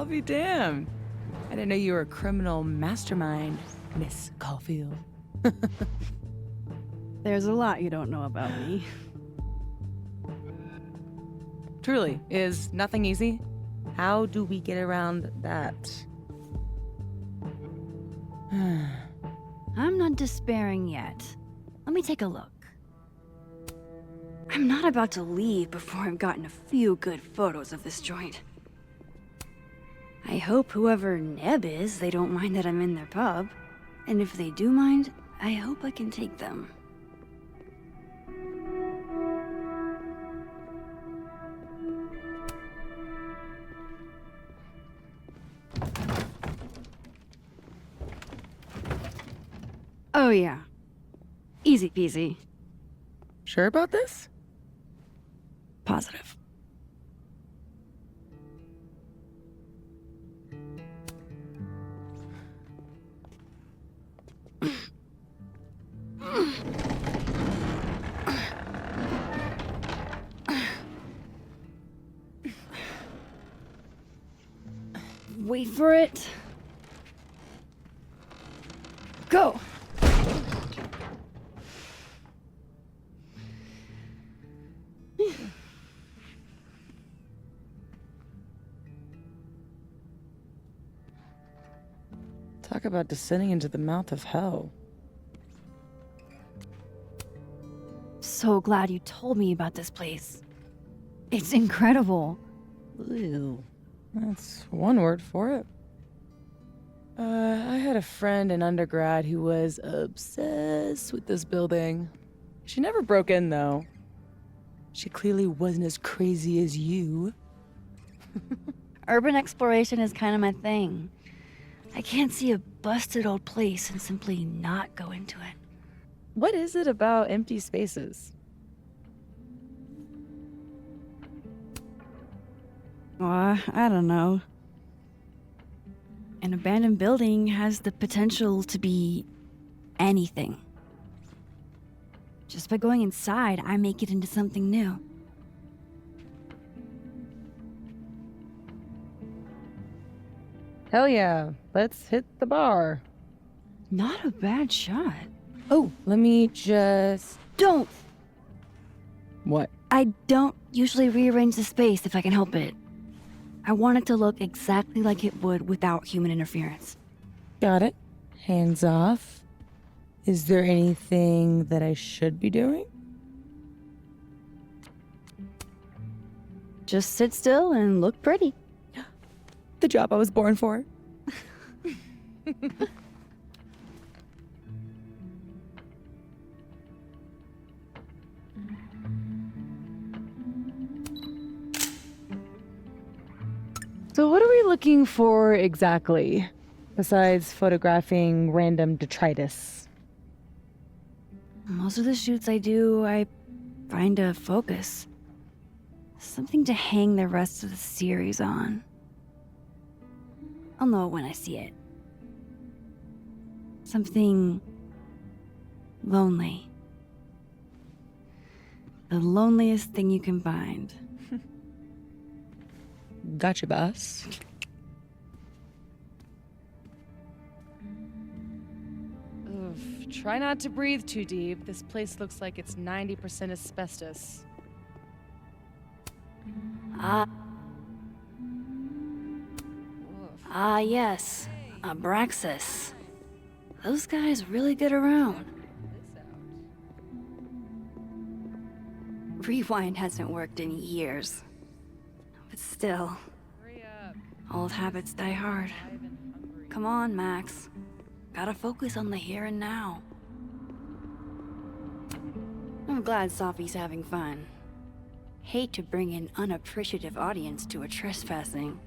I'll be damned. I didn't know you were a criminal mastermind, Miss Caulfield. There's a lot you don't know about me. Truly, is nothing easy? How do we get around that? I'm not despairing yet. Let me take a look. I'm not about to leave before I've gotten a few good photos of this joint. I hope whoever Neb is, they don't mind that I'm in their pub. And if they do mind, I hope I can take them. Oh yeah. Easy peasy. Sure about this? Positive. Wait for it. Go! Talk about descending into the mouth of hell. So glad you told me about this place. It's incredible. Ew. That's one word for it. I had a friend in undergrad who was obsessed with this building. She never broke in, though. She clearly wasn't as crazy as you. Urban exploration is kind of my thing. I can't see a busted old place and simply not go into it. What is it about empty spaces? I don't know. An abandoned building has the potential to be anything. Just by going inside, I make it into something new. Hell yeah, let's hit the bar. Not a bad shot. Oh, let me just... Don't! What? I don't usually rearrange the space if I can help it. I want it to look exactly like it would without human interference. Got it. Hands off. Is there anything that I should be doing? Just sit still and look pretty. The job I was born for. So what are we looking for exactly, besides photographing random detritus? Most of the shoots I do, I find a focus. Something to hang the rest of the series on. I'll know it when I see it. Something lonely. The loneliest thing you can find. Gotcha, boss. Oof, try not to breathe too deep. This place looks like it's 90% asbestos. Yes. Abraxas. Those guys really get around. Rewind hasn't worked in years. But still, old habits die hard. Come on, Max. Gotta focus on the here and now. I'm glad Sophie's having fun. Hate to bring an unappreciative audience to a trespassing.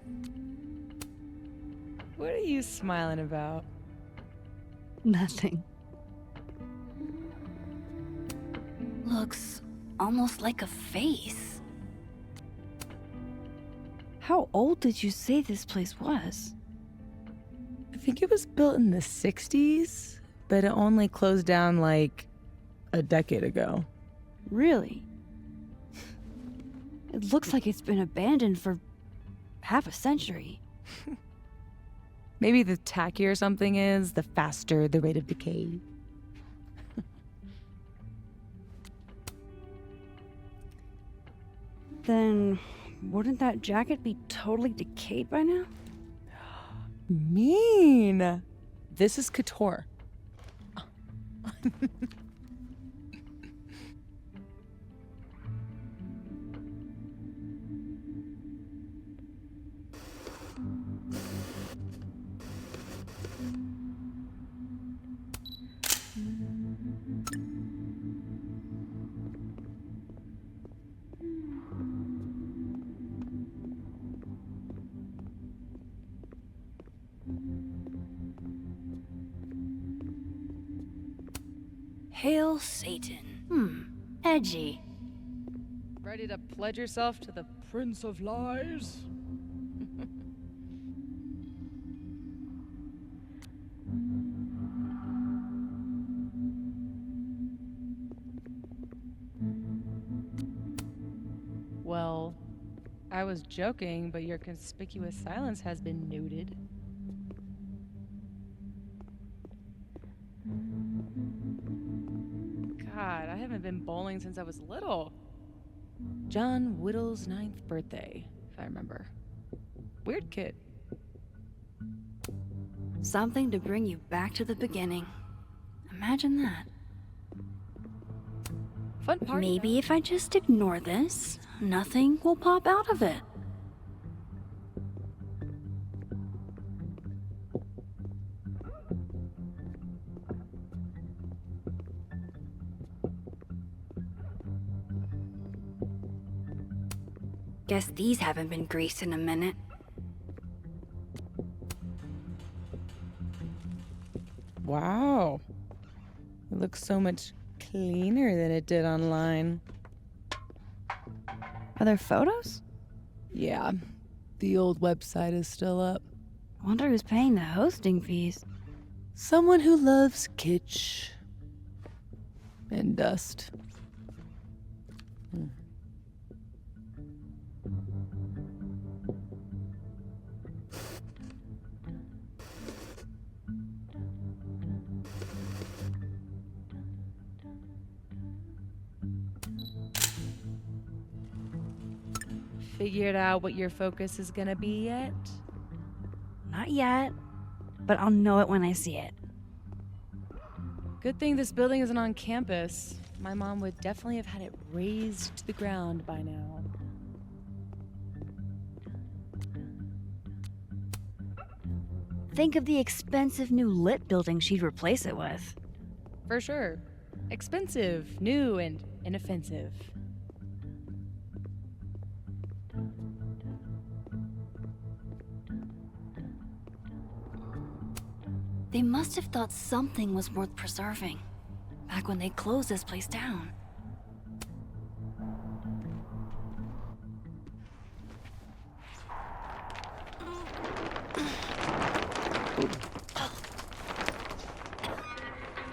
What are you smiling about? Nothing. Looks almost like a face. How old did you say this place was? I think it was built in the 60s, but it only closed down like a decade ago. Really? It looks like it's been abandoned for half a century. Maybe the tackier something is, the faster the rate of decay. Then wouldn't that jacket be totally decayed by now? Mean. This is couture. Hail Satan. Edgy. Ready to pledge yourself to the Prince of Lies? Well, I was joking, but your conspicuous silence has been noted. God, I haven't been bowling since I was little. John Whittle's 9th birthday, if I remember. Weird kid. Something to bring you back to the beginning. Imagine that. Fun party. Maybe if I just ignore this, nothing will pop out of it. Guess these haven't been greased in a minute. Wow. It looks so much cleaner than it did online. Are there photos? Yeah, the old website is still up. Wonder who's paying the hosting fees. Someone who loves kitsch and dust. Figured out what your focus is gonna be yet? Not yet, but I'll know it when I see it. Good thing this building isn't on campus. My mom would definitely have had it razed to the ground by now. Think of the expensive new lit building she'd replace it with. For sure. Expensive, new, and inoffensive. They must have thought something was worth preserving, back when they closed this place down.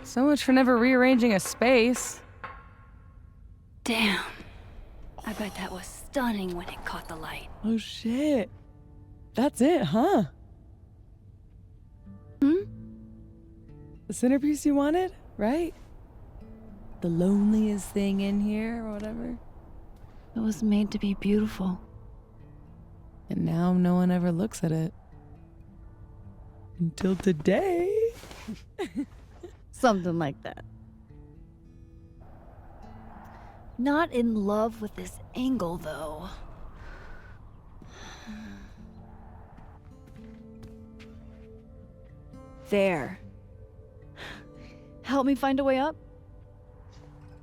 So much for never rearranging a space. Damn. I bet that was stunning when it caught the light. Oh shit. That's it, huh? The centerpiece you wanted, right? The loneliest thing in here or whatever. It was made to be beautiful. And now no one ever looks at it. Until today. Something like that. Not in love with this angle, though. There. Help me find a way up?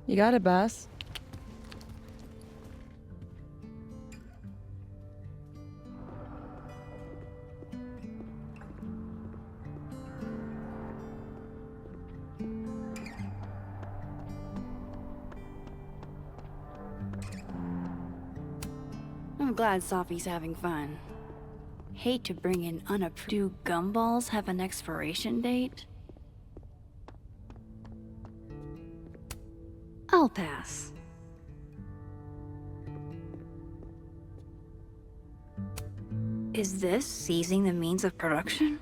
You got it, boss. I'm glad Sophie's having fun. Hate to bring in unapproved. Do gumballs have an expiration date? I'll pass. Is this seizing the means of production?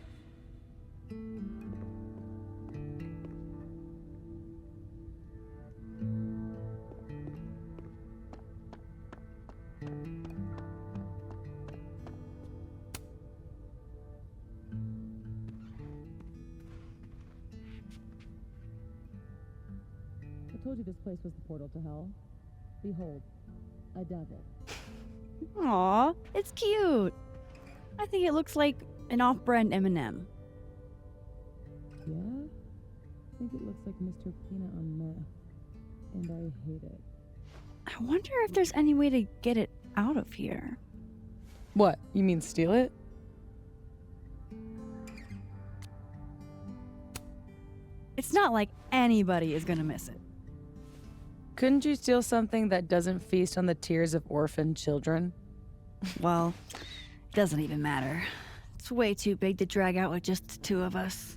I told you this place was the portal to hell. Behold, a devil. Aw, it's cute. I think it looks like an off-brand M&M. Yeah? I think it looks like Mr. Peanut on meth. And I hate it. I wonder if there's any way to get it out of here. What? You mean steal it? It's not like anybody is gonna miss it. Couldn't you steal something that doesn't feast on the tears of orphaned children? Well, it doesn't even matter. It's way too big to drag out with just the two of us.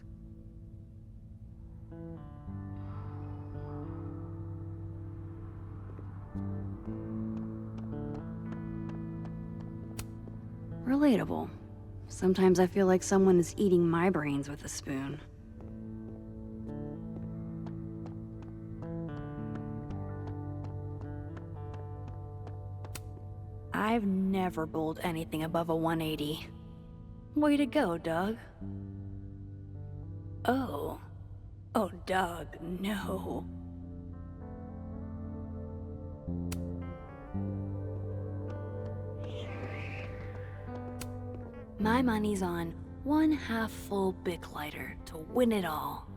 Relatable. Sometimes I feel like someone is eating my brains with a spoon. I've never bowled anything above a 180. Way to go, Doug. Oh. Oh, Doug, no. My money's on one half-full Bic lighter to win it all.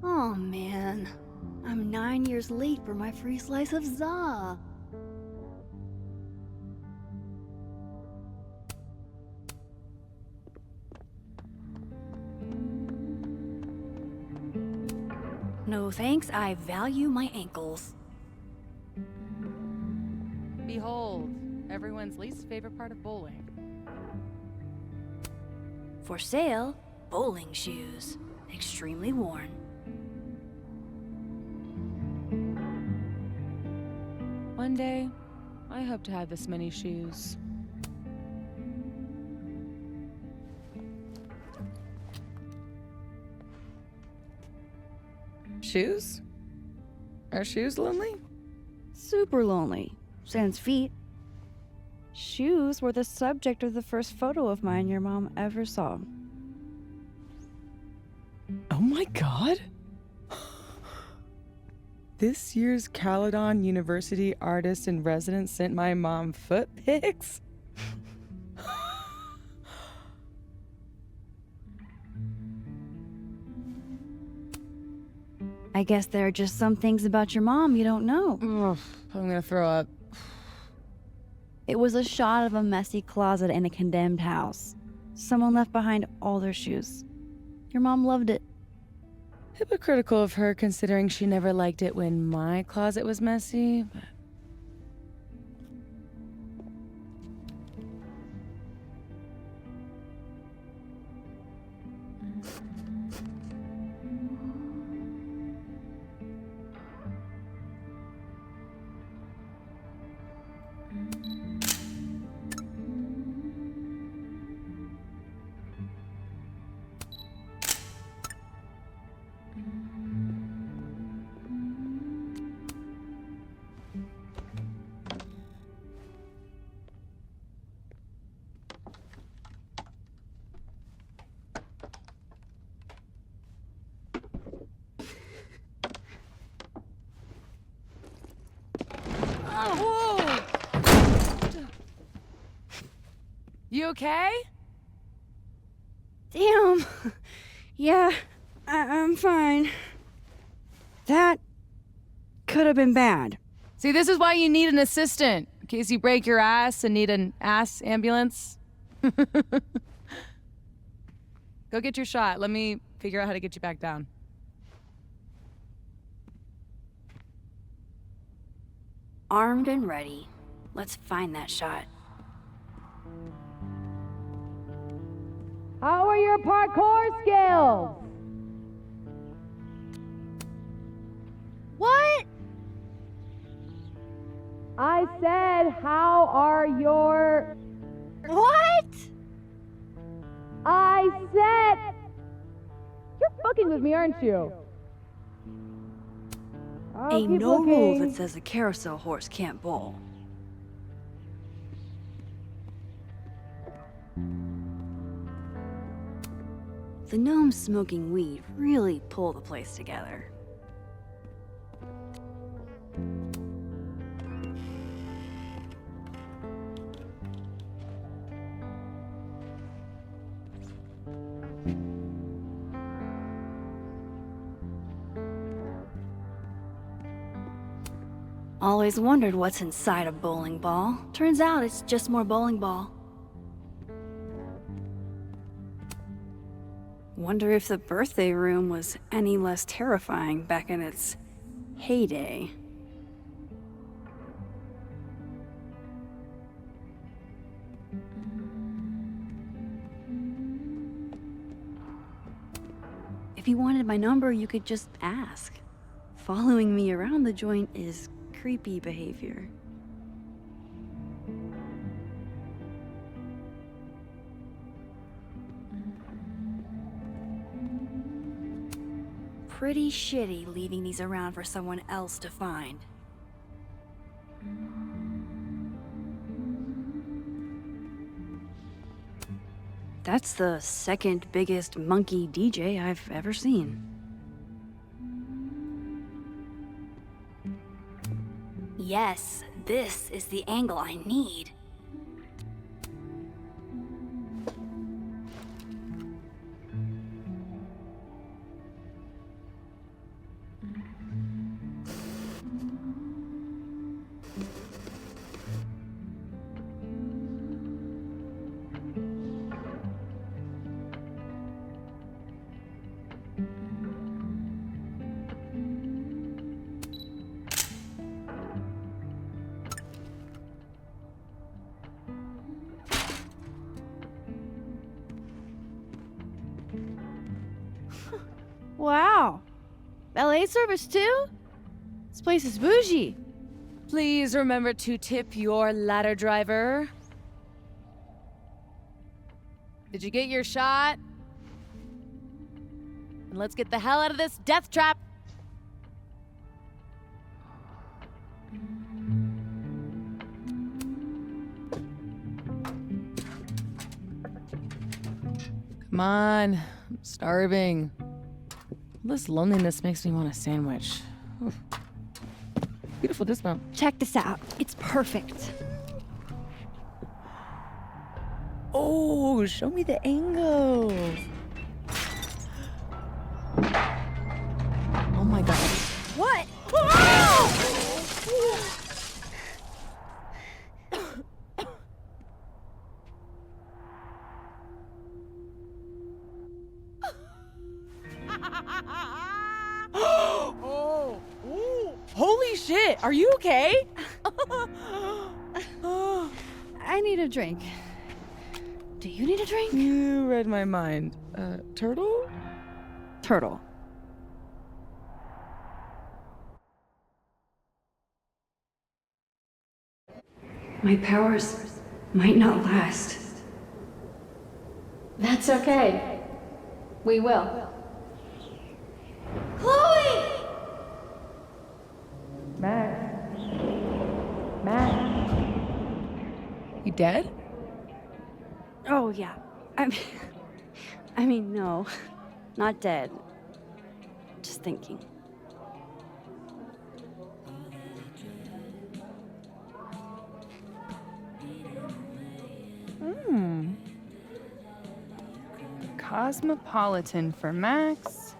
Oh man, I'm 9 years late for my free slice of za. No thanks, I value my ankles. Behold, everyone's least favorite part of bowling. For sale, bowling shoes. Extremely worn. One day, I hope to have this many shoes. Shoes? Are shoes lonely? Super lonely. Sans feet. Shoes were the subject of the first photo of mine your mom ever saw. Oh my god! This year's Caledon University artist in residence sent my mom foot pics? I guess there are just some things about your mom you don't know. Ugh, I'm gonna throw up. It was a shot of a messy closet in a condemned house. Someone left behind all their shoes. Your mom loved it. Hypocritical of her, considering she never liked it when my closet was messy. But whoa! You okay? Damn. Yeah, I'm fine. That could have been bad. See, this is why you need an assistant, in case you break your ass and need an ass ambulance. Go get your shot. Let me figure out how to get you back down. Armed and ready. Let's find that shot. How are your parkour skills? I said, how are your... What? I said... You're fucking with me, aren't you? I'll Ain't keep no rule looking. that says a carousel horse can't bowl. The gnomes smoking weed really pull the place together. Always wondered what's inside a bowling ball. Turns out it's just more bowling ball. Wonder if the birthday room was any less terrifying back in its heyday. If you wanted my number, you could just ask. Following me around the joint is creepy behavior. Pretty shitty leaving these around for someone else to find. That's the second biggest monkey DJ I've ever seen. Yes, this is the angle I need. Wow. Valet service too? This place is bougie. Please remember to tip your ladder driver. Did you get your shot? And let's get the hell out of this death trap. Come on, I'm starving. This loneliness makes me want a sandwich. Oof. Beautiful dismount. Check this out. It's perfect. Oh, show me the angle. Oh my god. What? Oh, ooh. Holy shit, are you okay? I need a drink. Do you need a drink? You read my mind. Turtle? Turtle. My powers might not last. That's okay. We will. Chloe! Max. Max. You dead? Oh, yeah. I mean, no. Not dead. Just thinking. Cosmopolitan for Max,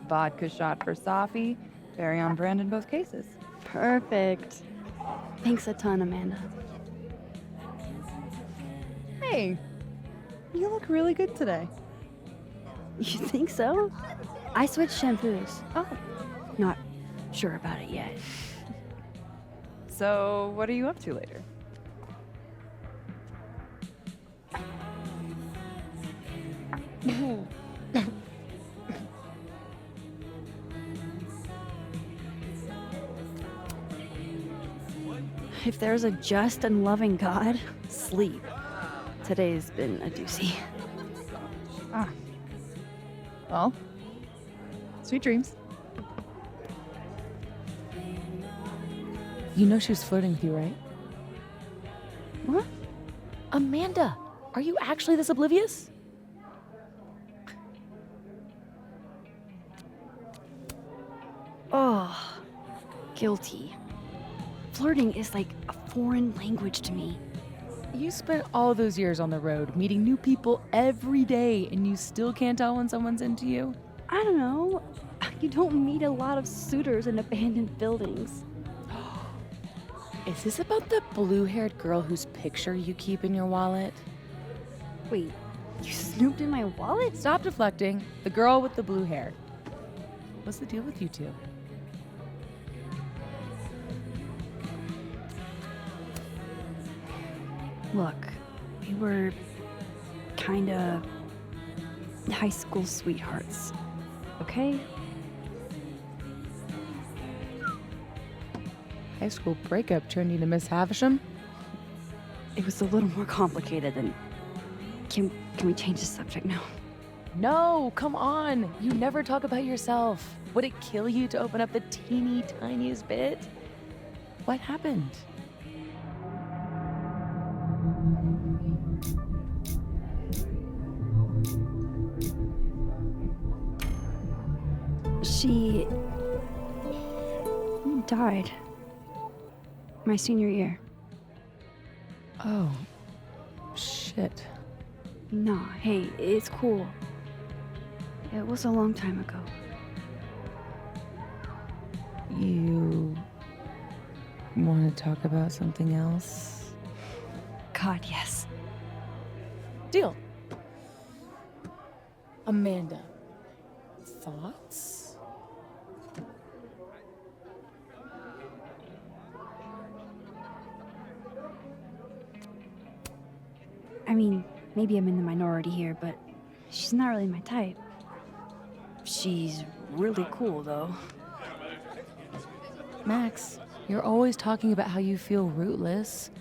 vodka shot for Safi, very on brand in both cases. Perfect. Thanks a ton, Amanda. Hey, you look really good today. You think so? I switched shampoos. Oh, Not sure about it yet. so what are you up to later? If there's a just and loving God, sleep. Today's been a doozy. Ah. Well, sweet dreams. You know she was flirting with you, right? What? Amanda, are you actually this oblivious? Oh, guilty. Flirting is like a foreign language to me. You spent all those years on the road, meeting new people every day, and you still can't tell when someone's into you? I don't know. You don't meet a lot of suitors in abandoned buildings. Is this about the blue-haired girl whose picture you keep in your wallet? Wait, you snooped in my wallet? Stop deflecting. The girl with the blue hair. What's the deal with you two? Look, we were kinda high school sweethearts, okay? High school breakup turned you to Miss Havisham? It was a little more complicated than... Can we change the subject now? No, come on. You never talk about yourself. Would it kill you to open up the teeny tiniest bit? What happened? She died my senior year. Oh, shit. Nah, hey, it's cool. It was a long time ago. You want to talk about something else? God, yes. Deal. Amanda, thoughts? I mean, maybe I'm in the minority here, but she's not really my type. She's really cool, though. Max, you're always talking about how you feel rootless.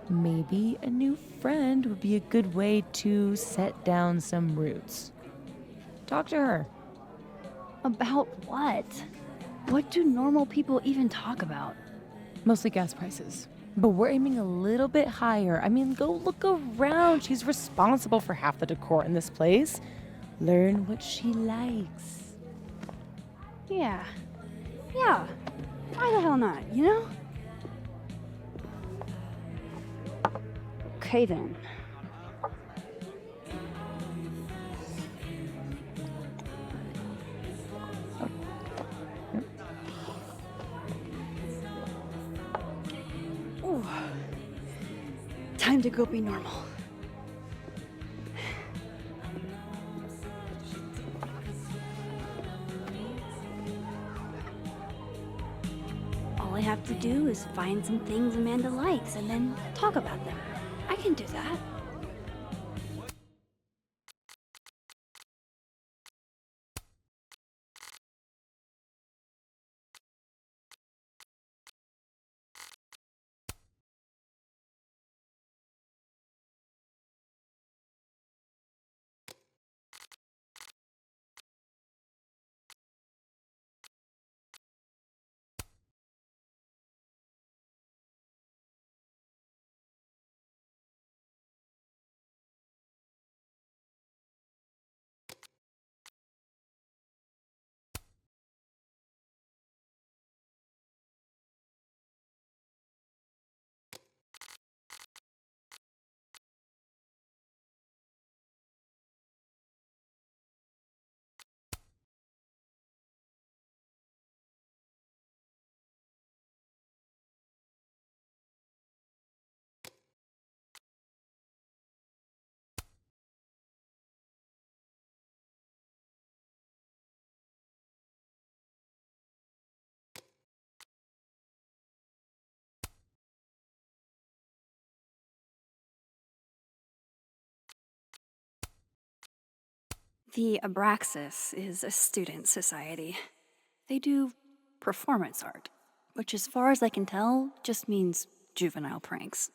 Maybe a new friend would be a good way to set down some roots. Talk to her. About what? What do normal people even talk about? Mostly gas prices. But we're aiming a little bit higher. I mean, go look around. She's responsible for half the decor in this place. Learn what she likes. Yeah. Why the hell not, you know? Okay then. Ooh. Time to go be normal. All I have to do is find some things Amanda likes and then talk about them. I can do that. The Abraxas is a student society. They do performance art, which as far as I can tell, just means juvenile pranks.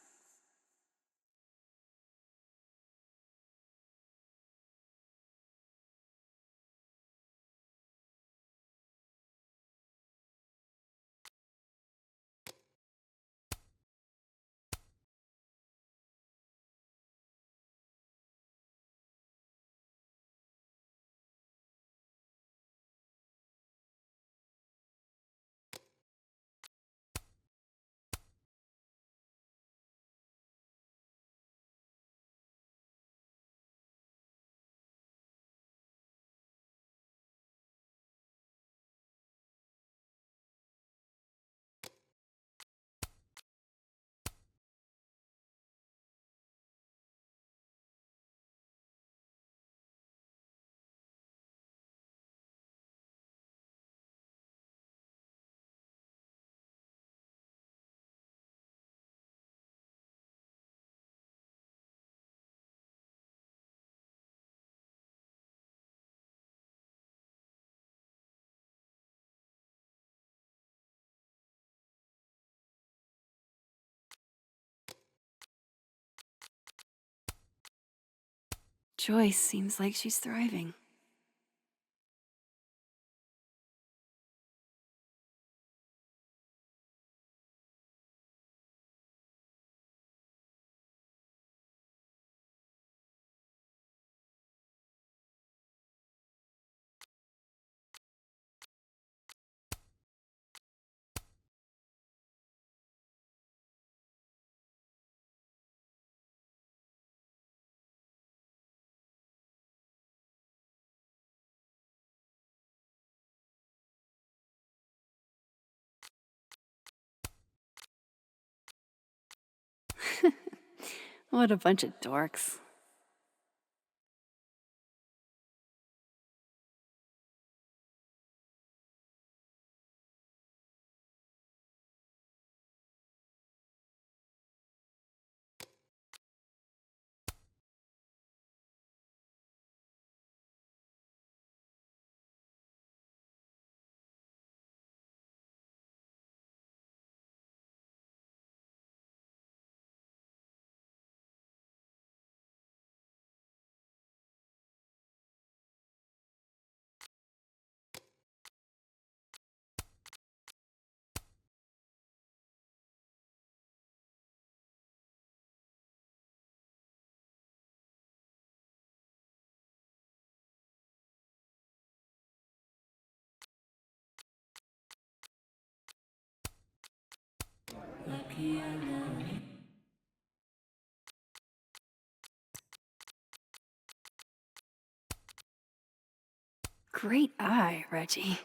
Joyce seems like she's thriving. What a bunch of dorks. Great eye, Reggie.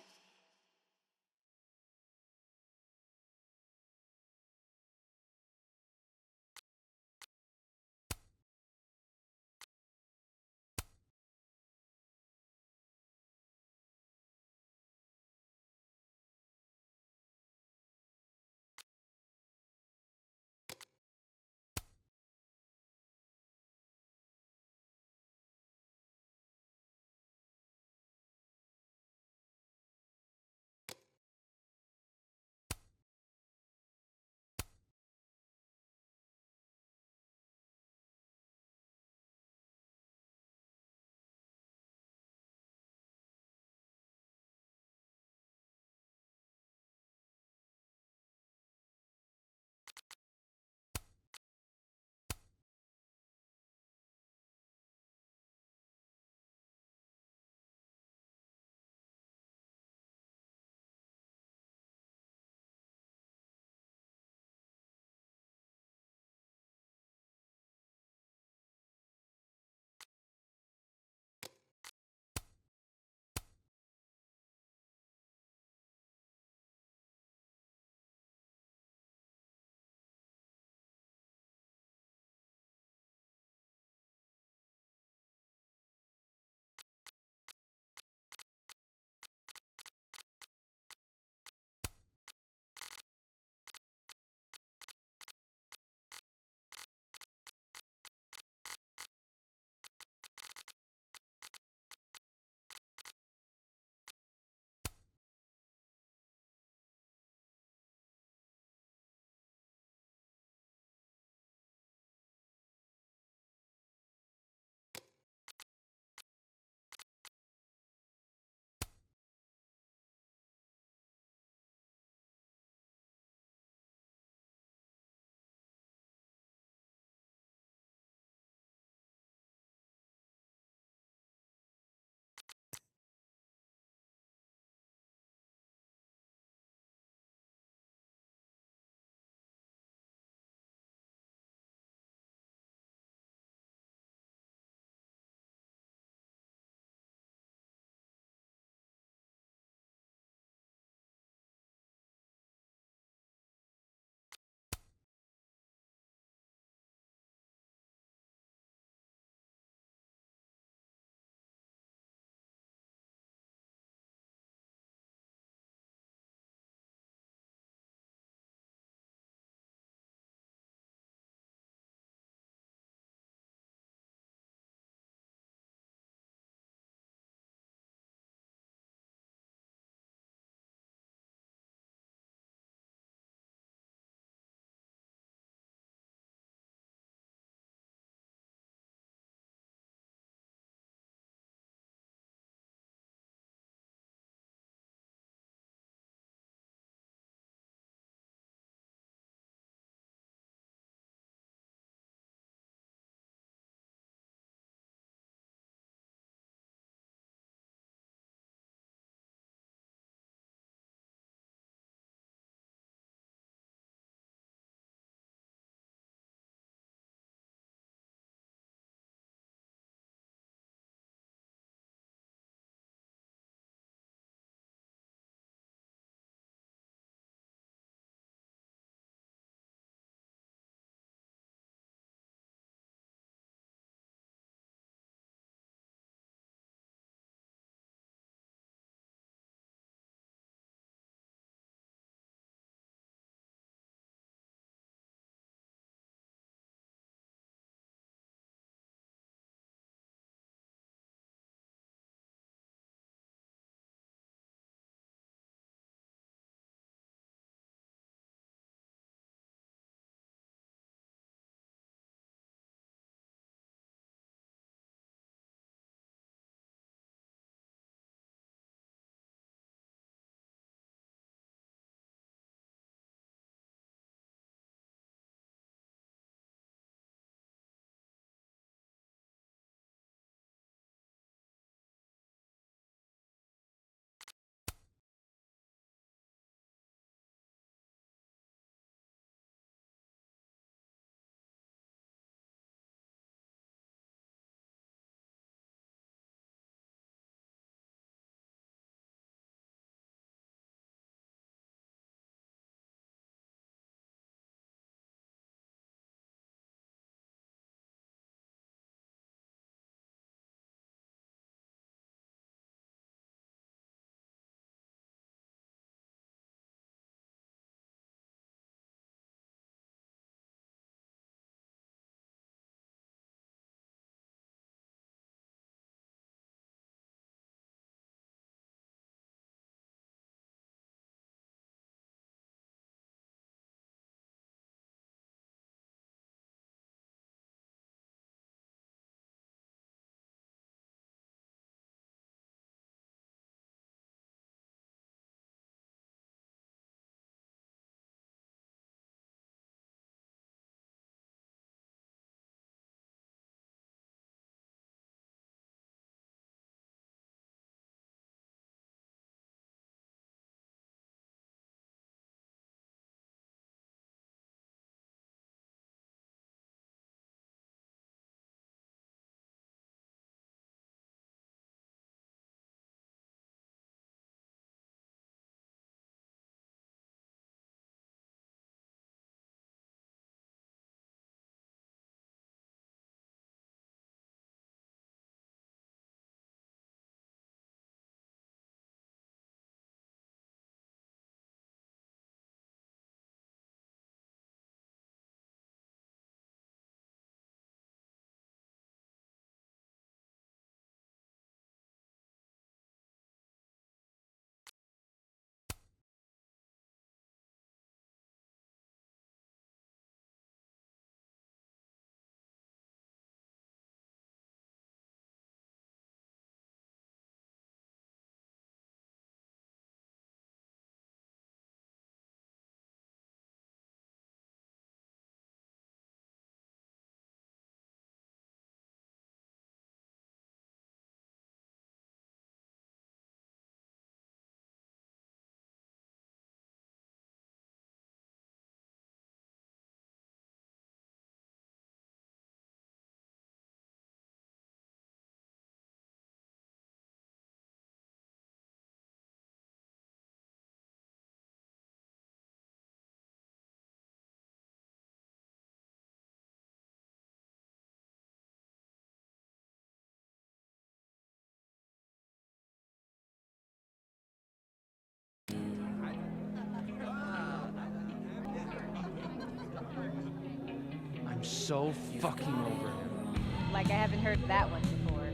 so fucking over him. Like I haven't heard that one before.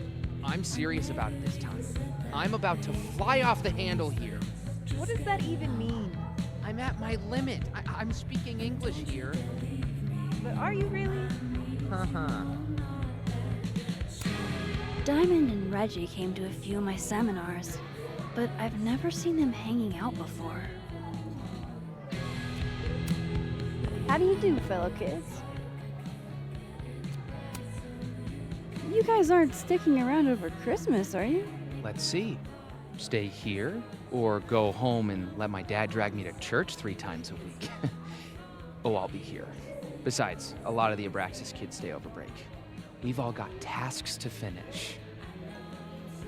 I'm serious about it this time. I'm about to fly off the handle here. What does that even mean? I'm at my limit. I'm speaking English here. But are you really? Haha. Diamond and Reggie came to a few of my seminars, but I've never seen them hanging out before. How do you do, fellow kids? You guys aren't sticking around over Christmas, are you? Let's see. Stay here or go home and let my dad drag me to church 3 times a week. Oh, I'll be here. Besides, a lot of the Abraxas kids stay over break. We've all got tasks to finish.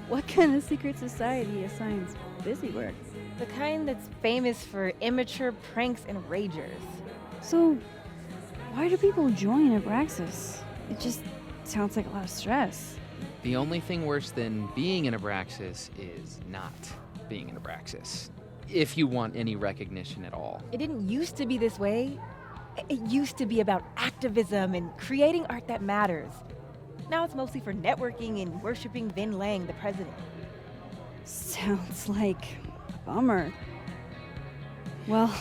What kind of secret society assigns busy work? The kind that's famous for immature pranks and ragers. So, why do people join Abraxas? It just sounds like a lot of stress. The only thing worse than being an Abraxas is not being an Abraxas. If you want any recognition at all. It didn't used to be this way. It used to be about activism and creating art that matters. Now it's mostly for networking and worshiping Vin Lang, the president. Sounds like a bummer. Well,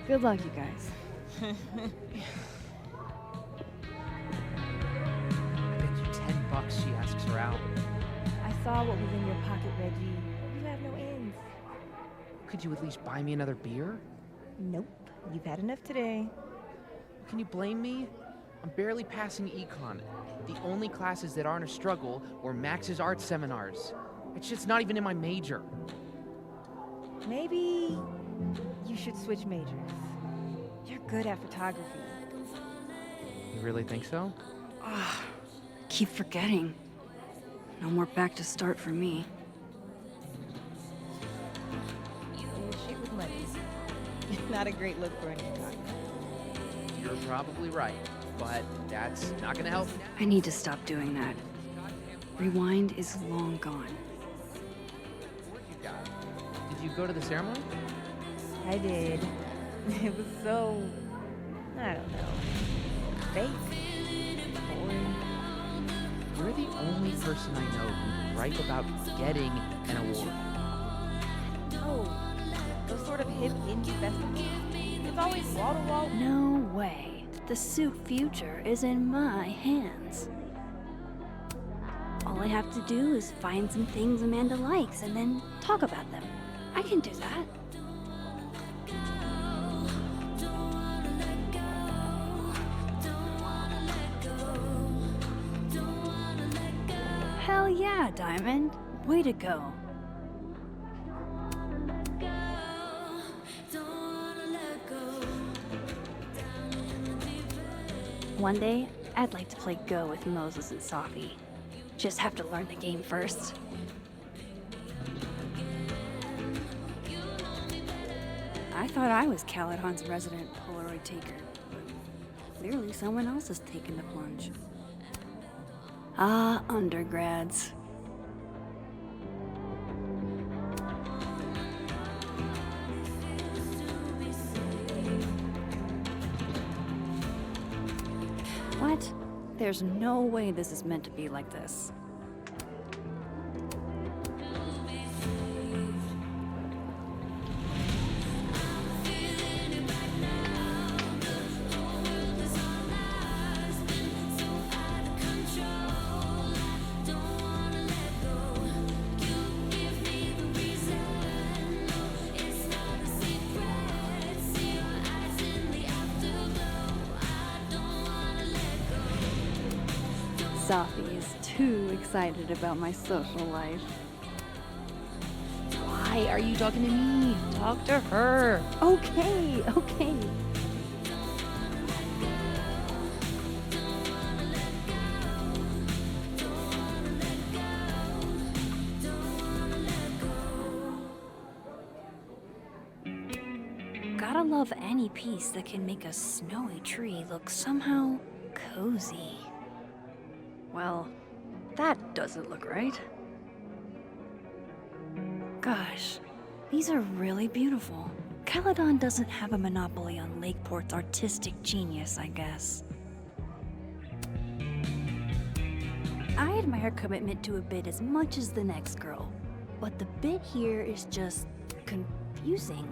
good luck, you guys. I bet you $10 she asks her out. I saw what was in your pocket, Reggie. You have no ends. Could you at least buy me another beer? Nope. You've had enough today. Can you blame me? I'm barely passing econ. The only classes that aren't a struggle were Max's art seminars. It's just not even in my major. Maybe you should switch majors. You're good at photography. You really think so? Keep forgetting. No more back to start for me. Shit with money. Not a great look for an econ. You're probably right, but that's not gonna help. I need to stop doing that. Rewind is long gone. What you got? Did you go to the ceremony? I did. It was so, I don't know, fake, boring. You're the only person I know who would write about getting an award. Oh, those sort of hip indie festivals. It's always wall to wall. No way. The suit future is in my hands. All I have to do is find some things Amanda likes and then talk about them. I can do that. Hell yeah, Diamond. Way to go. One day, I'd like to play Go with Moses and Safi. Just have to learn the game first. I thought I was Caladon's resident Polaroid taker, but clearly someone else has taken the plunge. Ah, undergrads. What? There's no way this is meant to be like this. Safi is too excited about my social life. Why are you talking to me? Talk to her. Okay. Gotta love any piece that can make a snowy tree look somehow cozy. Well, that doesn't look right. Gosh, these are really beautiful. Caledon doesn't have a monopoly on Lakeport's artistic genius, I guess. I admire commitment to a bit as much as the next girl, but the bit here is just confusing.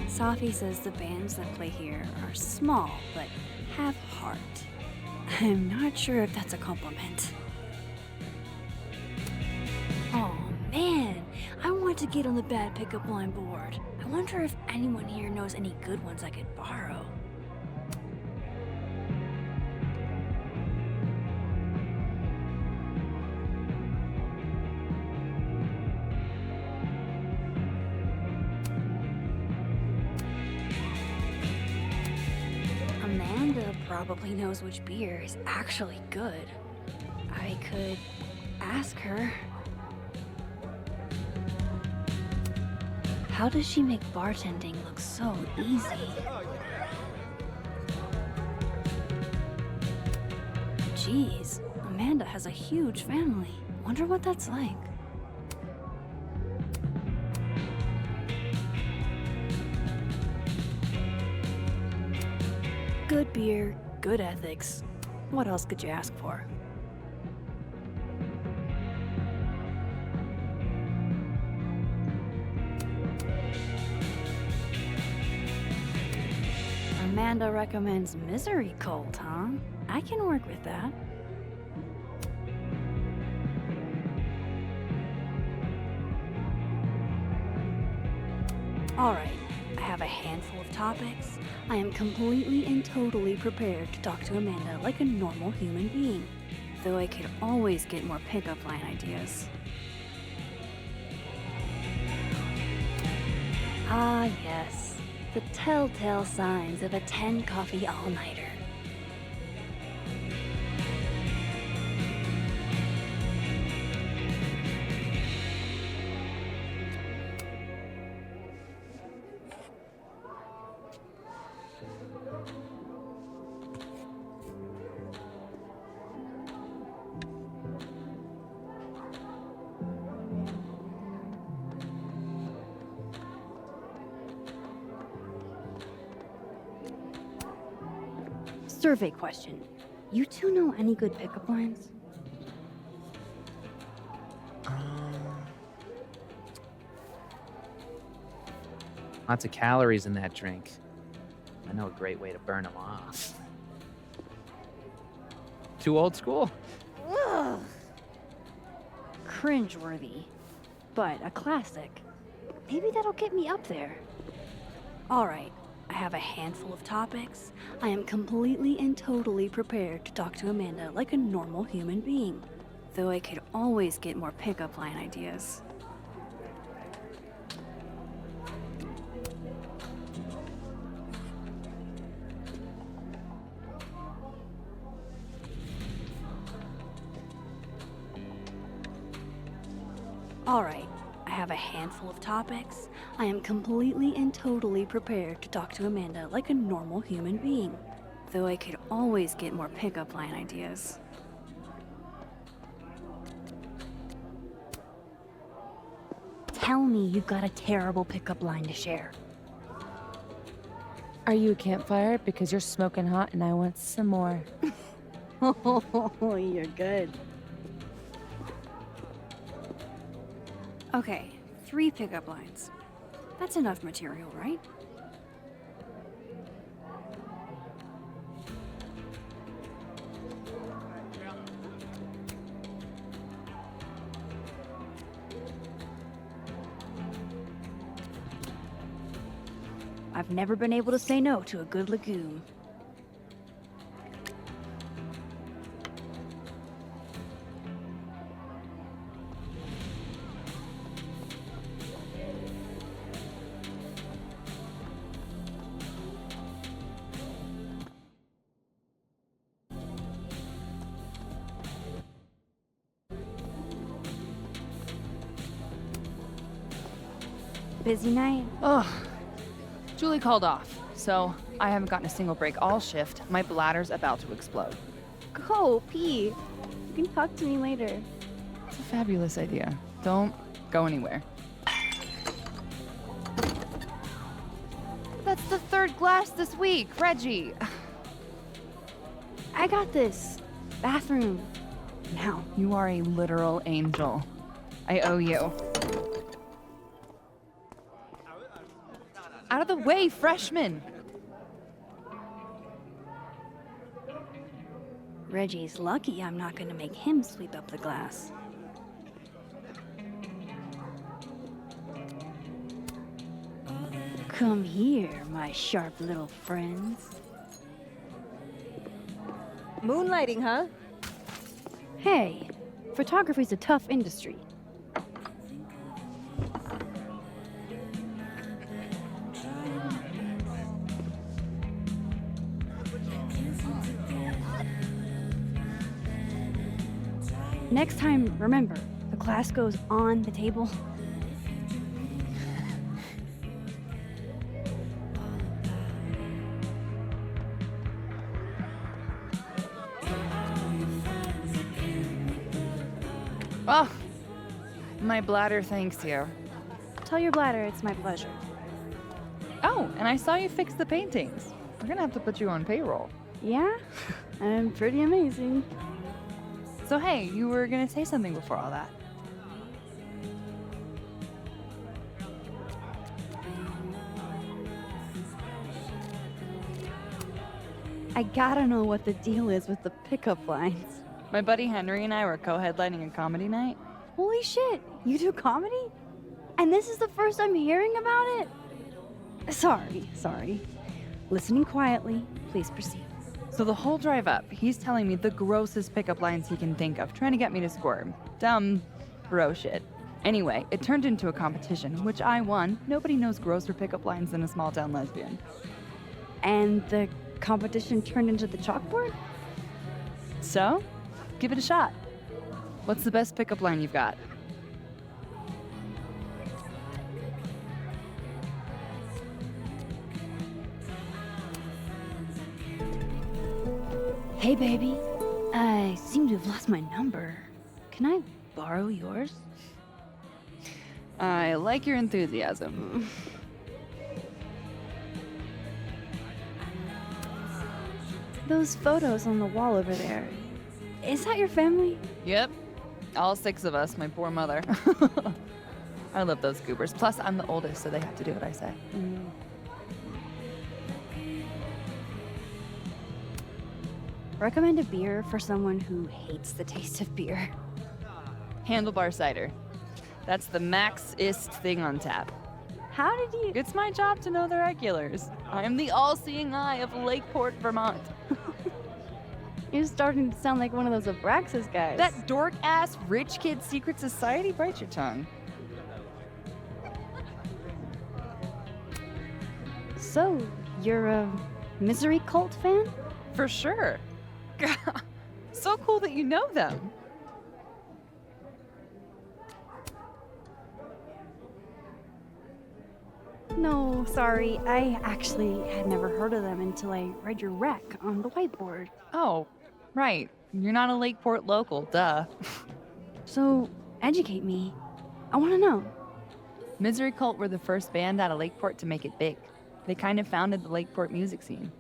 Safi says the bands that play here are small, but have heart. I'm not sure if that's a compliment. Oh man, I want to get on the bad pickup line board. I wonder if anyone here knows any good ones I could borrow. Amanda probably knows which beer is actually good. I could ask her. How does she make bartending look so easy? Jeez, Amanda has a huge family. Wonder what that's like. Good beer, good ethics. What else could you ask for? Amanda recommends Misery Cult, huh? I can work with that. Alright, I have a handful of topics. I am completely and totally prepared to talk to Amanda like a normal human being, though I could always get more pickup line ideas. Ah, yes. The telltale signs of a 10 coffee all-nighter. Survey question. You two know any good pickup lines? Lots of calories in that drink. I know a great way to burn them off. Too old school? Ugh. Cringeworthy, but a classic. Maybe that'll get me up there. Alright, I have a handful of topics. I am completely and totally prepared to talk to Amanda like a normal human being, though I could always get more pickup line ideas. Alright, I have a handful of topics. I am completely and totally prepared to talk to Amanda like a normal human being, though I could always get more pickup line ideas. Tell me you've got a terrible pickup line to share. Are you a campfire? Because you're smoking hot and I want some more. Oh, you're good. Okay, 3 pickup lines. That's enough material, right? I've never been able to say no to a good legume. Busy night? Ugh. Julie called off, so I haven't gotten a single break all shift. My bladder's about to explode. Go, pee. You can talk to me later. It's a fabulous idea. Don't go anywhere. That's the third glass this week, Reggie. I got this. Bathroom. Now. You are a literal angel. I owe you. Out of the way, freshman! Reggie's lucky I'm not gonna make him sweep up the glass. Come here, my sharp little friends. Moonlighting, huh? Hey, photography's a tough industry. Next time, remember, the glass goes on the table. Oh, my bladder thanks you. Tell your bladder it's my pleasure. Oh, and I saw you fix the paintings. We're gonna have to put you on payroll. Yeah? I'm pretty amazing. So hey, you were gonna say something before all that. I gotta know what the deal is with the pickup lines. My buddy Henry and I were co-headlining a comedy night. Holy shit, you do comedy? And this is the first I'm hearing about it? Sorry. Listening quietly, please proceed. So the whole drive up, he's telling me the grossest pickup lines he can think of, trying to get me to squirm. Dumb bro shit. Anyway, it turned into a competition, which I won. Nobody knows grosser pickup lines than a small town lesbian. And the competition turned into the chalkboard? So, give it a shot. What's the best pickup line you've got? Hey, baby. I seem to have lost my number. Can I borrow yours? I like your enthusiasm. Those photos on the wall over there. Is that your family? Yep. All 6 of us, my poor mother. I love those goobers. Plus, I'm the oldest, so they have to do what I say. Recommend a beer for someone who hates the taste of beer. Handlebar cider. That's the max-ist thing on tap. How did you... It's my job to know the regulars. I am the all-seeing eye of Lakeport, Vermont. You're starting to sound like one of those Abraxas guys. That dork-ass rich kid secret society? Bite your tongue. So, you're a Misery Cult fan? For sure. So cool that you know them. No, sorry. I actually had never heard of them until I read your rec on the whiteboard. Oh, right. You're not a Lakeport local, duh. So, educate me. I want to know. Misery Cult were the first band out of Lakeport to make it big. They kind of founded the Lakeport music scene.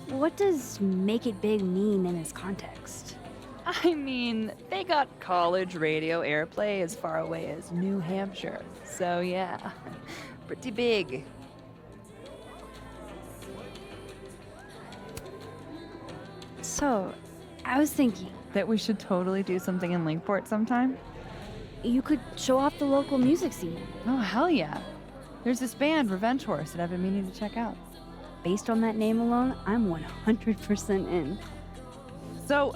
What does make it big mean in this context? I mean, they got college radio airplay as far away as New Hampshire. So yeah, pretty big. So, I was thinking, That we should totally do something in Lakeport sometime? you could show off the local music scene. Oh, hell yeah. There's this band, Revenge Horse, that I've been meaning to check out. Based on that name alone, I'm 100% in. So,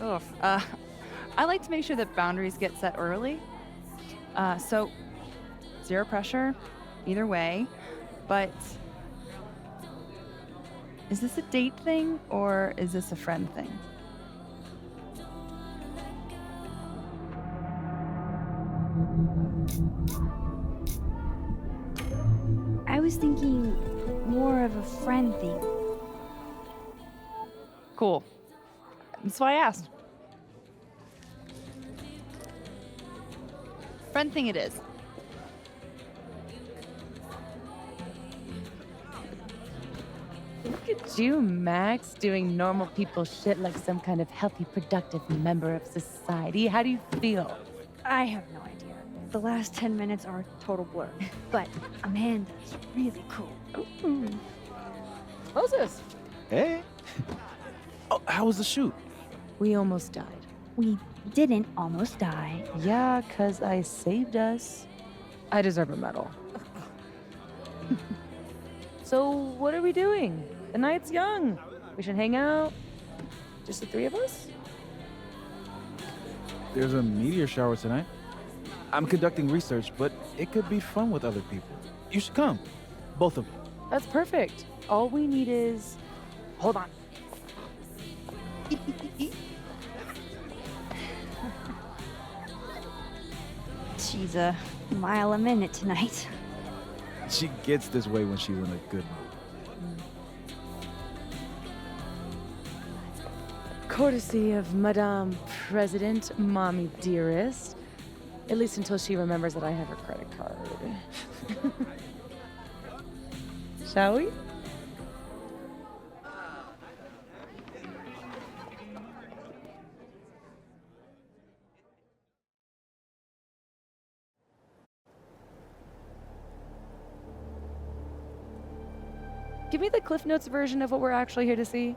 I like to make sure that boundaries get set early. So, zero pressure, either way. But, is this a date thing, or is this a friend thing? I was thinking more of a friend thing. Cool. That's why I asked. Friend thing it is. Look at you, Max, doing normal people shit like some kind of healthy, productive member of society. How do you feel? I have no idea. The last 10 minutes are a total blur. But Amanda's really cool. Ooh. Moses, Hey. Oh, how was the shoot? we almost died. We didn't almost die. Yeah, 'cause I saved us. I deserve a medal. So, what are we doing? The night's young. We should hang out. Just the three of us? There's a meteor shower tonight. I'm conducting research, but it could be fun with other people. You should come. Both of you. That's perfect. All we need is. Hold on. She's a mile a minute tonight. She gets this way when she's in a good mood. Courtesy of Madame President, Mommy Dearest. At least until she remembers that I have her credit card. Shall we? Give me the Cliff Notes version of what we're actually here to see.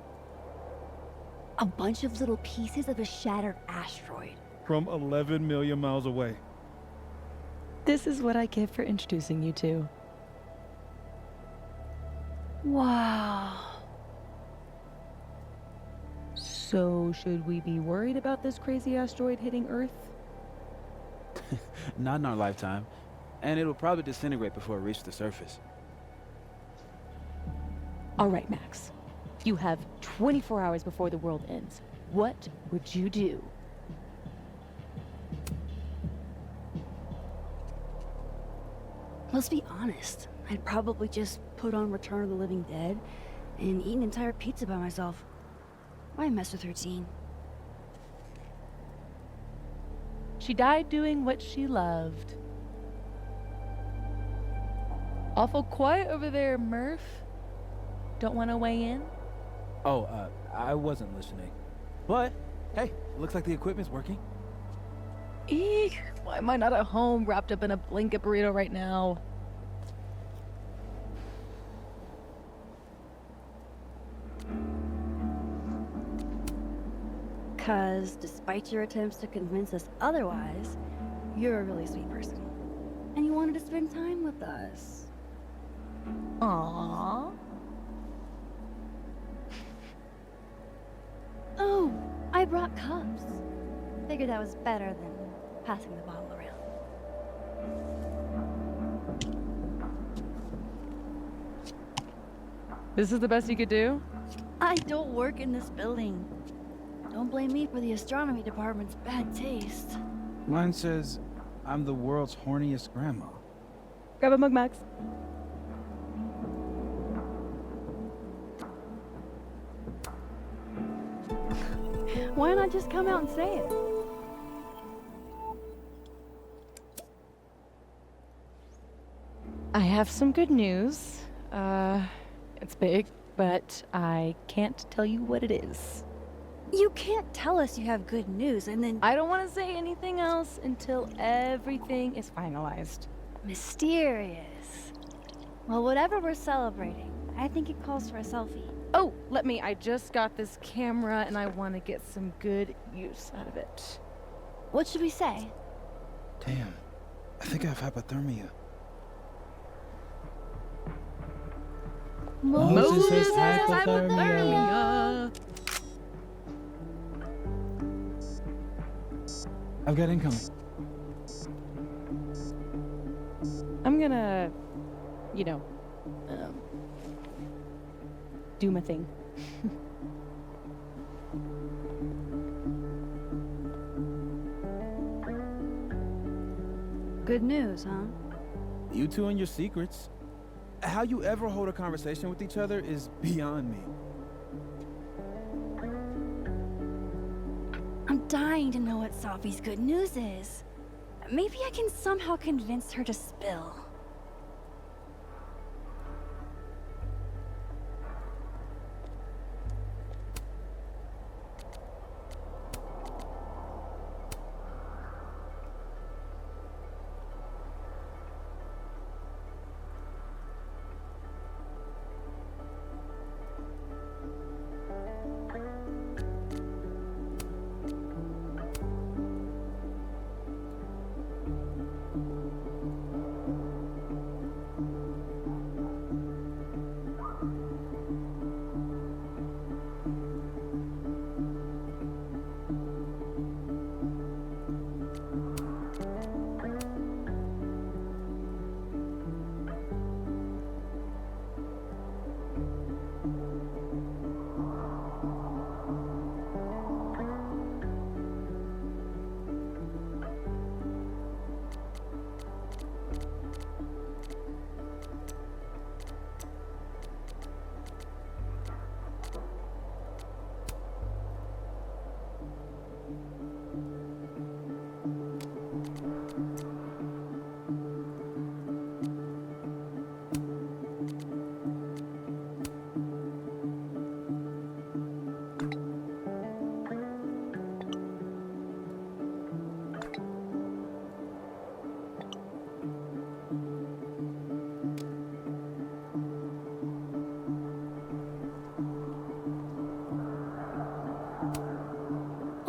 A bunch of little pieces of a shattered asteroid. From 11 million miles away. This is what I get for introducing you to. Wow. So, should we be worried about this crazy asteroid hitting Earth? Not in our lifetime. And it'll probably disintegrate before it reaches the surface. All right, Max. You have 24 hours before the world ends. What would you do? Let's be honest. I'd probably just put on Return of the Living Dead and eat an entire pizza by myself. Why mess with her teen? She died doing what she loved. Awful quiet over there, Murph. Don't want to weigh in? Oh, I wasn't listening. But, hey, looks like the equipment's working. Eek, why am I not at home wrapped up in a blanket burrito right now? Because despite your attempts to convince us otherwise, you're a really sweet person. And you wanted to spend time with us. Aww. Oh, I brought cups. Figured that was better than passing the bottle around. This is the best you could do? I don't work in this building. Don't blame me for the astronomy department's bad taste. Mine says, I'm the world's horniest grandma. Grab a mug, Max. Why not just come out and say it? I have some good news. It's big, but I can't tell you what it is. You can't tell us you have good news and then I don't want to say anything else until everything is finalized. mysterious. Well, whatever we're celebrating, I think it calls for a selfie. Oh, I just got this camera and I want to get some good use out of it. What should we say? Damn, I think I have hypothermia. Moses has hypothermia. I've got incoming. I'm gonna, do my thing. Good news, huh? You two and your secrets. How you ever hold a conversation with each other is beyond me. I'm dying to know what Sophie's good news is. Maybe I can somehow convince her to spill.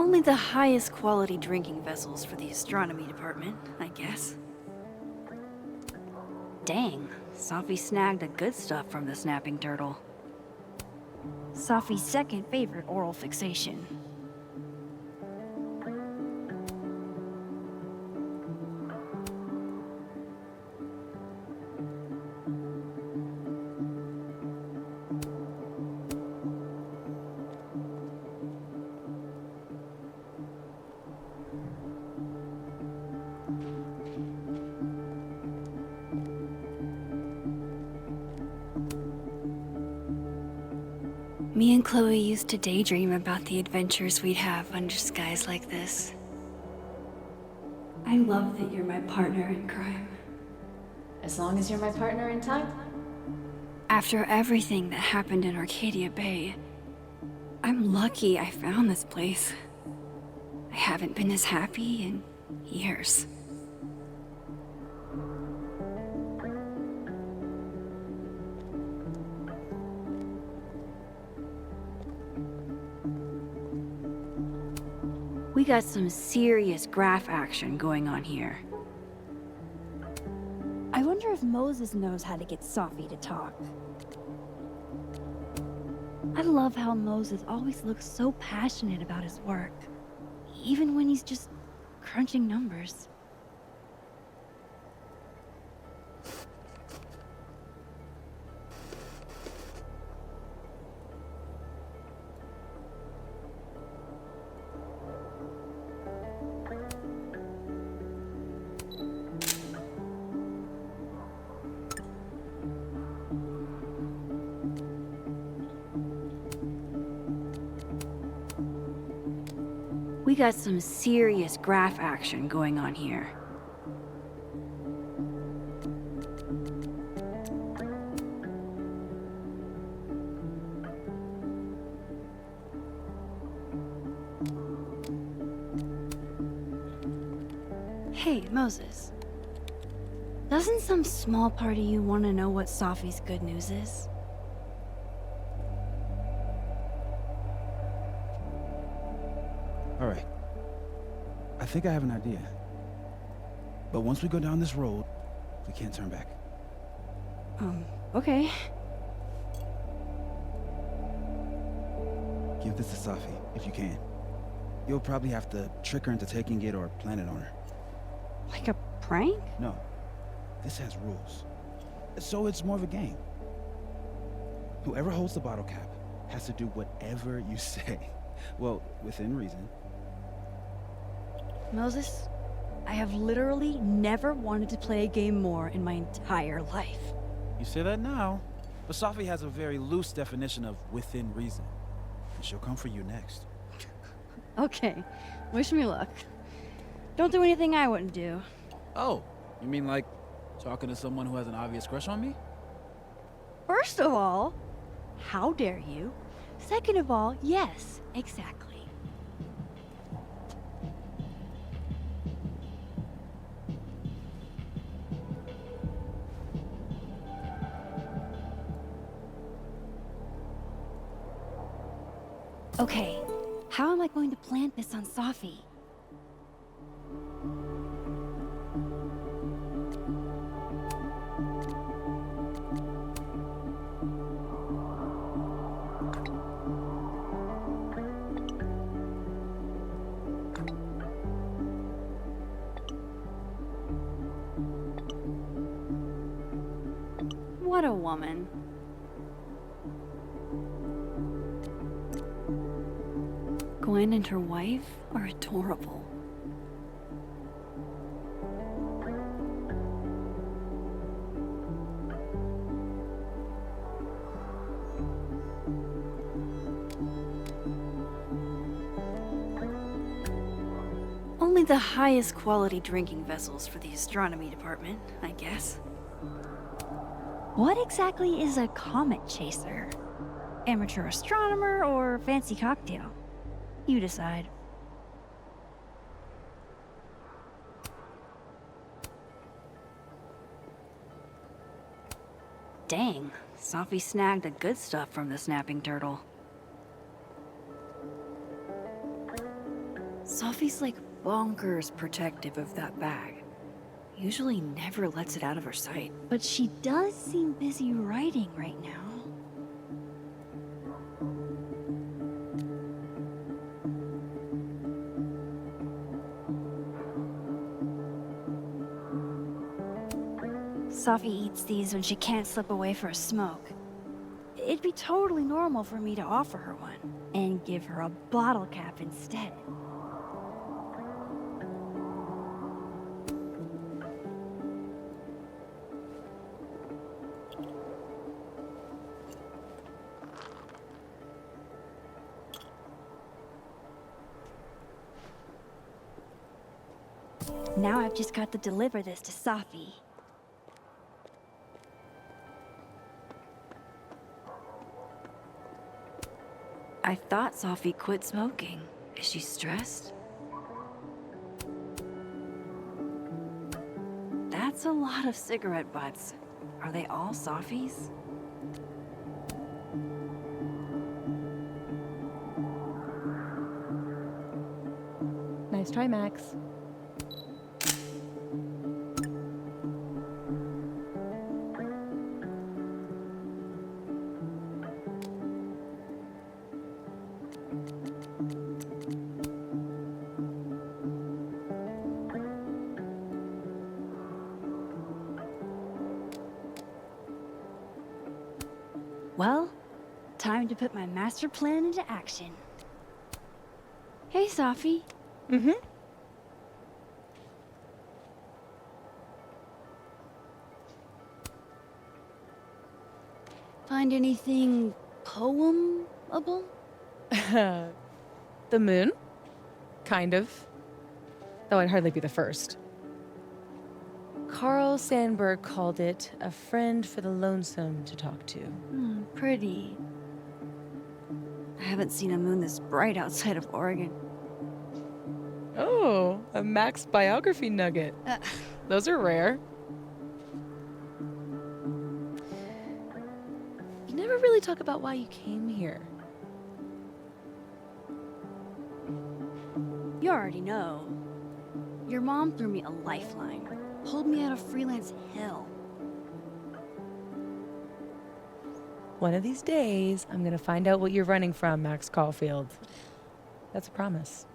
Only the highest quality drinking vessels for the astronomy department, I guess. Dang, Sophie snagged the good stuff from the snapping turtle. Sophie's second favorite oral fixation. Me and Chloe used to daydream about the adventures we'd have under skies like this. I love that you're my partner in crime. As long as you're my partner in time. After everything that happened in Arcadia Bay, I'm lucky I found this place. I haven't been this happy in years. We got some serious graph action going on here. I wonder if Moses knows how to get Sophie to talk. I love how Moses always looks so passionate about his work, even when he's just crunching numbers. We got some serious graph action going on here. Hey, Moses. Doesn't some small part of you want to know what Sophie's good news is? All right. I think I have an idea. But once we go down this road, we can't turn back. Okay. Give this to Safi, if you can. You'll probably have to trick her into taking it or plant it on her. Like a prank? No. This has rules. So it's more of a game. Whoever holds the bottle cap has to do whatever you say. Well, within reason. Moses, I have literally never wanted to play a game more in my entire life. You say that now, but Sophie has a very loose definition of within reason. And she'll come for you next. Okay, wish me luck. Don't do anything I wouldn't do. Oh, you mean like talking to someone who has an obvious crush on me? First of all, how dare you? Second of all, yes, exactly. Okay, how am I going to plant this on Safi? What a woman. Gwen and her wife are adorable. Only the highest quality drinking vessels for the astronomy department, I guess. What exactly is a comet chaser? Amateur astronomer or fancy cocktail? You decide. Dang, Safi snagged the good stuff from the snapping turtle. Safi's like bonkers protective of that bag. Usually never lets it out of her sight. But she does seem busy writing right now. Safi eats these when she can't slip away for a smoke. It'd be totally normal for me to offer her one and give her a bottle cap instead. Now I've just got to deliver this to Safi. I thought Safi quit smoking. Is she stressed? That's a lot of cigarette butts. Are they all Safi's? Nice try, Max. Well, time to put my master plan into action. Hey, Safi. Mm-hmm. Find anything poemable? The moon? Kind of. Though I'd hardly be the first. Carl Sandburg called it a friend for the lonesome to talk to. Pretty. I haven't seen a moon this bright outside of Oregon. Oh, a Max biography nugget. Those are rare. You never really talk about why you came here. You already know. Your mom threw me a lifeline. Pulled me out of Freelance Hill. One of these days, I'm gonna find out what you're running from, Max Caulfield. That's a promise.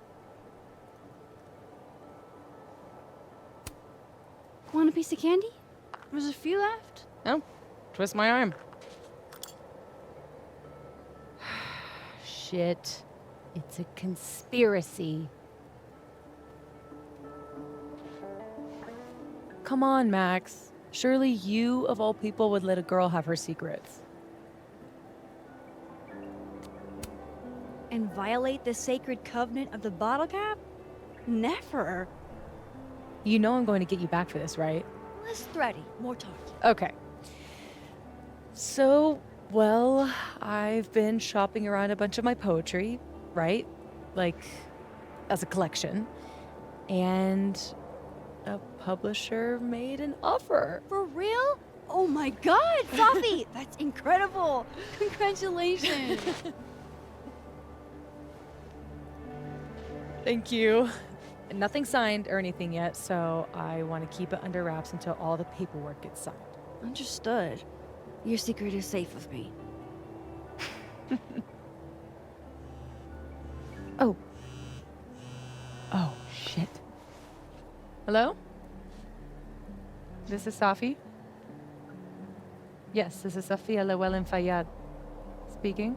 Want a piece of candy? There's a few left. Oh, twist my arm. Shit. It's a conspiracy. come on, Max. Surely you, of all people, would let a girl have her secrets. And violate the sacred covenant of the bottle cap? Never. You know I'm going to get you back for this, right? Less thready, more talky. Okay. So, well, I've been shopping around a bunch of my poetry, right? Like, as a collection. And a publisher made an offer. For real? Oh my god, Sophie! That's incredible! Congratulations! Thank you. Nothing signed or anything yet, so I want to keep it under wraps until all the paperwork gets signed. Understood. Your secret is safe with me. Oh. Oh, shit. Hello? This is Safi? Yes, this is Safia Llewellyn Fayyad. Speaking.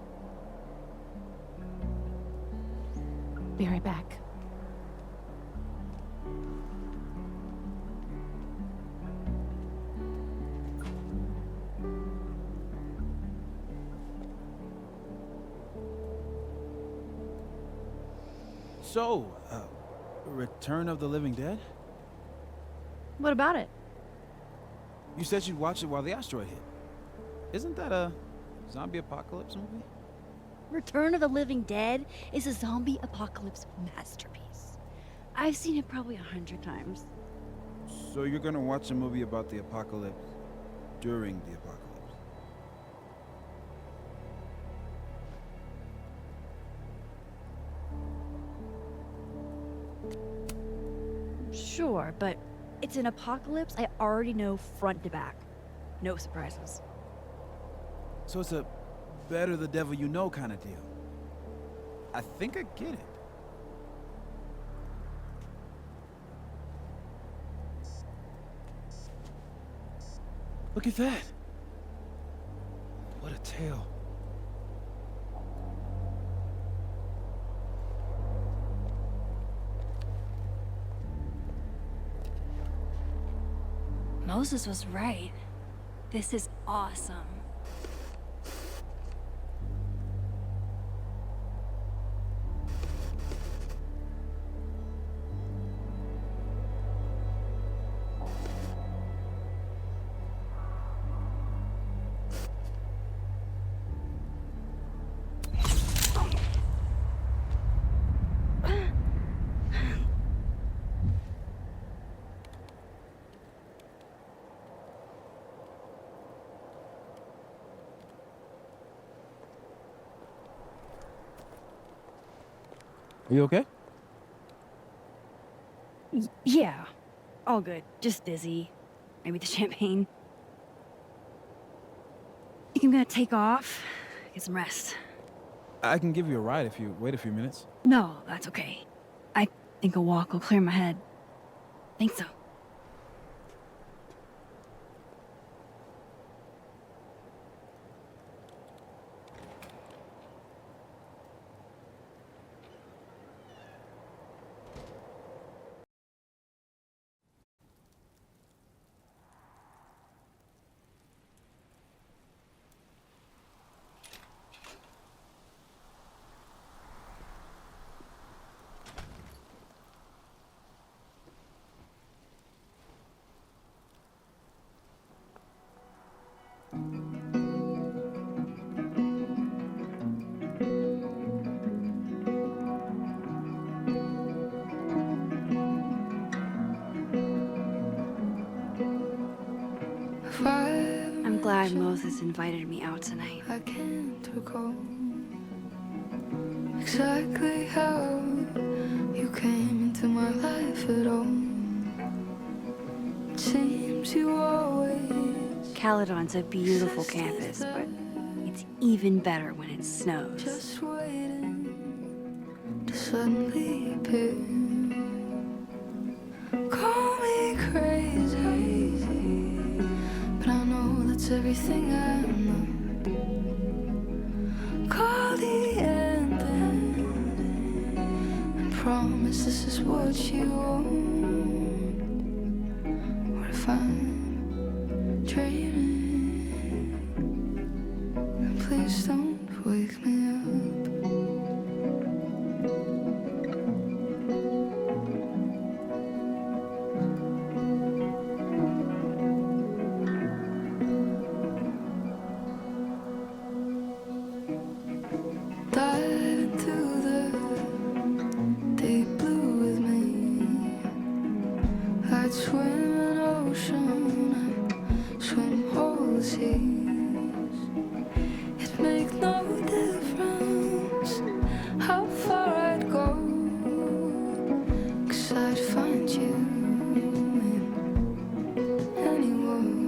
Be right back. So, Return of the Living Dead? What about it? You said you'd watch it while the asteroid hit. Isn't that a zombie apocalypse movie? Return of the Living Dead is a zombie apocalypse masterpiece. I've seen it probably 100 times. So you're gonna watch a movie about the apocalypse during the apocalypse? Sure, but it's an apocalypse I already know front to back. No surprises. So it's a better the devil you know kind of deal. I think I get it. Look at that. What a tale. Moses was right. This is awesome. Are you okay? Yeah, all good. Just dizzy. Maybe the champagne. Think I'm gonna take off, get some rest. I can give you a ride if you wait a few minutes. No, that's okay. I think a walk will clear my head. Think so. I'm glad Moses invited me out tonight. I can't recall exactly how you came into my life at all. It seems you always Caledon's a beautiful campus, but it's even better when it snows. just waiting to suddenly appear. Call me crazy, but I know that's everything I'm not. Call the end and promise this is what you want. What if if I'm dreaming, then please don't wake me up. Dive into the deep blue with me. I'd swim an ocean and swim all the seas. It'd make no difference how far I'd go, 'cause I'd find you in any world.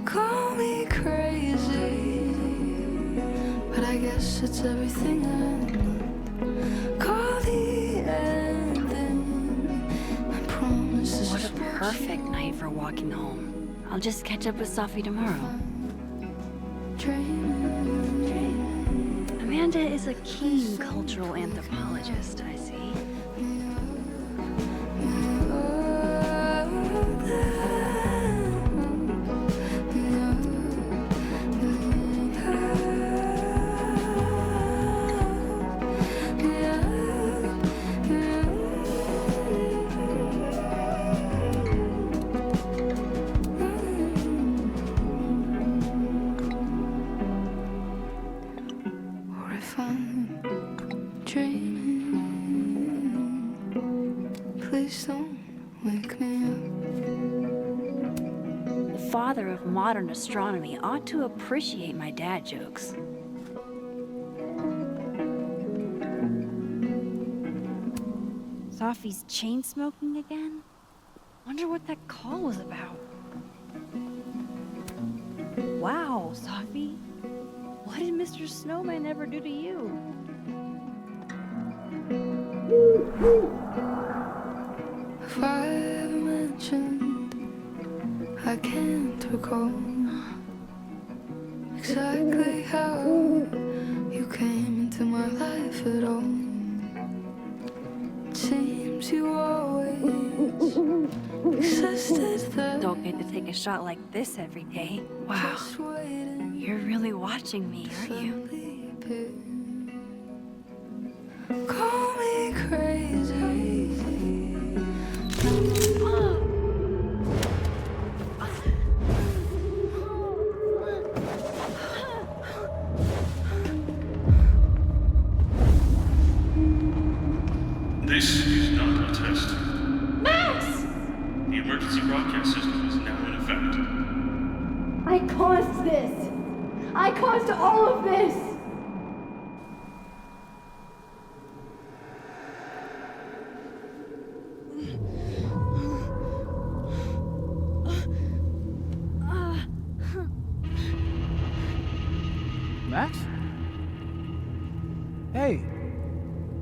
Call me crazy, but I guess it's everything I want. Call the ending. I promise this What is a perfect night for walking home. I'll just catch up with Sophie tomorrow. dreaming. Amanda is a keen cultural anthropologist, I see. Or if I'm dreaming, please don't wake me up. The father of modern astronomy ought to appreciate my dad jokes. Sophie's chain smoking again? Wonder what that call was about. Wow, Sophie. What did Mr. Snowman ever do to you? If I ever mentioned, I can't recall exactly how you came into my life at all. It seems you always existed there. Don't get to take a shot like this every day. Wow, Just waiting you're really watching me, aren't you? suddenly appear. Call me crazy. This is not a test. Max! The emergency broadcast system is now in effect. I caused this! I caused all of this! Max? Hey.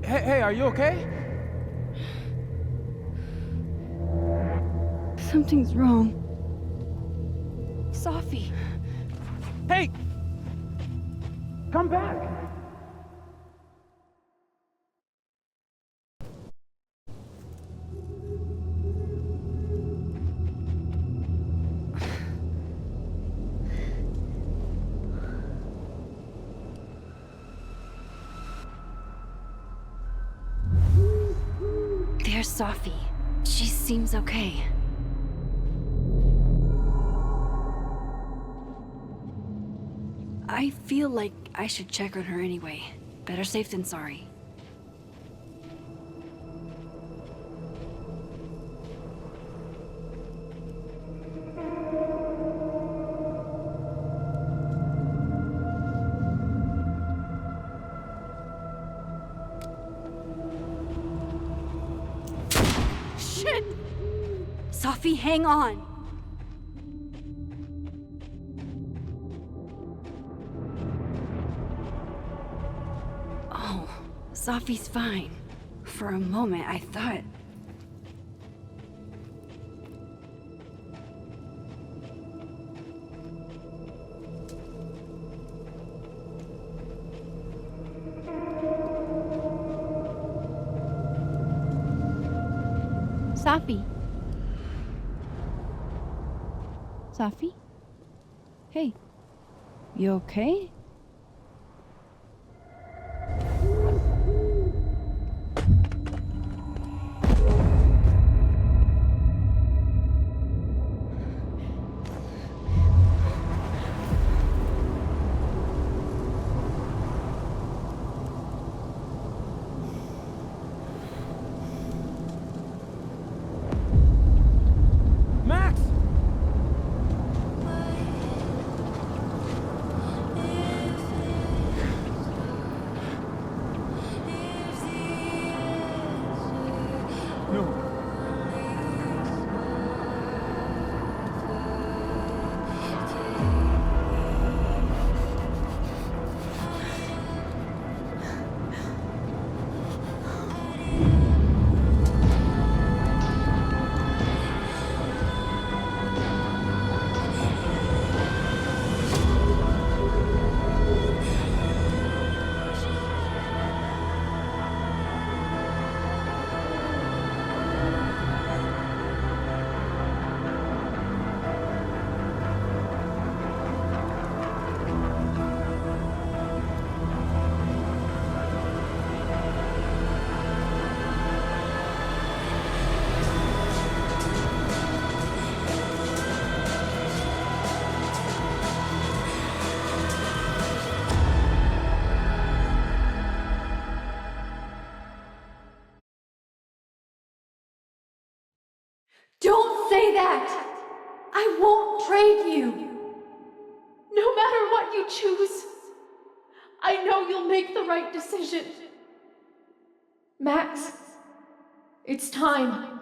Hey, are you okay? Something's wrong. Sophie. Hey! Come back! There's Sophie. She seems okay. I feel like I should check on her anyway. Better safe than sorry. Shit! Sophie, hang on! Oh, Sophie's fine. For a moment, I thought... Sophie, Safi? Hey, you okay? Max! No. Don't say that! I won't trade you! No matter what you choose, I know you'll make the right decision. Max, it's time.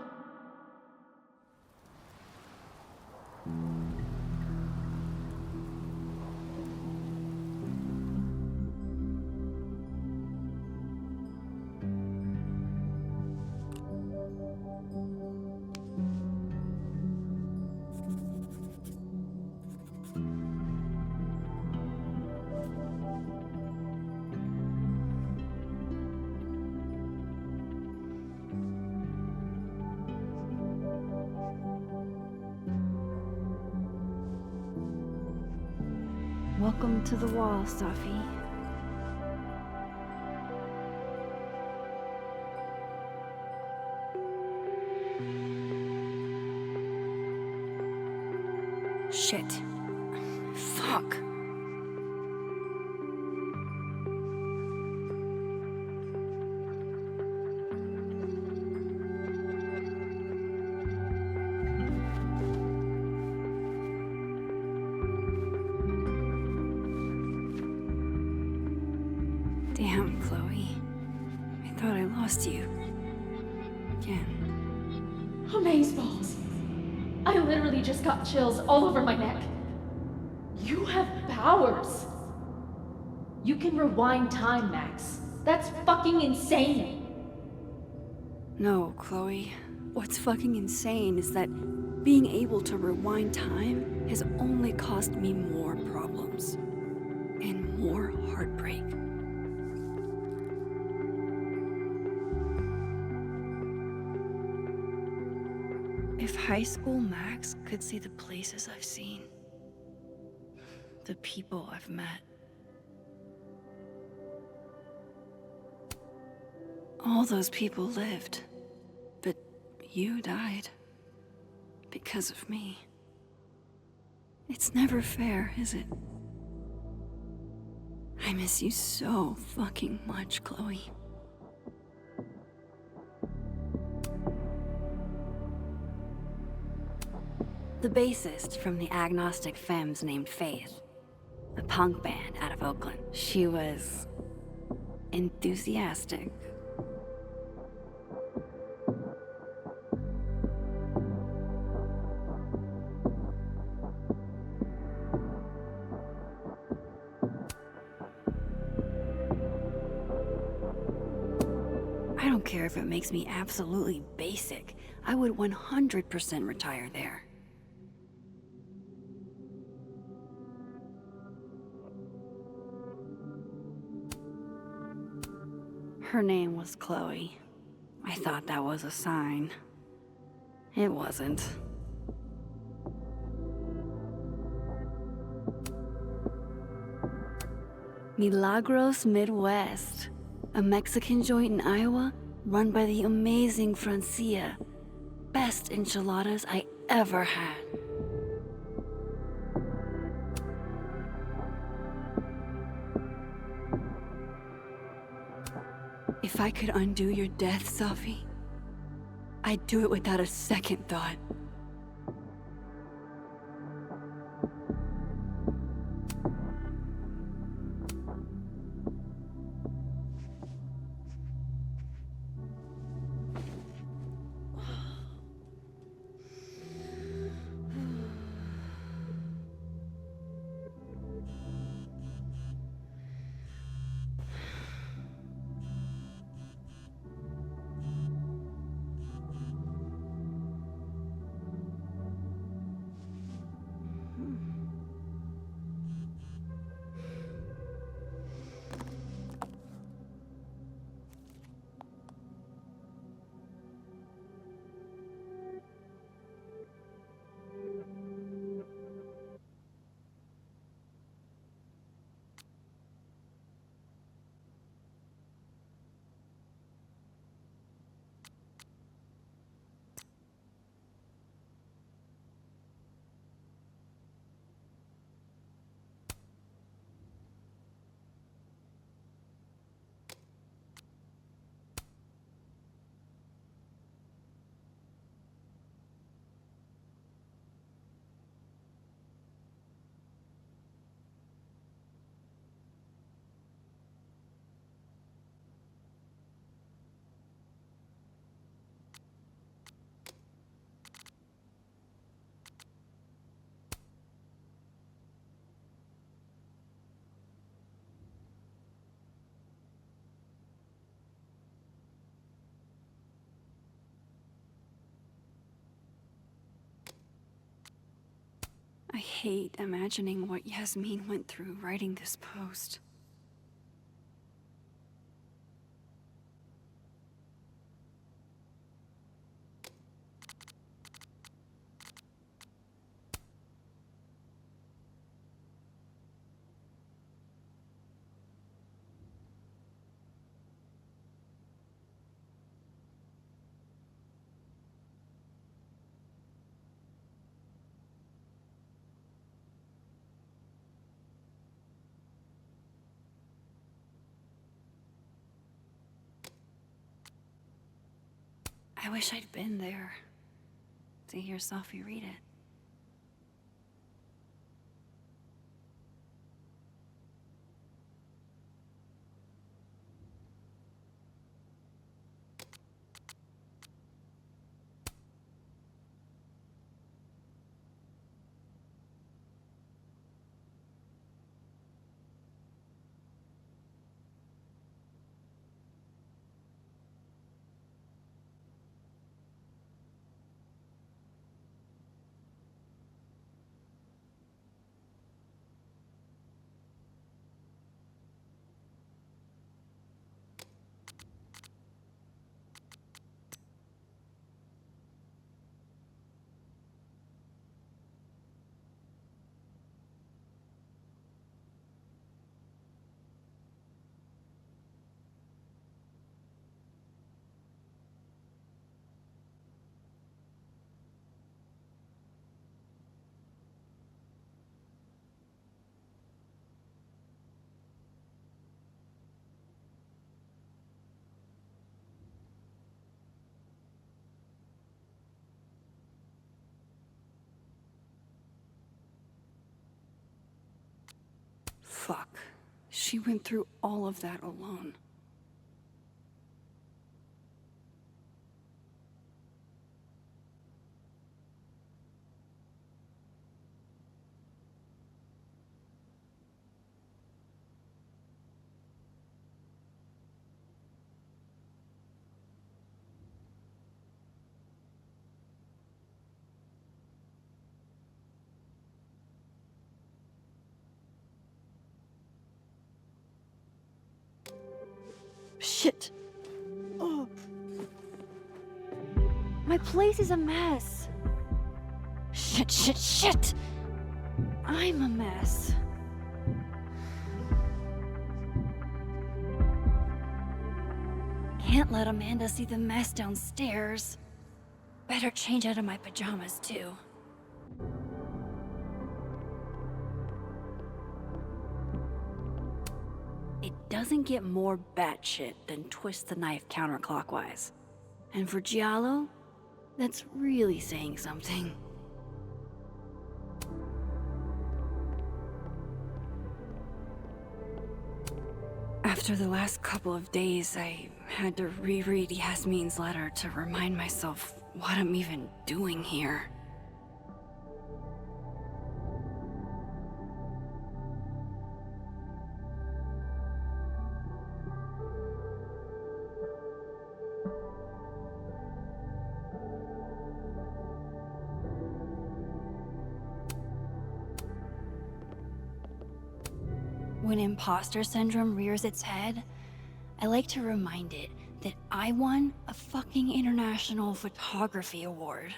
Welcome to the wall, Safi. Shit. Fuck. Damn, Chloe. I thought I lost you. Again. Amazeballs. I literally just got chills all over my neck. You have powers. You can rewind time, Max. That's fucking insane. No, Chloe. What's fucking insane is that being able to rewind time has only caused me more problems. And more heartbreak. If high school Max could see the places I've seen, the people I've met, all those people lived, but you died because of me. It's never fair, is it? I miss you so fucking much, Chloe. The bassist from the agnostic femmes named Faith, a punk band out of Oakland. She was enthusiastic. I don't care if it makes me absolutely basic. I would 100% retire there. Her name was Chloe. I thought that was a sign. It wasn't. Milagros Midwest, a Mexican joint in Iowa run by the amazing Francia. Best enchiladas I ever had. If I could undo your death, Safi, I'd do it without a second thought. I hate imagining what Yasmin went through writing this post. I wish I'd been there to hear Safi read it. Fuck. She went through all of that alone. Shit. Oh. My place is a mess. Shit. I'm a mess. can't let Amanda see the mess downstairs. Better change out of my pajamas, too. It doesn't get more batshit than twist the knife counterclockwise. And for Giallo, that's really saying something. After the last couple of days, I had to reread Yasmin's letter to remind myself what I'm even doing here. When imposter syndrome rears its head, I like to remind it that I won a fucking international photography award.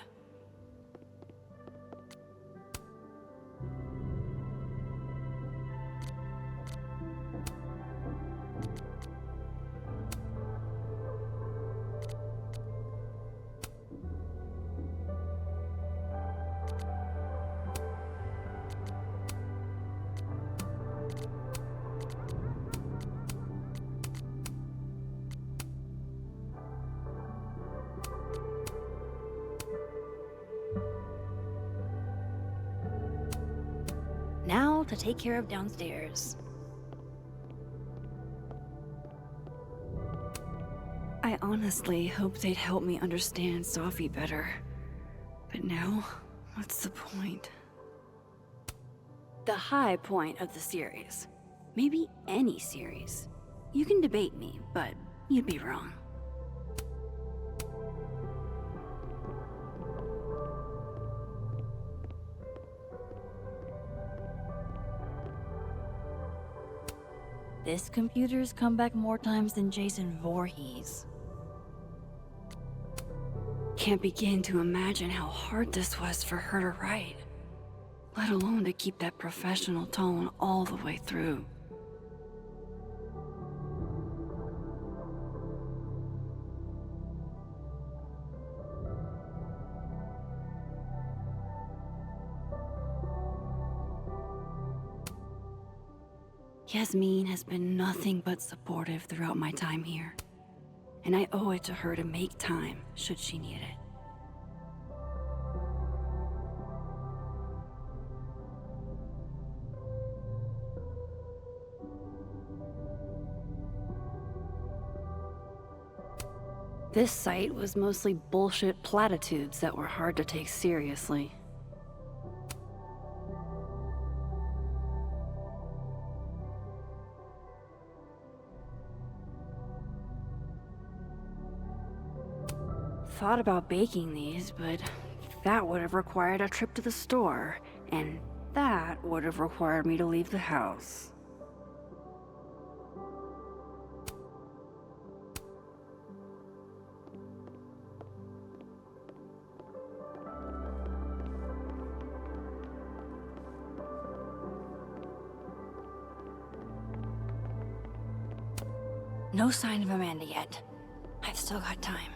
Now to take care of downstairs. I honestly hoped they'd help me understand Sophie better. But now, what's the point? The high point of the series. Maybe any series. You can debate me, but you'd be wrong. This computer's come back more times than Jason Voorhees. Can't begin to imagine how hard this was for her to write, let alone to keep that professional tone all the way through. Yasmin has been nothing but supportive throughout my time here, and I owe it to her to make time should she need it. This site was mostly bullshit platitudes that were hard to take seriously. Thought about baking these, but that would have required a trip to the store, and that would have required me to leave the house. No sign of Amanda yet. I've still got time.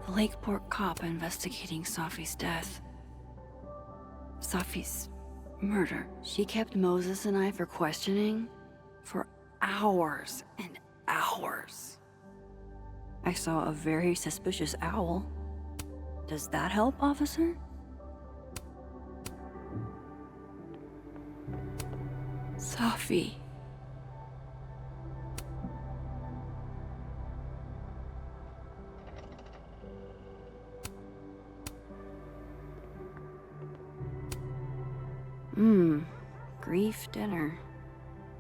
The Lakeport cop investigating Sophie's death. Sophie's murder. She kept Moses and I for questioning for hours and hours. I saw a very suspicious owl. Does that help, officer? Sophie. Grief dinner.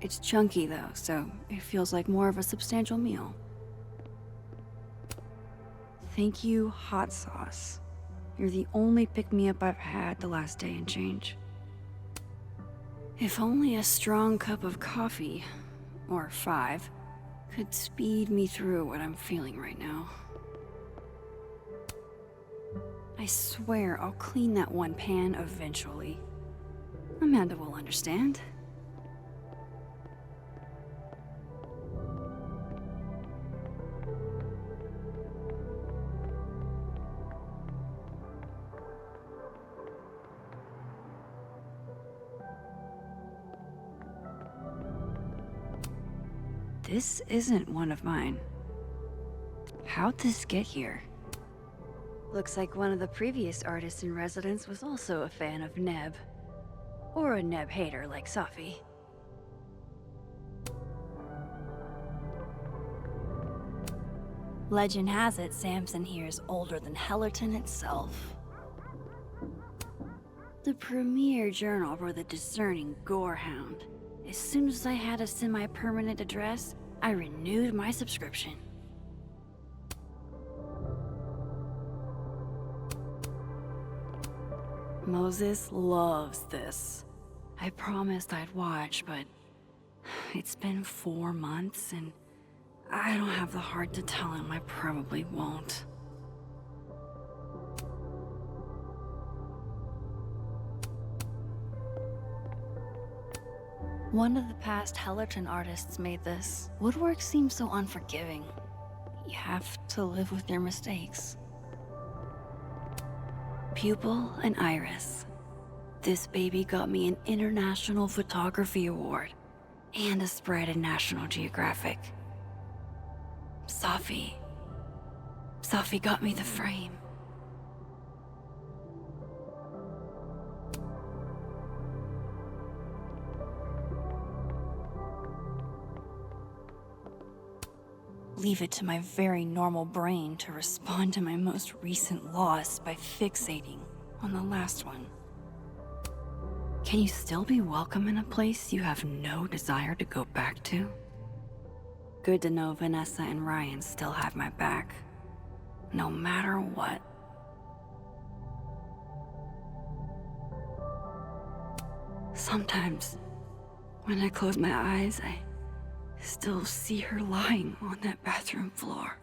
It's chunky though, so it feels like more of a substantial meal. Thank you, hot sauce. You're the only pick-me-up I've had the last day and change. If only a strong cup of coffee, or 5, could speed me through what I'm feeling right now. I swear I'll clean that one pan eventually. Amanda will understand. This isn't one of mine. How'd this get here? Looks like one of the previous artists in residence was also a fan of Neb. Or a Neb hater like Safi. Legend has it Samson here is older than Hellerton itself. The premier journal for the discerning gorehound. As soon as I had a semi-permanent address, I renewed my subscription. Moses loves this. I promised I'd watch, but it's been 4 months and I don't have the heart to tell him I probably won't. One of the past Hellerton artists made this. Woodwork seems so unforgiving. You have to live with your mistakes. Pupil and Iris. This baby got me an International Photography Award and a spread in National Geographic. Safi got me the frame. Leave it to my very normal brain to respond to my most recent loss by fixating on the last one. Can you still be welcome in a place you have no desire to go back to? Good to know Vanessa and Ryan still have my back, no matter what. Sometimes, when I close my eyes, I still see her lying on that bathroom floor.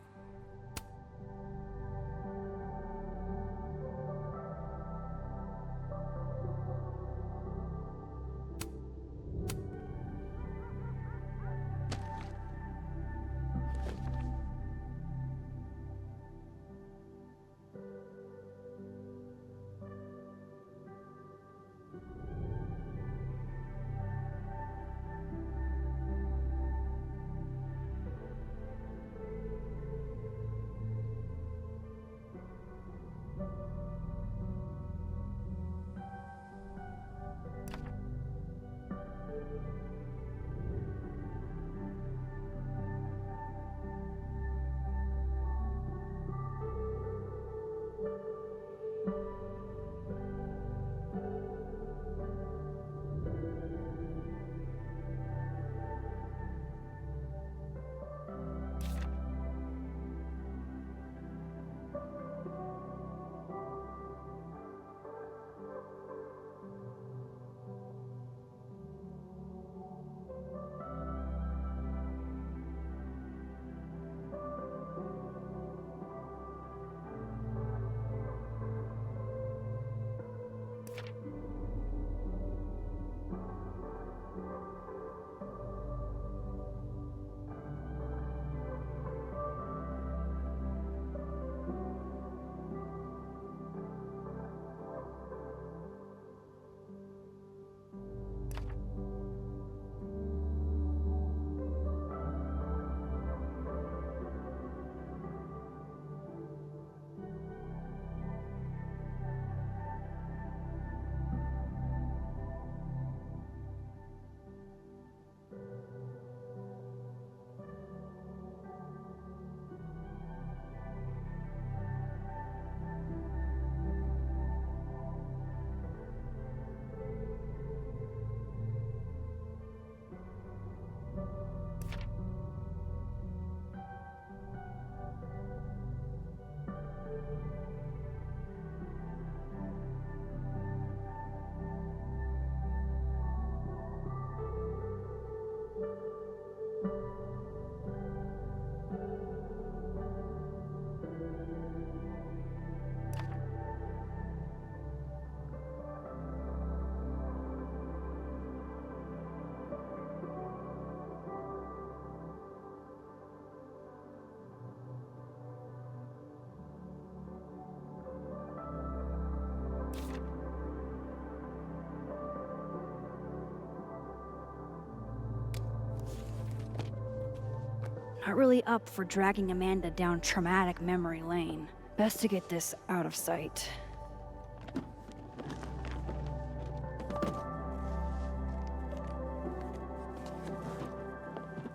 Not really up for dragging Amanda down traumatic memory lane. Best to get this out of sight.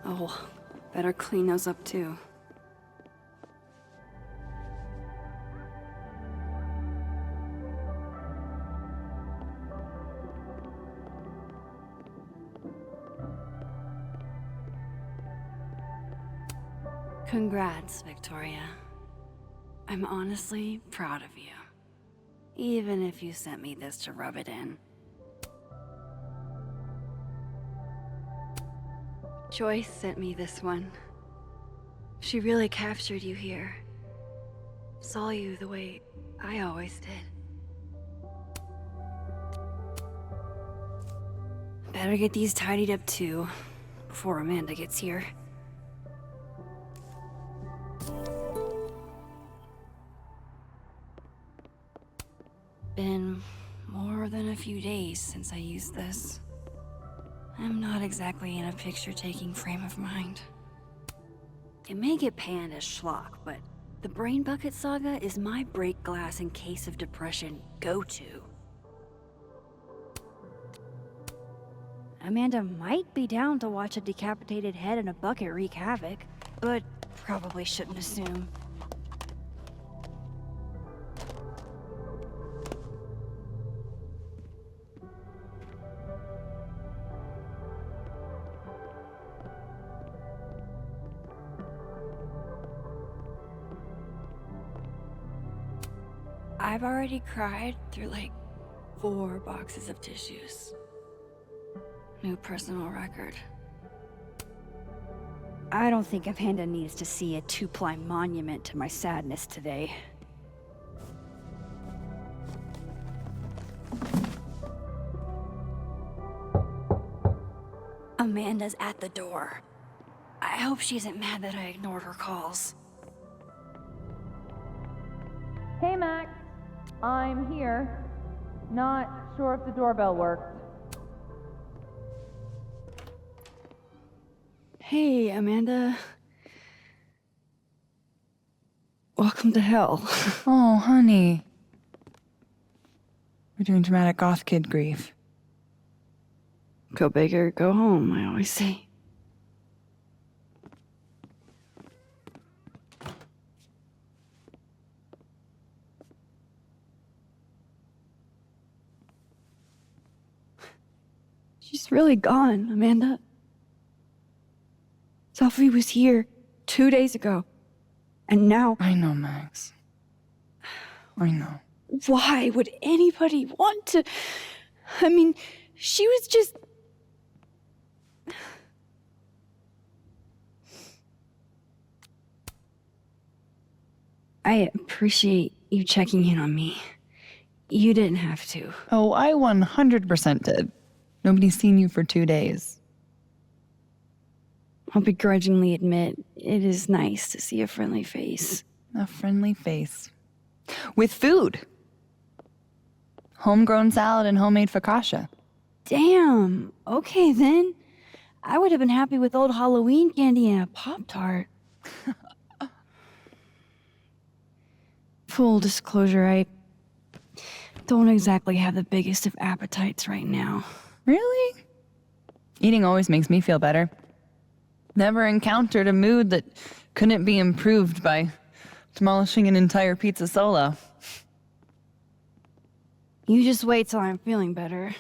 Oh, better clean those up too. Congrats, Victoria. I'm honestly proud of you. Even if you sent me this to rub it in. Joyce sent me this one. She really captured you here. Saw you the way I always did. Better get these tidied up too, before Amanda gets here. Been more than a few days since I used this. I'm not exactly in a picture-taking frame of mind. It may get panned as schlock, but the Brain Bucket Saga is my break glass in case of depression go-to. Amanda might be down to watch a decapitated head in a bucket wreak havoc, but probably shouldn't assume. I've already cried through like 4 boxes of tissues. New personal record. I don't think Amanda needs to see a 2-ply monument to my sadness today. Amanda's at the door. I hope she isn't mad that I ignored her calls. Hey, Max. I'm here. Not sure if the doorbell worked. Hey, Amanda. Welcome to hell. Oh, honey. We're doing dramatic goth kid grief. Go big or go home, I always say. She's really gone, Amanda. Sophie was here 2 days ago. And now... I know, Max. I know. Why would anybody want to... I mean, she was just... I appreciate you checking in on me. You didn't have to. Oh, I 100% did. Nobody's seen you for 2 days. I'll begrudgingly admit, it is nice to see a friendly face. A friendly face. With food. Homegrown salad and homemade focaccia. Damn, okay then. I would have been happy with old Halloween candy and a Pop-Tart. Full disclosure, I don't exactly have the biggest of appetites right now. Really? Eating always makes me feel better. Never encountered a mood that couldn't be improved by demolishing an entire pizza solo. You just wait till I'm feeling better.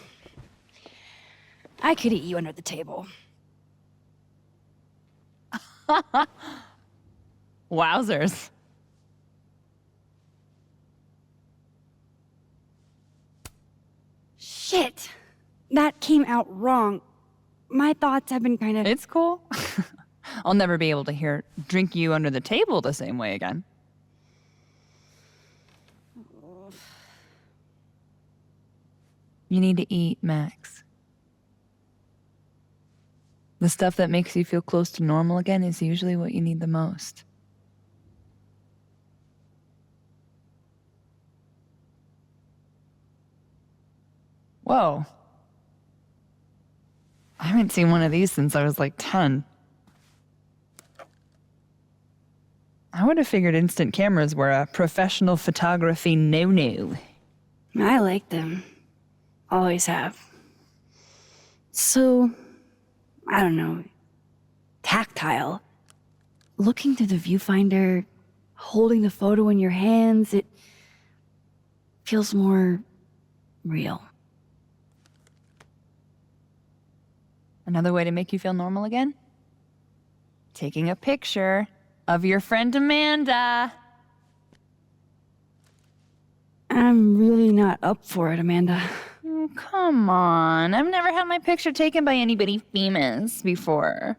I could eat you under the table. Wowzers. Shit! That came out wrong. My thoughts have been kind of... It's cool. I'll never be able to drink you under the table the same way again. You need to eat, Max. The stuff that makes you feel close to normal again is usually what you need the most. Whoa. I haven't seen one of these since I was like 10. I would have figured instant cameras were a professional photography no-no. I like them. Always have. So, I don't know, tactile. Looking through the viewfinder, holding the photo in your hands, it feels more real. Another way to make you feel normal again? Taking a picture of your friend Amanda. I'm really not up for it, Amanda. Oh, come on. I've never had my picture taken by anybody famous before.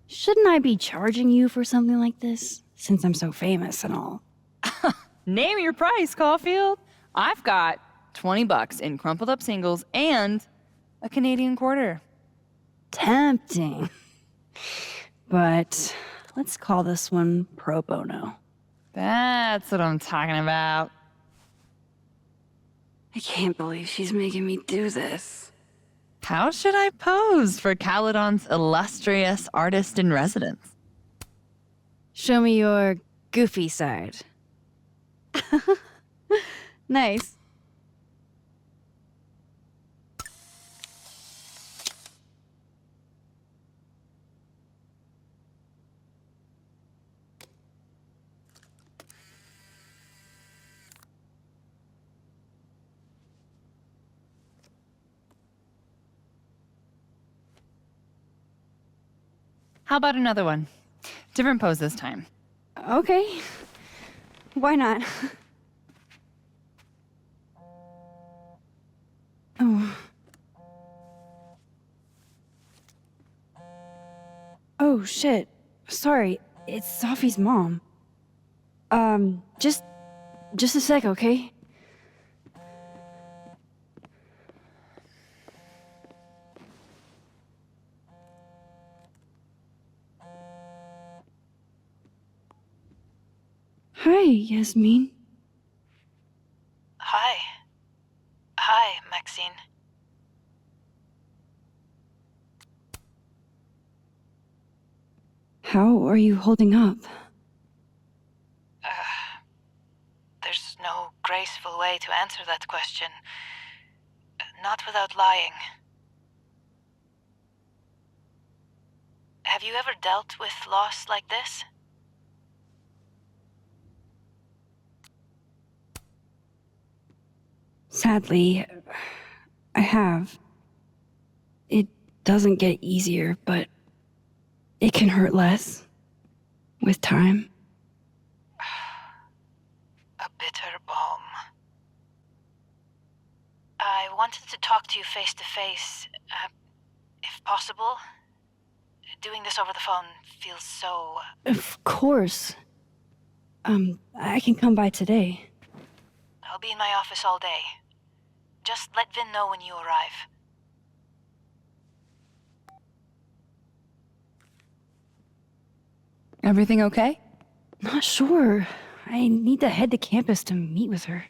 Shouldn't I be charging you for something like this? Since I'm so famous and all. Name your price, Caulfield. I've got $20 in crumpled up singles and a Canadian quarter. Tempting. But let's call this one pro bono. That's what I'm talking about. I can't believe she's making me do this. How should I pose for Caledon's illustrious artist in residence? Show me your goofy side. Nice. How about another one? Different pose this time. Okay. Why not? Oh. Oh, shit. Sorry, it's Sophie's mom. Just a sec, okay? Hi, Yasmin. Hi. Hi, Maxine. How are you holding up? There's no graceful way to answer that question. Not without lying. Have you ever dealt with loss like this? Sadly, I have. It doesn't get easier, but it can hurt less with time. A bitter balm. I wanted to talk to you face to face, if possible. Doing this over the phone feels so... Of course. I can come by today. I'll be in my office all day. Just let Vin know when you arrive. Everything okay? Not sure. I need to head to campus to meet with her.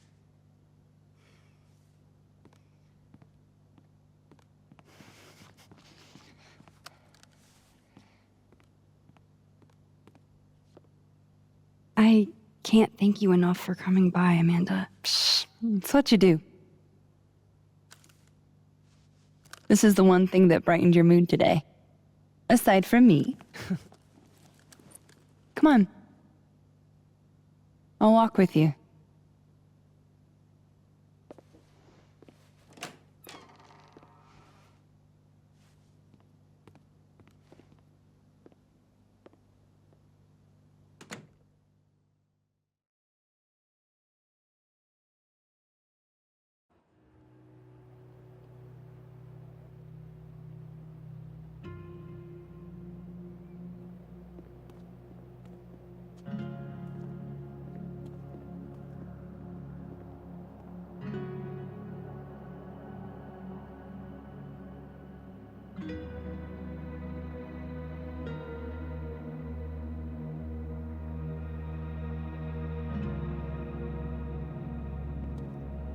I can't thank you enough for coming by, Amanda. It's what you do. This is the one thing that brightened your mood today. Aside from me. Come on. I'll walk with you.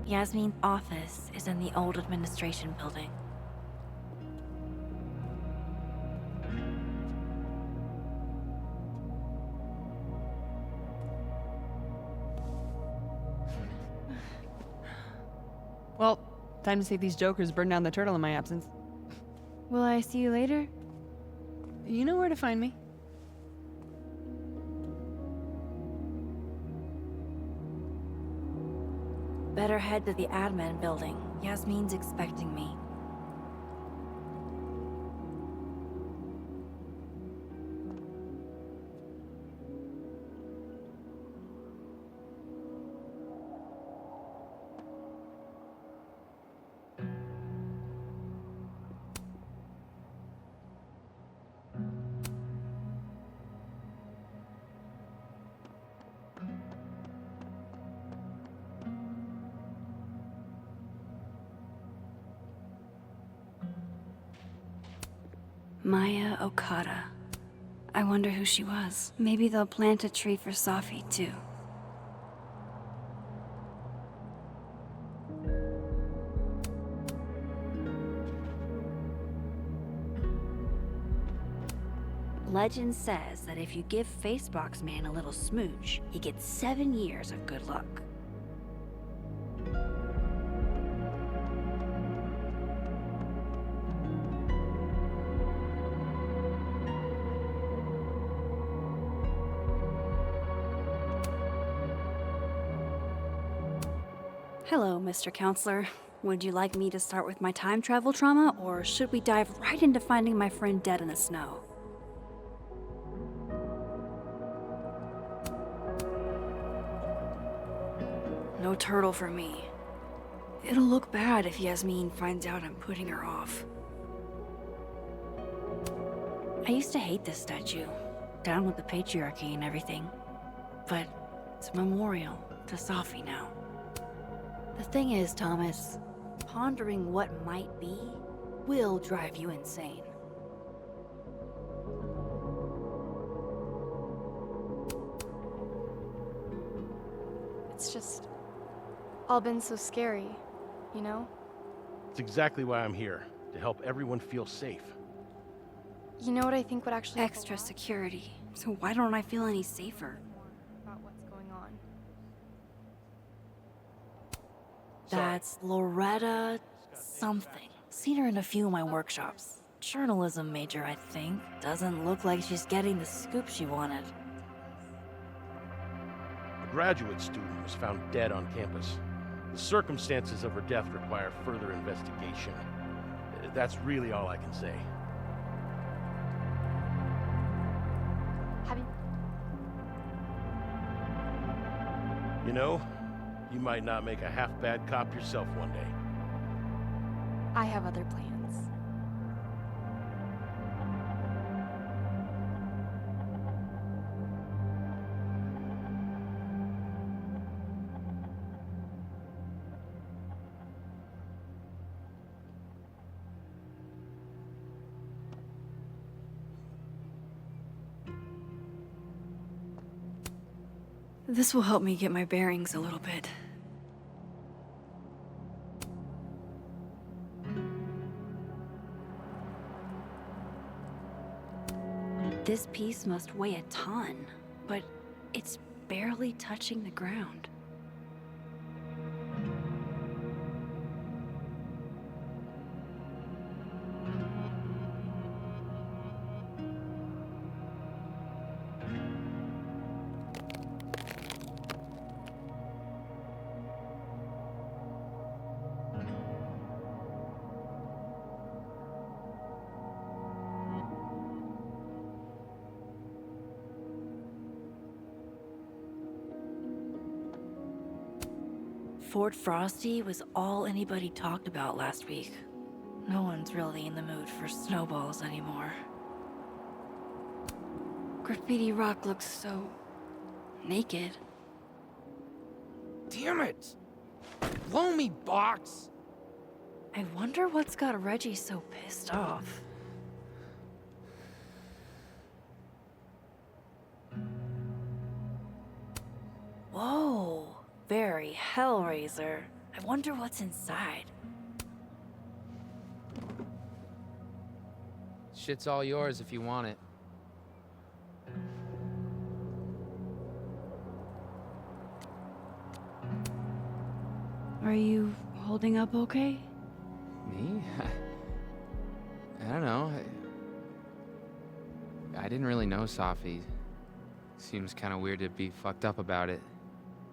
Yasmin's office is in the old administration building. Well, time to see these jokers burn down the turtle in my absence. Will I see you later? You know where to find me. Better head to the admin building. Yasmin's expecting me. Maya Okada. I wonder who she was. Maybe they'll plant a tree for Safi, too. Legend says that if you give Facebox Man a little smooch, he gets 7 years of good luck. Hello, Mr. Counselor. Would you like me to start with my time travel trauma, or should we dive right into finding my friend dead in the snow? No turtle for me. It'll look bad if Yasmin finds out I'm putting her off. I used to hate this statue, down with the patriarchy and everything. But it's a memorial to Safi now. The thing is, Thomas, pondering what might be will drive you insane. It's just all been so scary, you know? It's exactly why I'm here, to help everyone feel safe. You know what I think would actually Extra security. So why don't I feel any safer? about what's going on. That's Loretta something. Seen her in a few of my workshops. Journalism major, I think. Doesn't look like she's getting the scoop she wanted. A graduate student was found dead on campus. The circumstances of her death require further investigation. That's really all I can say. Have you... You know, you might not make a half-bad cop yourself one day. I have other plans. This will help me get my bearings a little bit. This piece must weigh a ton, but it's barely touching the ground. Fort Frosty was all anybody talked about last week. No one's really in the mood for snowballs anymore. Graffiti Rock looks so... naked. Damn it! Blow me, box! I wonder what's got Reggie so pissed off. Whoa, very Hellraiser. I wonder what's inside. Shit's all yours if you want it. Are you holding up okay? Me? I don't know. I didn't really know Safi. Seems kind of weird to be fucked up about it.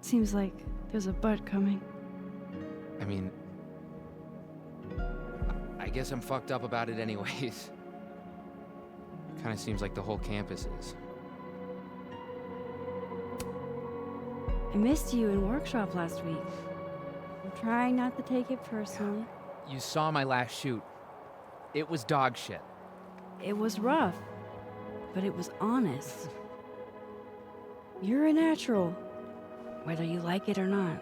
Seems like there's a but coming. I mean, I guess I'm fucked up about it anyways. Kind of seems like the whole campus is. I missed you in workshop last week. I'm trying not to take it personally. You saw my last shoot. It was dog shit. It was rough, but it was honest. You're a natural, whether you like it or not.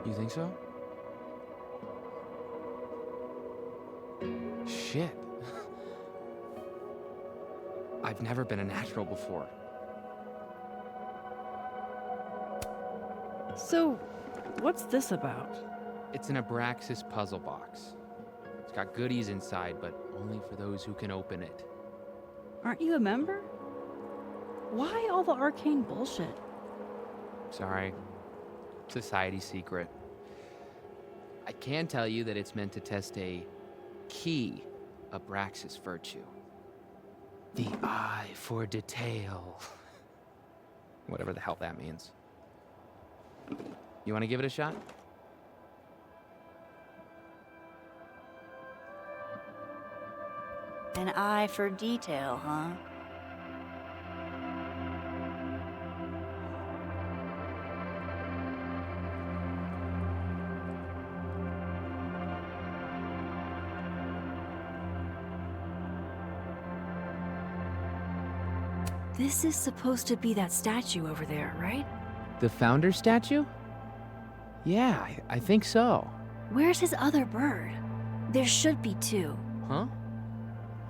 You think so? Shit. I've never been a natural before. So, what's this about? It's an Abraxas puzzle box. It's got goodies inside, but only for those who can open it. Aren't you a member? Why all the arcane bullshit? Sorry. Society secret. I can tell you that it's meant to test a key Abraxas virtue. The eye for detail. Whatever the hell that means. You want to give it a shot? An eye for detail, huh? This is supposed to be that statue over there, right? The founder statue? Yeah, I think so. Where's his other bird? There should be two. Huh?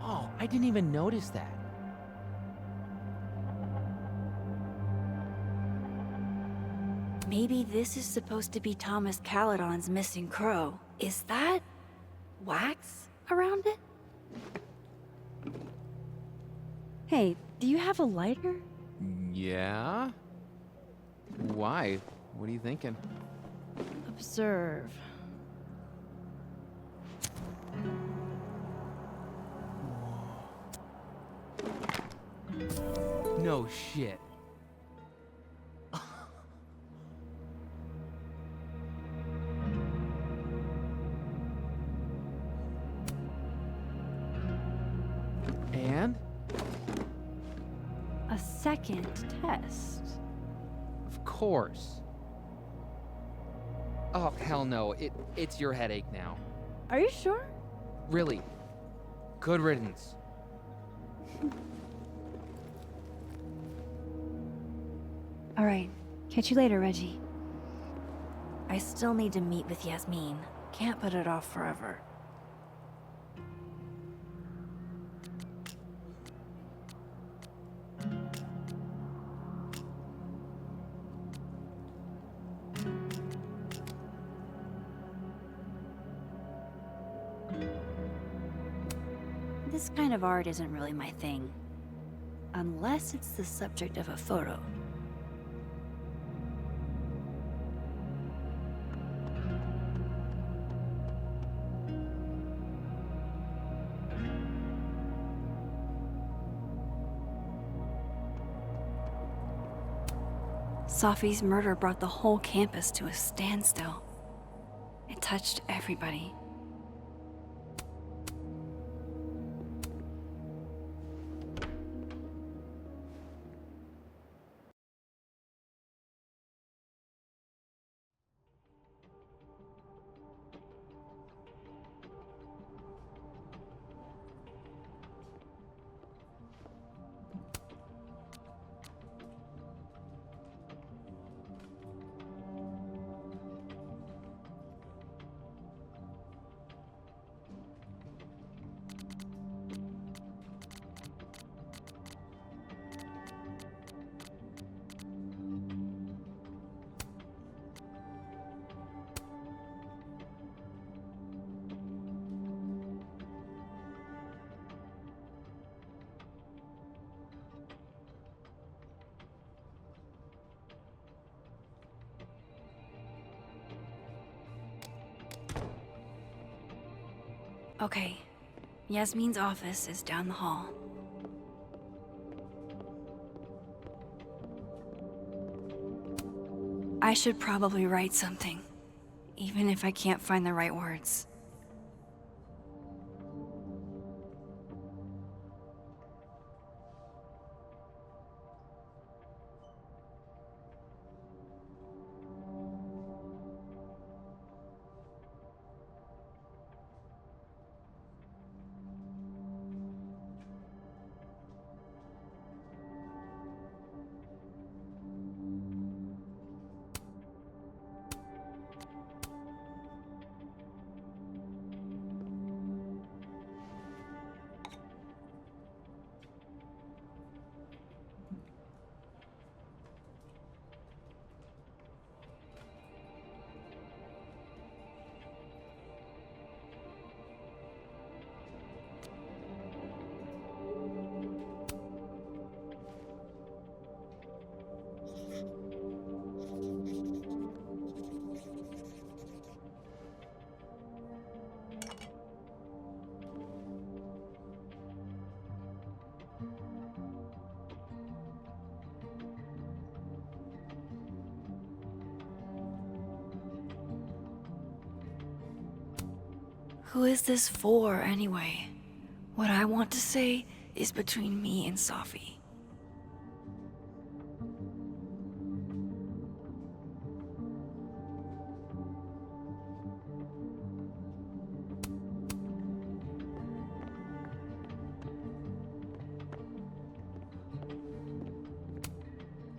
Oh, I didn't even notice that. Maybe this is supposed to be Thomas Caledon's missing crow. Is that wax around it? Hey, do you have a lighter? Yeah? Why? What are you thinking? Observe. No shit. And? A second test. Of course. Oh, hell no. It's your headache now. Are you sure? Really. Good riddance. All right. Catch you later, Reggie. I still need to meet with Yasmin. Can't put it off forever. This kind of art isn't really my thing. Unless it's the subject of a photo. Safi's murder brought the whole campus to a standstill. It touched everybody. Okay, Yasmin's office is down the hall. I should probably write something, even if I can't find the right words. Who is this for, anyway? What I want to say is between me and Safi.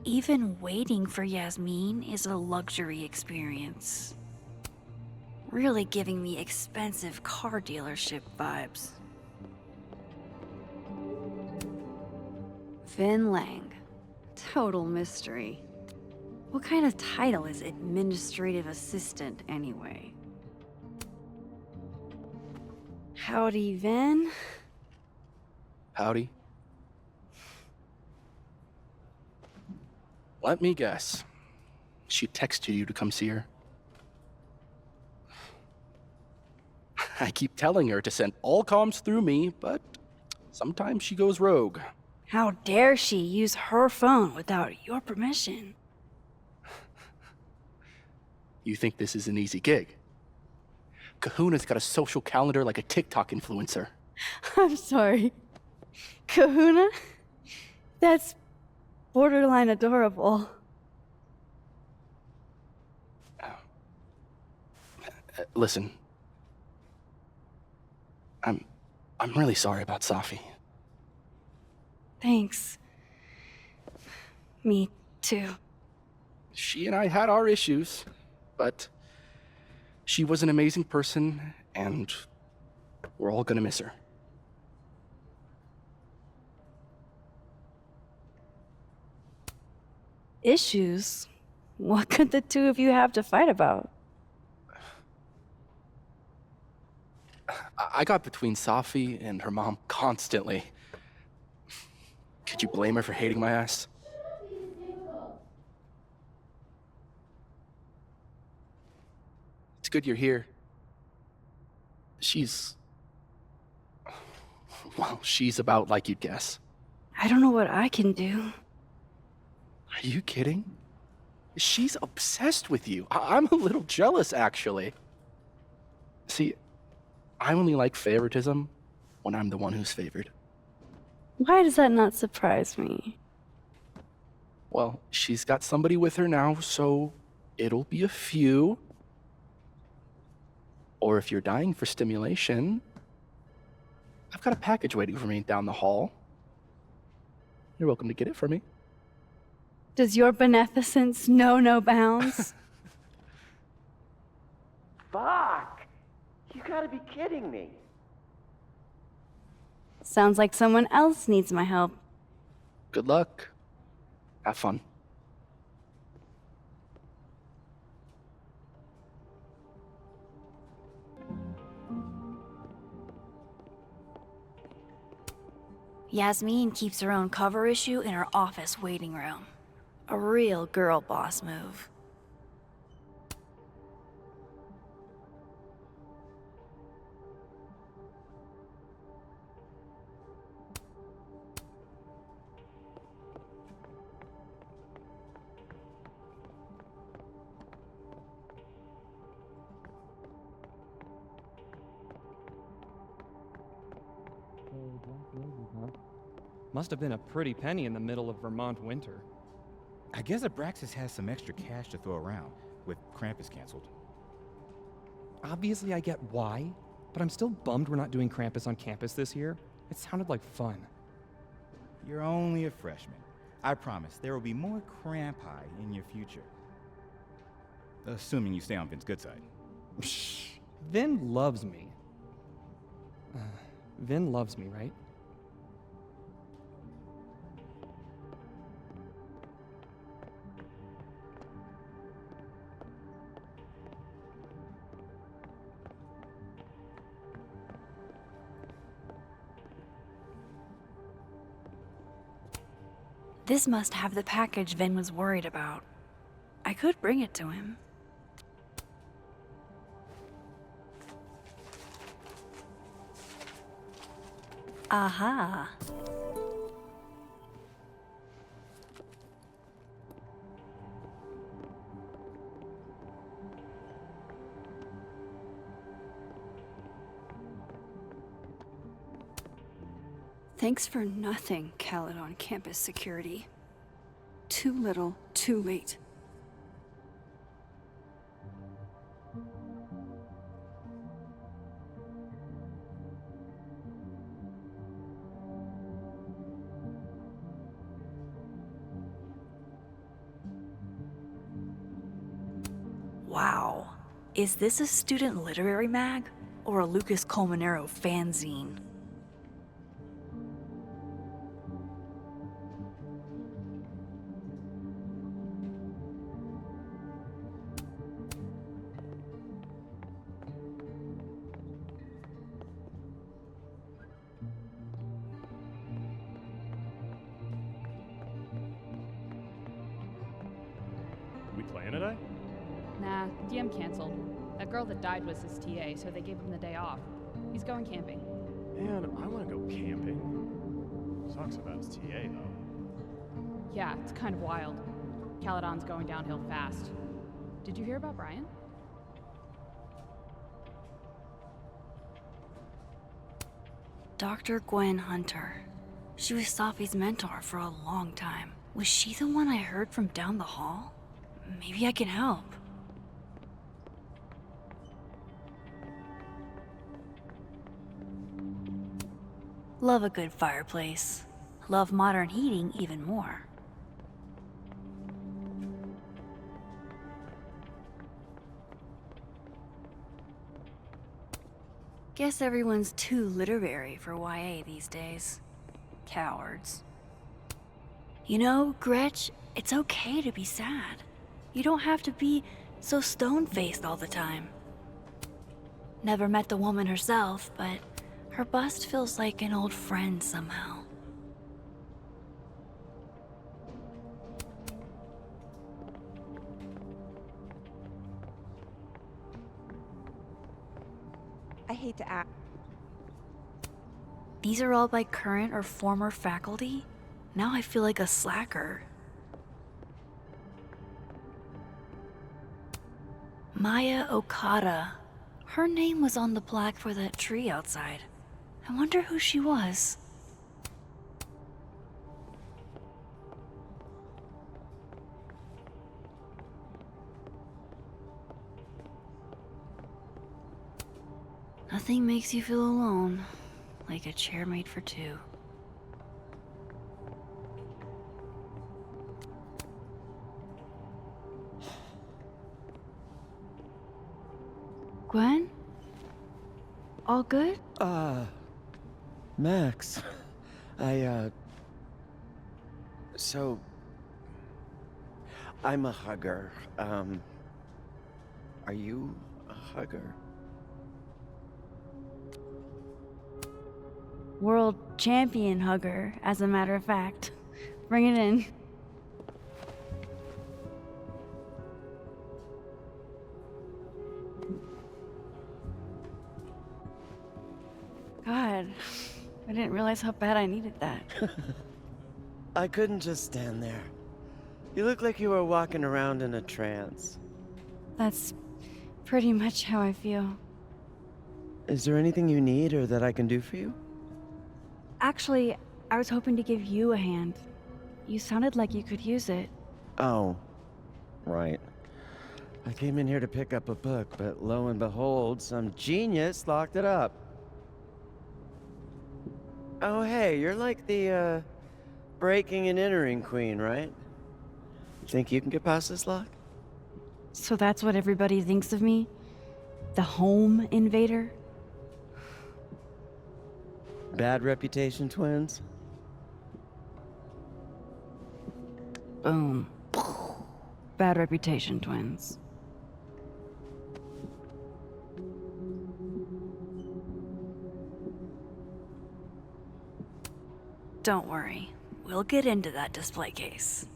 Even waiting for Yasmin is a luxury experience. Really giving me expensive car dealership vibes. Vin Lang. Total mystery. What kind of title is administrative assistant, anyway? Howdy, Vin. Howdy. Let me guess. She texted you to come see her? I keep telling her to send all comms through me, but sometimes she goes rogue. How dare she use her phone without your permission? You think this is an easy gig? Kahuna's got a social calendar like a TikTok influencer. I'm sorry. Kahuna? That's borderline adorable. Listen. I'm really sorry about Safi. Thanks. Me too. She and I had our issues, but she was an amazing person, and we're all gonna miss her. Issues? What could the two of you have to fight about? I got between Safi and her mom constantly. Could you blame her for hating my ass? It's good you're here. Well, she's about like you'd guess. I don't know what I can do. Are you kidding? She's obsessed with you. I'm a little jealous, actually. See, I only like favoritism when I'm the one who's favored. Why does that not surprise me? Well, she's got somebody with her now, so it'll be a few. Or if you're dying for stimulation, I've got a package waiting for me down the hall. You're welcome to get it for me. Does your beneficence know no bounds? Fuck! You gotta be kidding me. Sounds like someone else needs my help. Good luck. Have fun. Yasmin keeps her own cover issue in her office waiting room. A real girl boss move. Must have been a pretty penny in the middle of Vermont winter. I guess Abraxas has some extra cash to throw around, with Krampus canceled. Obviously I get why, but I'm still bummed we're not doing Krampus on campus this year. It sounded like fun. You're only a freshman. I promise there will be more Crampi in your future. Assuming you stay on Vin's good side. Vin loves me. Vin loves me, right? This must have the package Vin was worried about. I could bring it to him. Aha. Thanks for nothing, Caledon campus security. Too little, too late. Wow. Is this a student literary mag? Or a Lucas Colmenero fanzine? We playing today? Nah, DM canceled. That girl that died was his TA, so they gave him the day off. He's going camping. Man, I want to go camping. Sucks about his TA, though. Yeah, it's kind of wild. Caledon's going downhill fast. Did you hear about Brian? Dr. Gwen Hunter. She was Safi's mentor for a long time. Was she the one I heard from down the hall? Maybe I can help. Love a good fireplace. Love modern heating even more. Guess everyone's too literary for YA these days. Cowards. You know, Gretch, it's okay to be sad. You don't have to be so stone-faced all the time. Never met the woman herself, but her bust feels like an old friend somehow. I hate to ask. These are all by current or former faculty? Now I feel like a slacker. Maya Okada. Her name was on the plaque for that tree outside. I wonder who she was. Nothing makes you feel alone like a chair made for two. Gwen? All good? Max. So... I'm a hugger. Are you a hugger? World champion hugger, as a matter of fact. Bring it in. God, I didn't realize how bad I needed that. I couldn't just stand there. You look like you were walking around in a trance. That's pretty much how I feel. Is there anything you need or that I can do for you? Actually, I was hoping to give you a hand. You sounded like you could use it. Oh, right. I came in here to pick up a book, but lo and behold, some genius locked it up. Oh, hey, you're like the, breaking and entering queen, right? Think you can get past this lock? So that's what everybody thinks of me? The home invader? Bad reputation, twins? Boom. Bad reputation, twins. Don't worry. We'll get into that display case.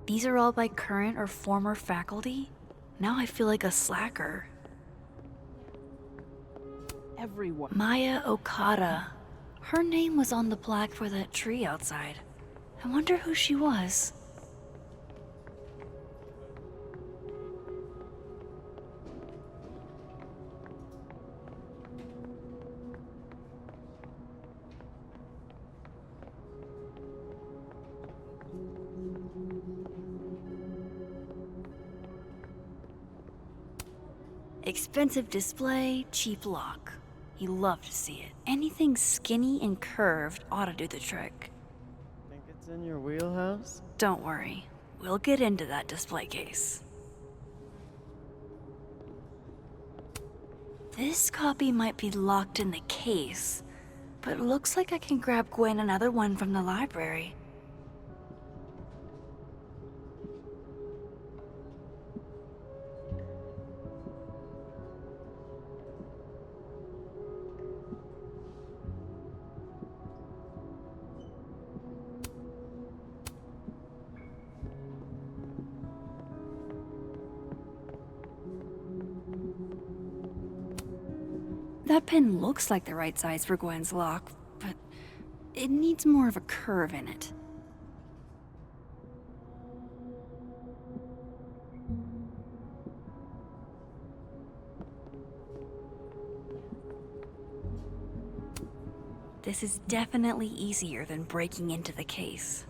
These are all by current or former faculty? Now I feel like a slacker. Everyone. Maya Okada. Her name was on the plaque for that tree outside. I wonder who she was. Expensive display, cheap lock. You love to see it. Anything skinny and curved ought to do the trick. Think it's in your wheelhouse? Don't worry. We'll get into that display case. This copy might be locked in the case, but it looks like I can grab Gwen another one from the library. That pen looks like the right size for Gwen's lock, but it needs more of a curve in it. This is definitely easier than breaking into the case.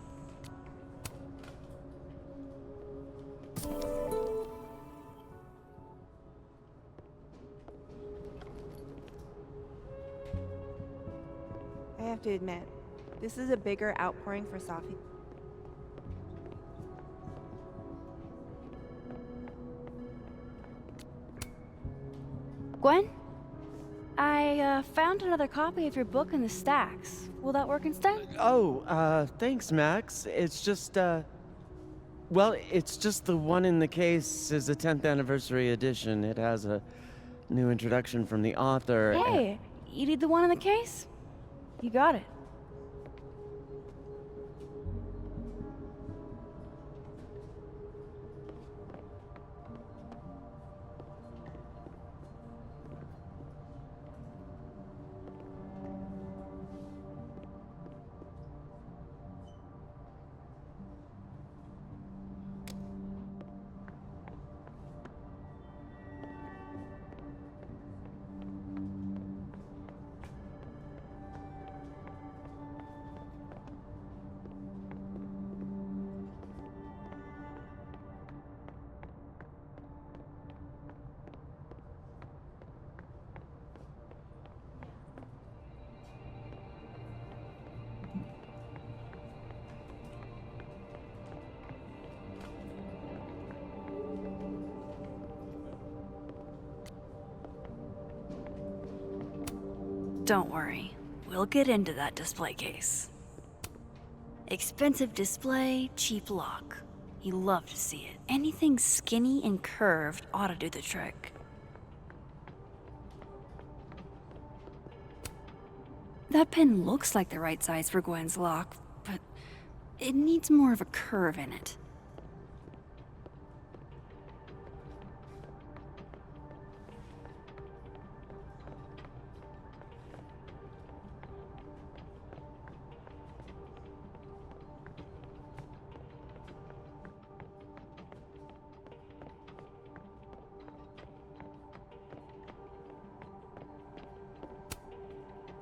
I have to admit, this is a bigger outpouring for Safi. Gwen? I found another copy of your book in the stacks. Will that work instead? Oh, thanks, Max. It's just, well, it's just the one in the case is a 10th anniversary edition. It has a new introduction from the author. Hey, you need the one in the case? You got it. Don't worry. We'll get into that display case. Expensive display, cheap lock. You love to see it. Anything skinny and curved ought to do the trick. That pen looks like the right size for Gwen's lock, but it needs more of a curve in it.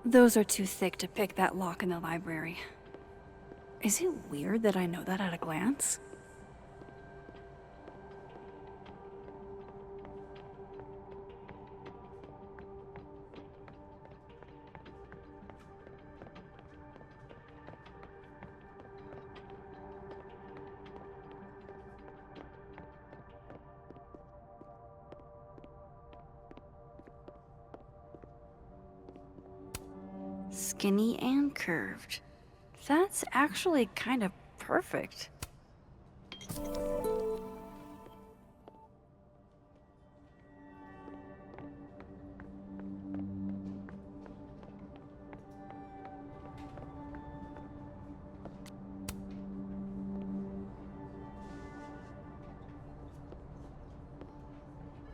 Those are too thick to pick that lock in the library. Is it weird that I know that at a glance? Skinny and curved. That's actually kind of perfect.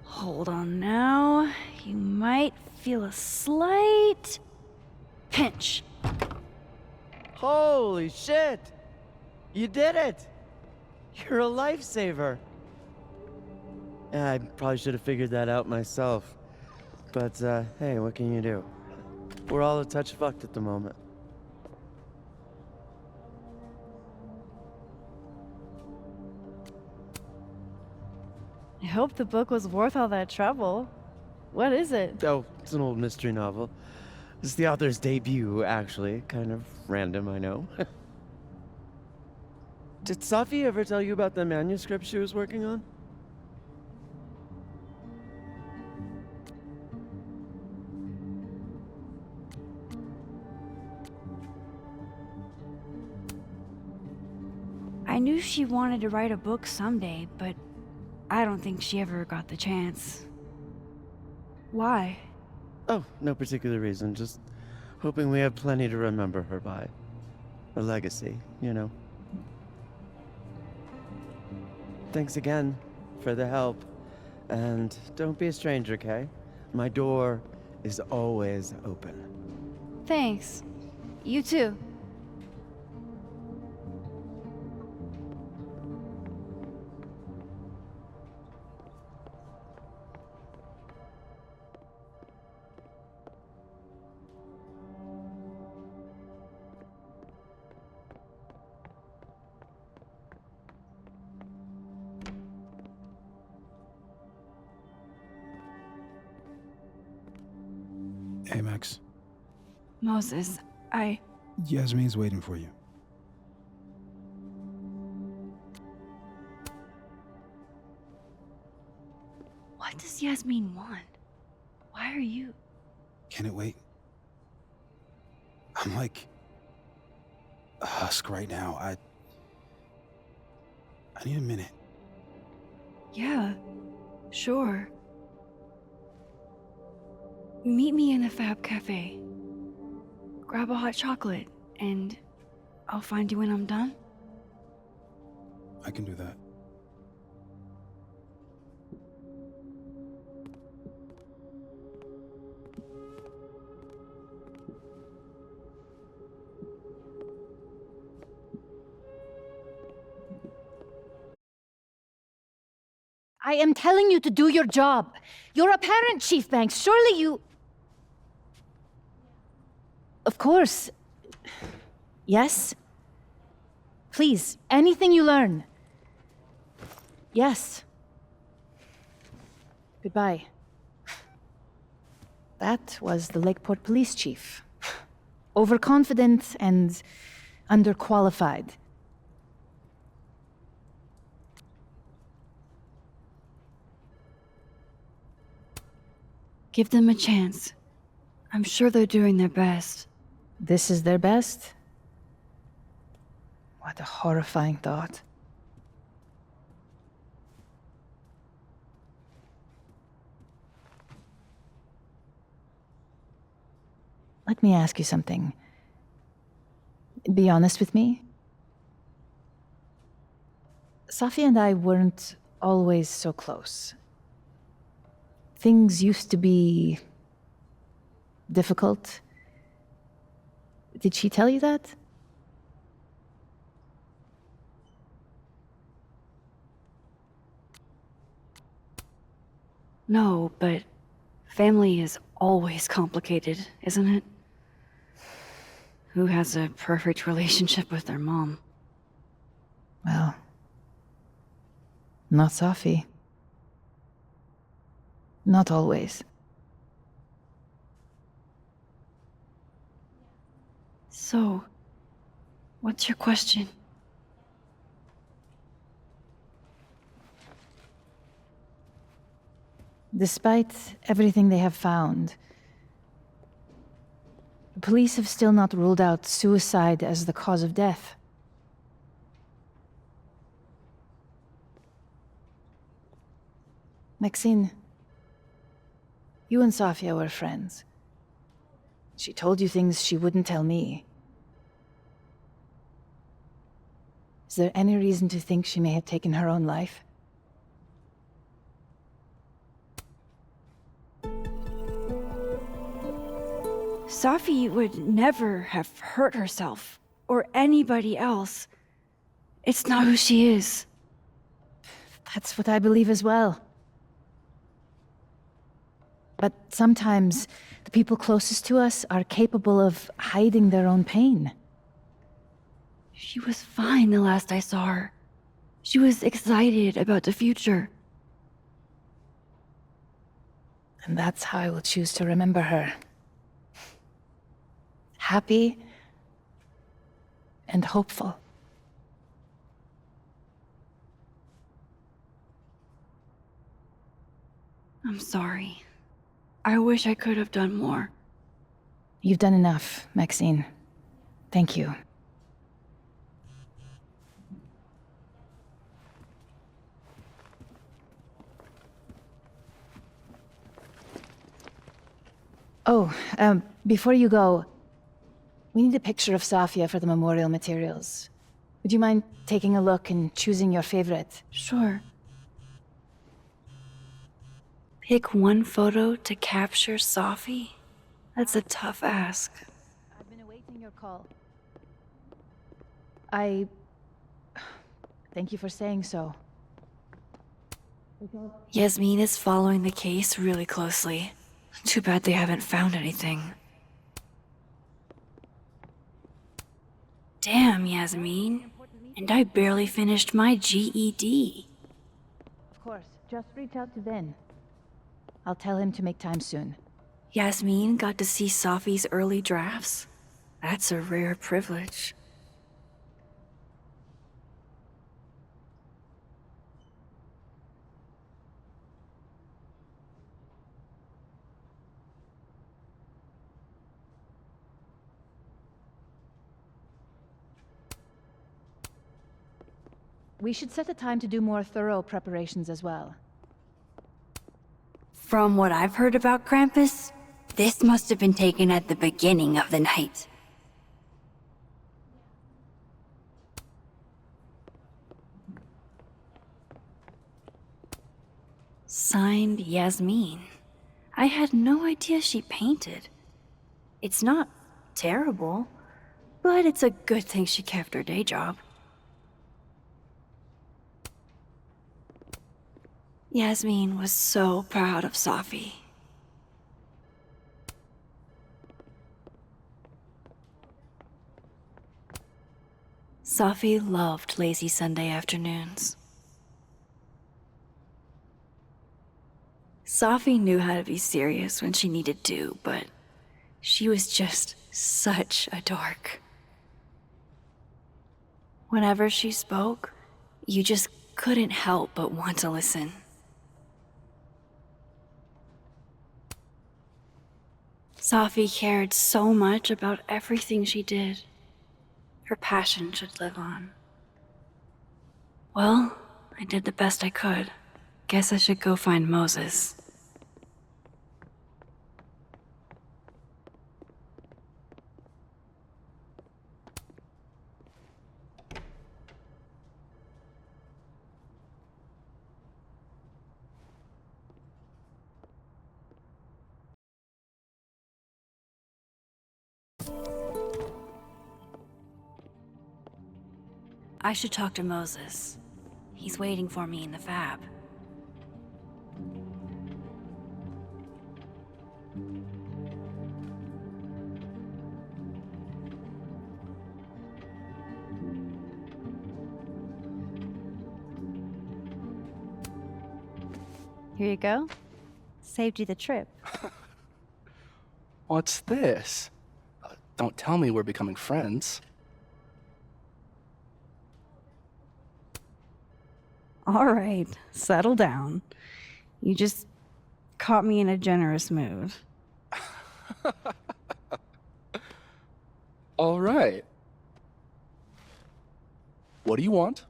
Hold on now. You might feel a slight pinch. Holy shit! You did it! You're a lifesaver. Yeah, I probably should have figured that out myself. But, hey, what can you do? We're all a touch fucked at the moment. I hope the book was worth all that trouble. What is it? Oh, it's an old mystery novel. It's the author's debut, actually. Kind of random, I know. Did Safi ever tell you about the manuscript she was working on? I knew she wanted to write a book someday, but I don't think she ever got the chance. Why? Oh, no particular reason. Just hoping we have plenty to remember her by. A legacy, you know. Thanks again for the help. And don't be a stranger, Kay? My door is always open. Thanks. You too. Hey, Max. Moses, Yasmin's waiting for you. What does Yasmin want? Why are you? Can it wait? I'm like a husk right now. I need a minute. Yeah, sure. Meet me in the Fab Cafe. Grab a hot chocolate, and I'll find you when I'm done. I can do that. I am telling you to do your job. You're a parent, Chief Banks. Surely you... Of course. Yes? Please, anything you learn. Yes. Goodbye. That was the Lakeport Police Chief. Overconfident and underqualified. Give them a chance. I'm sure they're doing their best. This is their best? What a horrifying thought. Let me ask you something. Be honest with me. Safi and I weren't always so close. Things used to be difficult. Did she tell you that? No, but family is always complicated, isn't it? who has a perfect relationship with their mom. Well, not Safi. Not always. So, what's your question? Despite everything they have found, the police have still not ruled out suicide as the cause of death. Maxine, you and Safia were friends. She told you things she wouldn't tell me. Is there any reason to think she may have taken her own life? Safi would never have hurt herself, or anybody else. It's not who she is. That's what I believe as well. But sometimes, the people closest to us are capable of hiding their own pain. She was fine the last I saw her. She was excited about the future. And that's how I will choose to remember her. Happy and hopeful. I'm sorry. I wish I could have done more. You've done enough, Maxine. Thank you. Oh, before you go, we need a picture of Safia for the memorial materials. Would you mind taking a look and choosing your favorite? Sure. Pick one photo to capture Safi? That's a tough ask. I've been awaiting your call. Thank you for saying so. Yasmin is following the case really closely. Too bad they haven't found anything. Damn, Yasmin. And I barely finished my GED. Of course, just reach out to Vin. I'll tell him to make time soon. Yasmin got to see Safi's early drafts. That's a rare privilege. We should set a time to do more thorough preparations as well. From what I've heard about Krampus, this must have been taken at the beginning of the night. Signed, Yasmin. I had no idea she painted. It's not terrible, but it's a good thing she kept her day job. Yasmin was so proud of Safi. Safi loved lazy Sunday afternoons. Safi knew how to be serious when she needed to, but she was just such a dork. Whenever she spoke, you just couldn't help but want to listen. Safi cared so much about everything she did. Her passion should live on. Well, I did the best I could. Guess I should go find Moses. I should talk to Moses. He's waiting for me in the fab. Here you go. Saved you the trip. What's this? Don't tell me we're becoming friends. All right, settle down. You just caught me in a generous mood. All right. What do you want?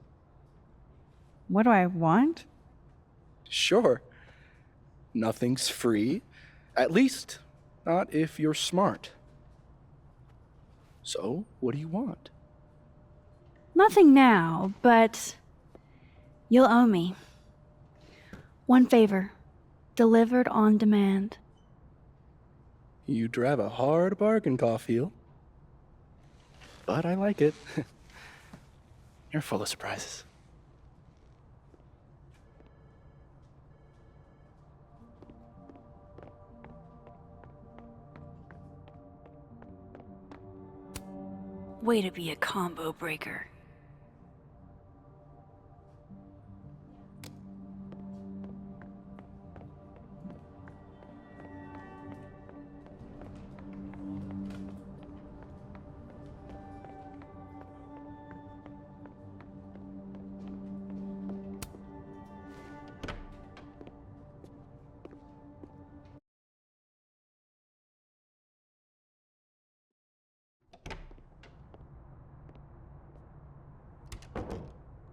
What do I want? Sure. Nothing's free. At least, not if you're smart. So, what do you want? Nothing now, but you'll owe me. One favor, delivered on demand. You drive a hard bargain, Caulfield. But I like it. You're full of surprises. Way to be a combo breaker.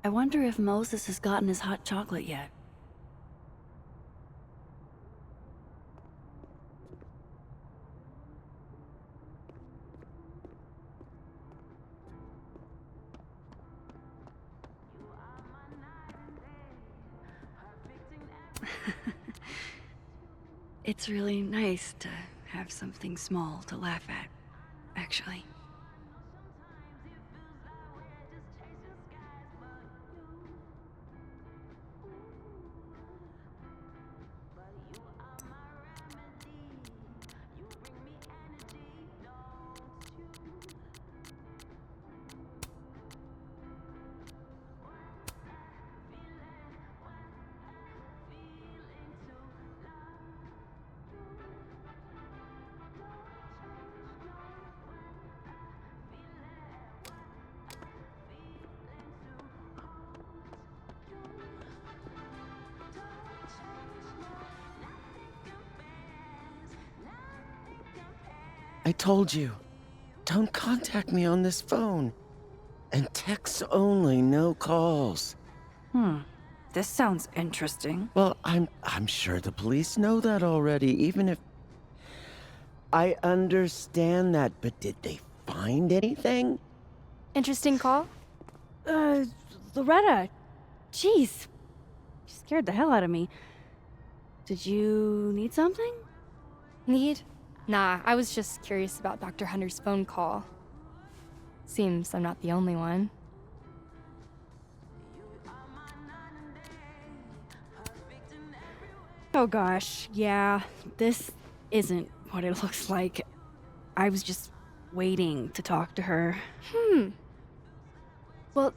I wonder if Moses has gotten his hot chocolate yet. It's really nice to have something small to laugh at, actually. I told you, don't contact me on this phone. And text only, no calls. This sounds interesting. Well, I'm sure the police know that already, even if... I understand that, but did they find anything? Interesting call? Loretta, jeez. You scared the hell out of me. Did you need something? Need? Nah, I was just curious about Dr. Hunter's phone call. Seems I'm not the only one. Oh gosh, yeah, this isn't what it looks like. I was just waiting to talk to her. Well,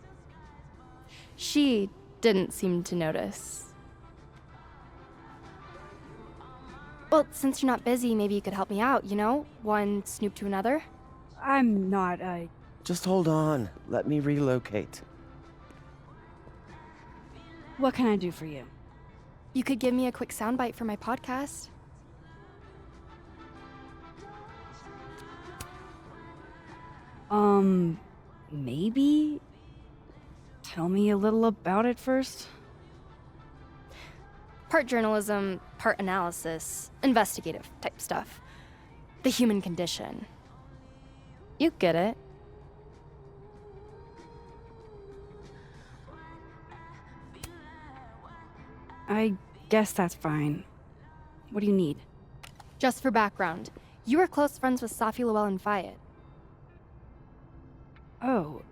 she didn't seem to notice. Well, since you're not busy, maybe you could help me out, you know? One snoop to another. I'm not, Just hold on. Let me relocate. What can I do for you? You could give me a quick soundbite for my podcast. Maybe? Tell me a little about it first. Part journalism, part analysis, investigative type stuff. The human condition. You get it. I guess that's fine. What do you need? Just for background, you were close friends with Safi Llewellyn and Fayed. Oh.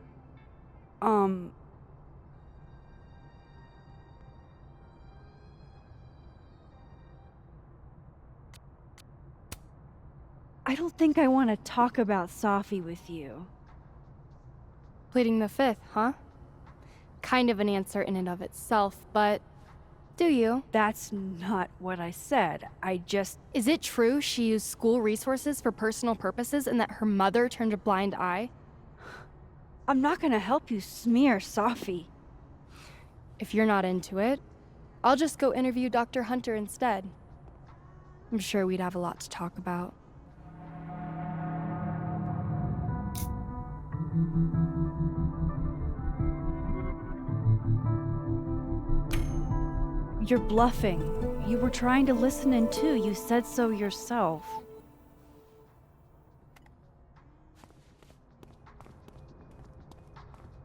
I don't think I want to talk about Safi with you. Pleading the fifth, huh? Kind of an answer in and of itself, but Do you? That's not what I said. I just... Is it true she used school resources for personal purposes and that her mother turned a blind eye? I'm not gonna help you smear Sophie. If you're not into it, I'll just go interview Dr. Hunter instead. I'm sure we'd have a lot to talk about. You're bluffing. You were trying to listen in too. You said so yourself.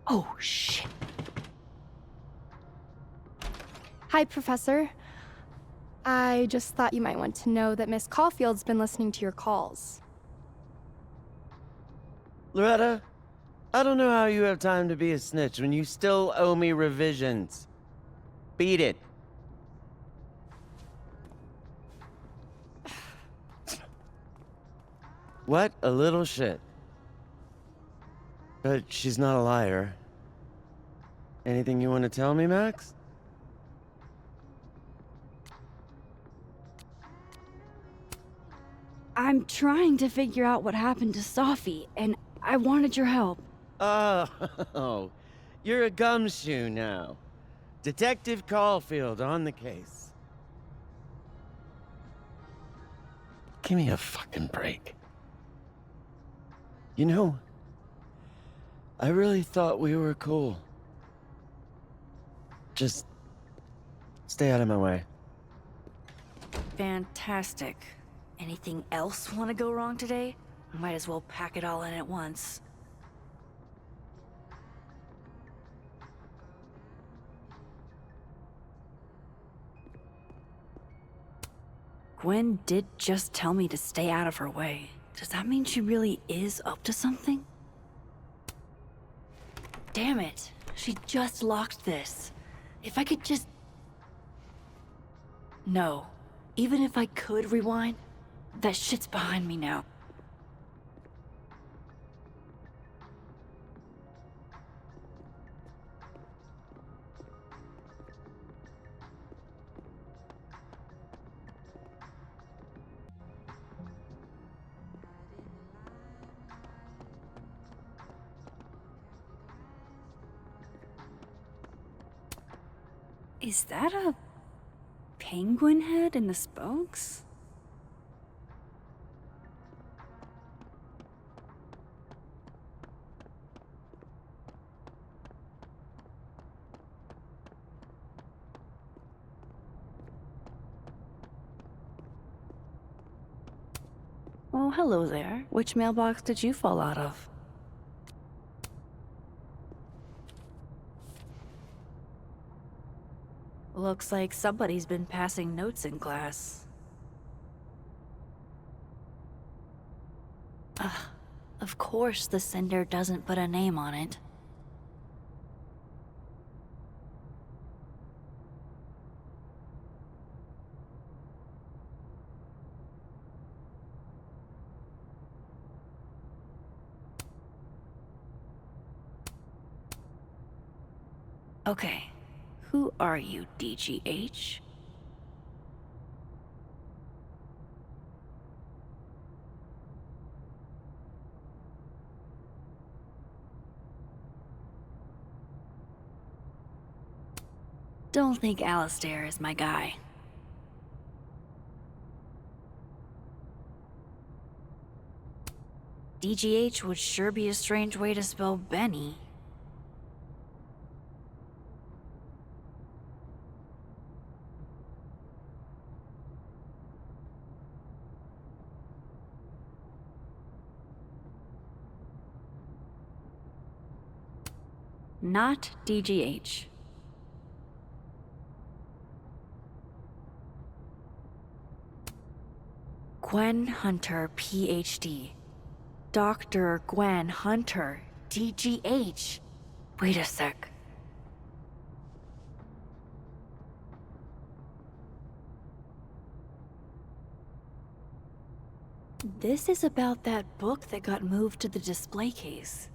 Oh, shit. Hi, Professor. I just thought you might want to know that Miss Caulfield's been listening to your calls. Loretta, I don't know how you have time to be a snitch when you still owe me revisions. Beat it. What a little shit. But she's not a liar. Anything you want to tell me, Max? I'm trying to figure out what happened to Sophie, and I wanted your help. Oh, you're a gumshoe now. Detective Caulfield on the case. Give me a fucking break. You know, I really thought we were cool. Just stay out of my way. Fantastic. Anything else want to go wrong today? Might as well pack it all in at once. Gwen did just tell me to stay out of her way. Does that mean she really is up to something? Damn it. She just locked this. If I could just... No. Even if I could rewind, that shit's behind me now. Is that a penguin head in the spokes? Oh, hello there. Which mailbox did you fall out of? Looks like somebody's been passing notes in class. Of course the sender doesn't put a name on it. Okay, who are you, DGH? Don't think Alistair is my guy. DGH would sure be a strange way to spell Benny. Not DGH. Gwen Hunter, PhD. Dr. Gwen Hunter, DGH. Wait a sec. This is about that book that got moved to the display case.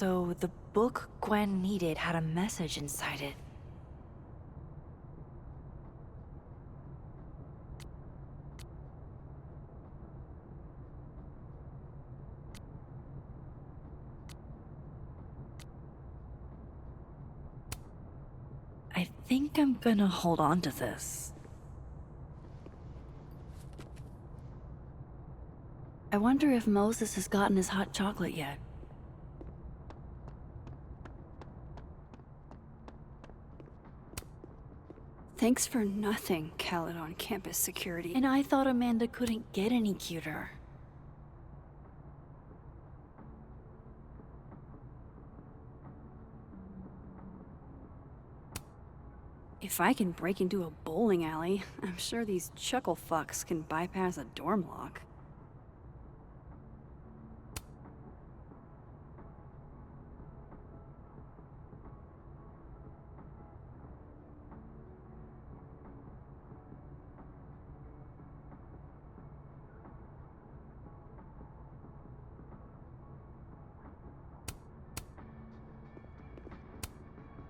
So the book Gwen needed had a message inside it. I think I'm gonna hold on to this. I wonder if Moses has gotten his hot chocolate yet. Thanks for nothing, Khaled on campus security. And I thought Amanda couldn't get any cuter. If I can break into a bowling alley, I'm sure these chuckle fucks can bypass a dorm lock.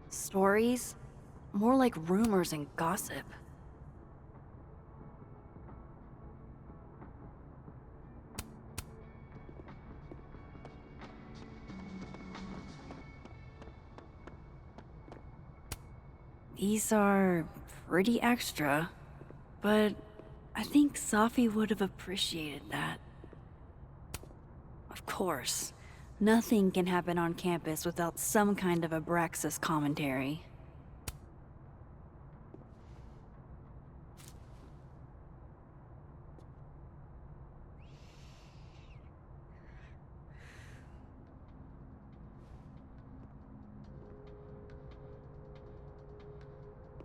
Stories? More like rumors and gossip. These are pretty extra, but I think Safi would have appreciated that. Of course, nothing can happen on campus without some kind of Abraxas commentary.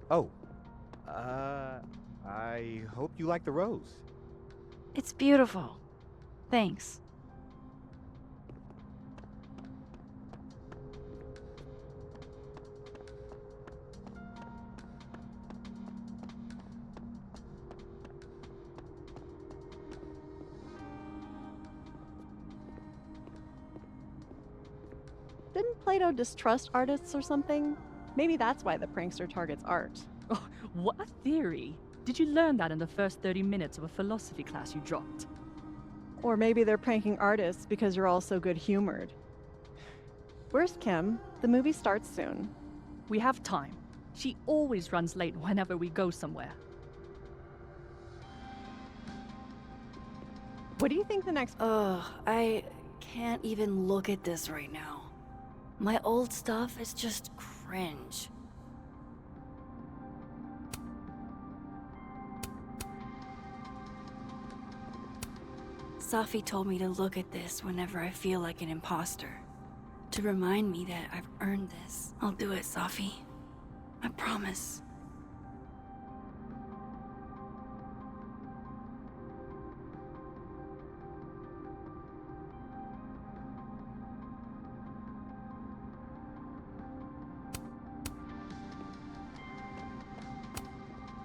Oh, I hope you like the rose. It's beautiful. Thanks. Didn't Plato distrust artists or something? Maybe that's why the prankster targets art. Oh, what a theory! Did you learn that in the first 30 minutes of a philosophy class you dropped? Or maybe they're pranking artists because you're all so good-humored. Where's Kim? The movie starts soon. We have time. She always runs late whenever we go somewhere. What do you think the next... Ugh, I can't even look at this right now. My old stuff is just cringe. Safi told me to look at this whenever I feel like an imposter. To remind me that I've earned this. I'll do it, Safi. I promise.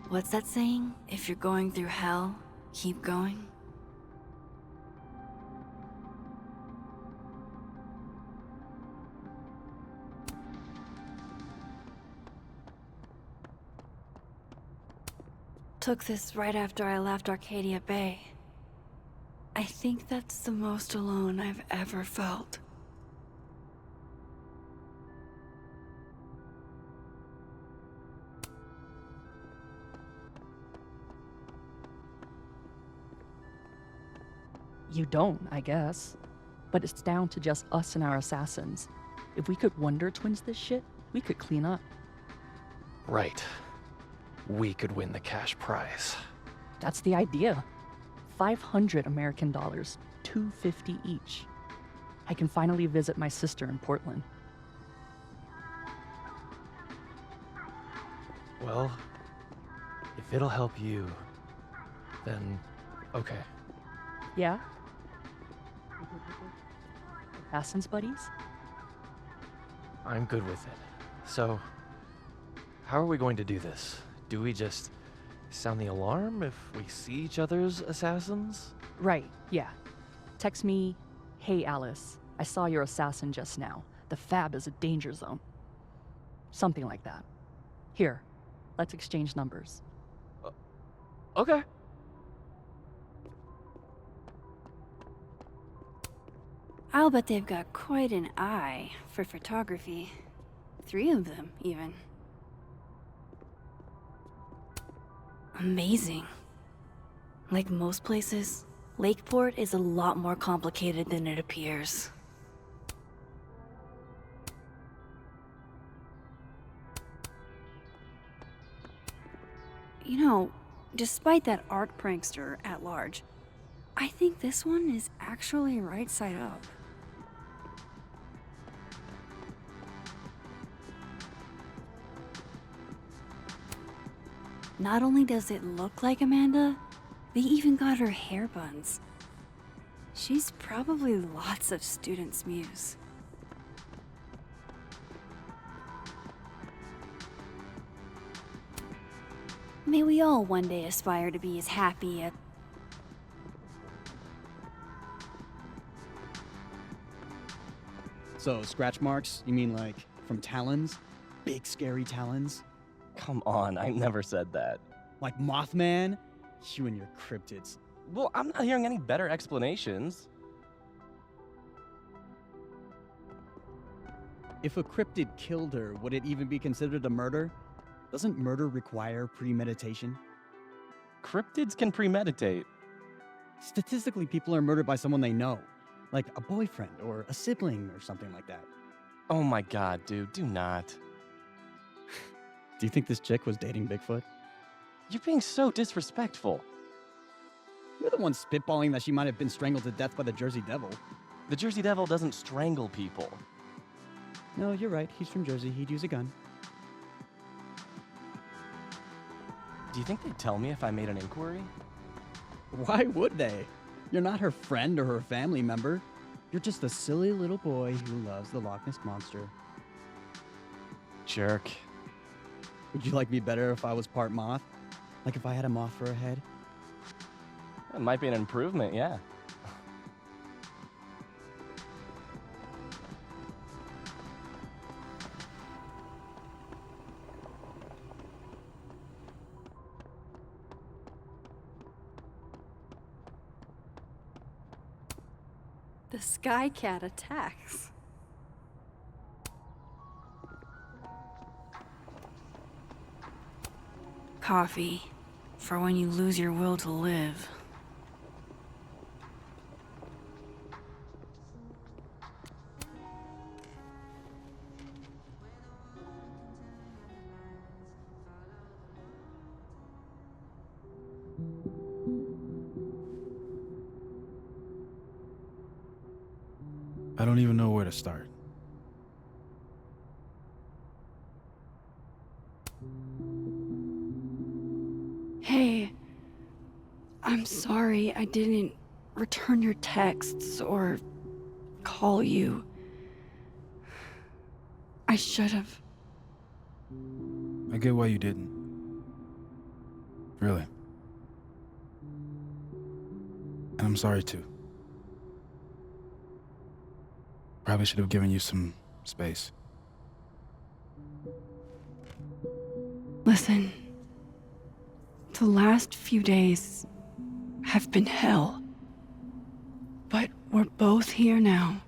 What's that saying? If you're going through hell, keep going? Took this right after I left Arcadia Bay. I think that's the most alone I've ever felt. You don't, I guess. But it's down to just us and our assassins. If we could Wonder Twins this shit, we could clean up. Right. We could win the cash prize. That's the idea. 500 American dollars, $250 each. I can finally visit my sister in Portland. Well, if it'll help you, then okay. Yeah? Assassin's buddies? I'm good with it. So, how are we going to do this? Do we just sound the alarm if we see each other's assassins? Right, yeah. Text me, "Hey Alice, I saw your assassin just now. the fab is a danger zone. Something like that. Here, let's exchange numbers. Okay. I'll bet they've got quite an eye for photography. 3 of them, even. Amazing. Like most places, Lakeport is a lot more complicated than it appears. You know, despite that art prankster at large, I think this one is actually right side up. Not only does it look like Amanda, they even got her hair buns. She's probably lots of students' muse. May we all one day aspire to be as happy at... So, scratch marks? You mean like from talons? Big scary talons? Come on, I never said that. Like Mothman? You and your cryptids. Well, I'm not hearing any better explanations. If a cryptid killed her, would it even be considered a murder? Doesn't murder require premeditation? Cryptids can premeditate. Statistically, people are murdered by someone they know. Like a boyfriend or a sibling or something like that. Oh my god, dude, do not. Do you think this chick was dating Bigfoot? You're being so disrespectful. You're the one spitballing that she might have been strangled to death by the Jersey Devil. The Jersey Devil doesn't strangle people. No, you're right. He's from Jersey. He'd use a gun. Do you think they'd tell me if I made an inquiry? Why would they? You're not her friend or her family member. You're just a silly little boy who loves the Loch Ness Monster. Jerk. Would you like me better if I was part moth? Like if I had a moth for a head? It might be an improvement, yeah. The Sky Cat attacks. Coffee, for when you lose your will to live. I don't even know where to start. Hey, I'm sorry I didn't return your texts or call you. I should have. I get why you didn't. Really. And I'm sorry too. Probably should have given you some space. Listen, the last few days have been hell. But we're both here now.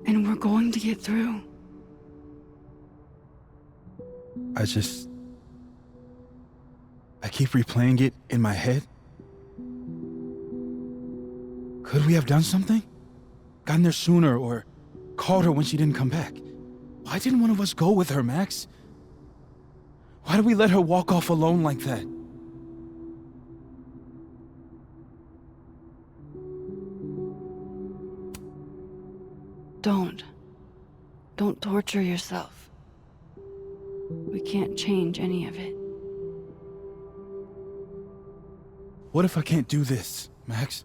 And we're going to get through. I keep replaying it in my head. Could we have done something? Gotten there sooner or called her when she didn't come back? Why didn't one of us go with her, Max? Why did we let her walk off alone like that? Don't torture yourself. We can't change any of it. What if I can't do this, Max?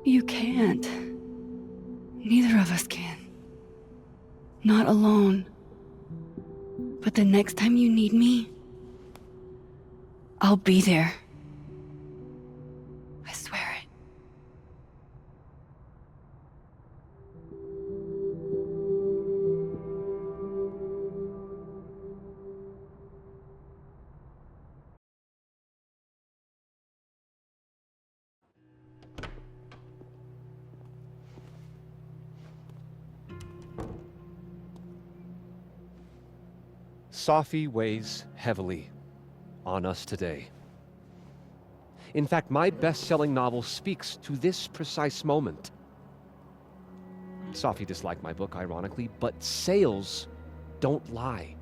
You can't. Neither of us can. Not alone. But the next time you need me, I'll be there. I swear it. Sophie weighs heavily on us today. In fact, my best-selling novel speaks to this precise moment. Sophie disliked my book, ironically, but sales don't lie.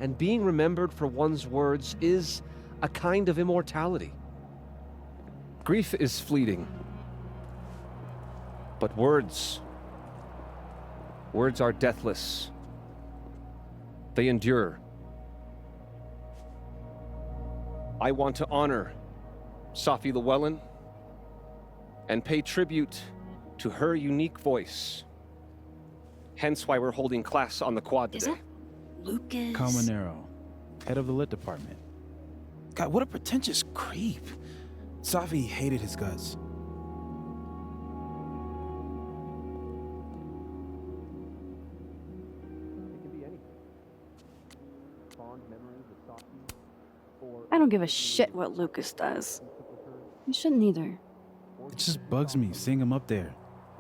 And being remembered for one's words is a kind of immortality. Grief is fleeting, but words are deathless. They endure. I want to honor Sophie Llewellyn and pay tribute to her unique voice. Hence why we're holding class on the quad today. Is that Lucas? Calmanero, head of the lit department. God, what a pretentious creep. Sophie hated his guts. I don't give a shit what Lucas does. You shouldn't either. It just bugs me seeing him up there,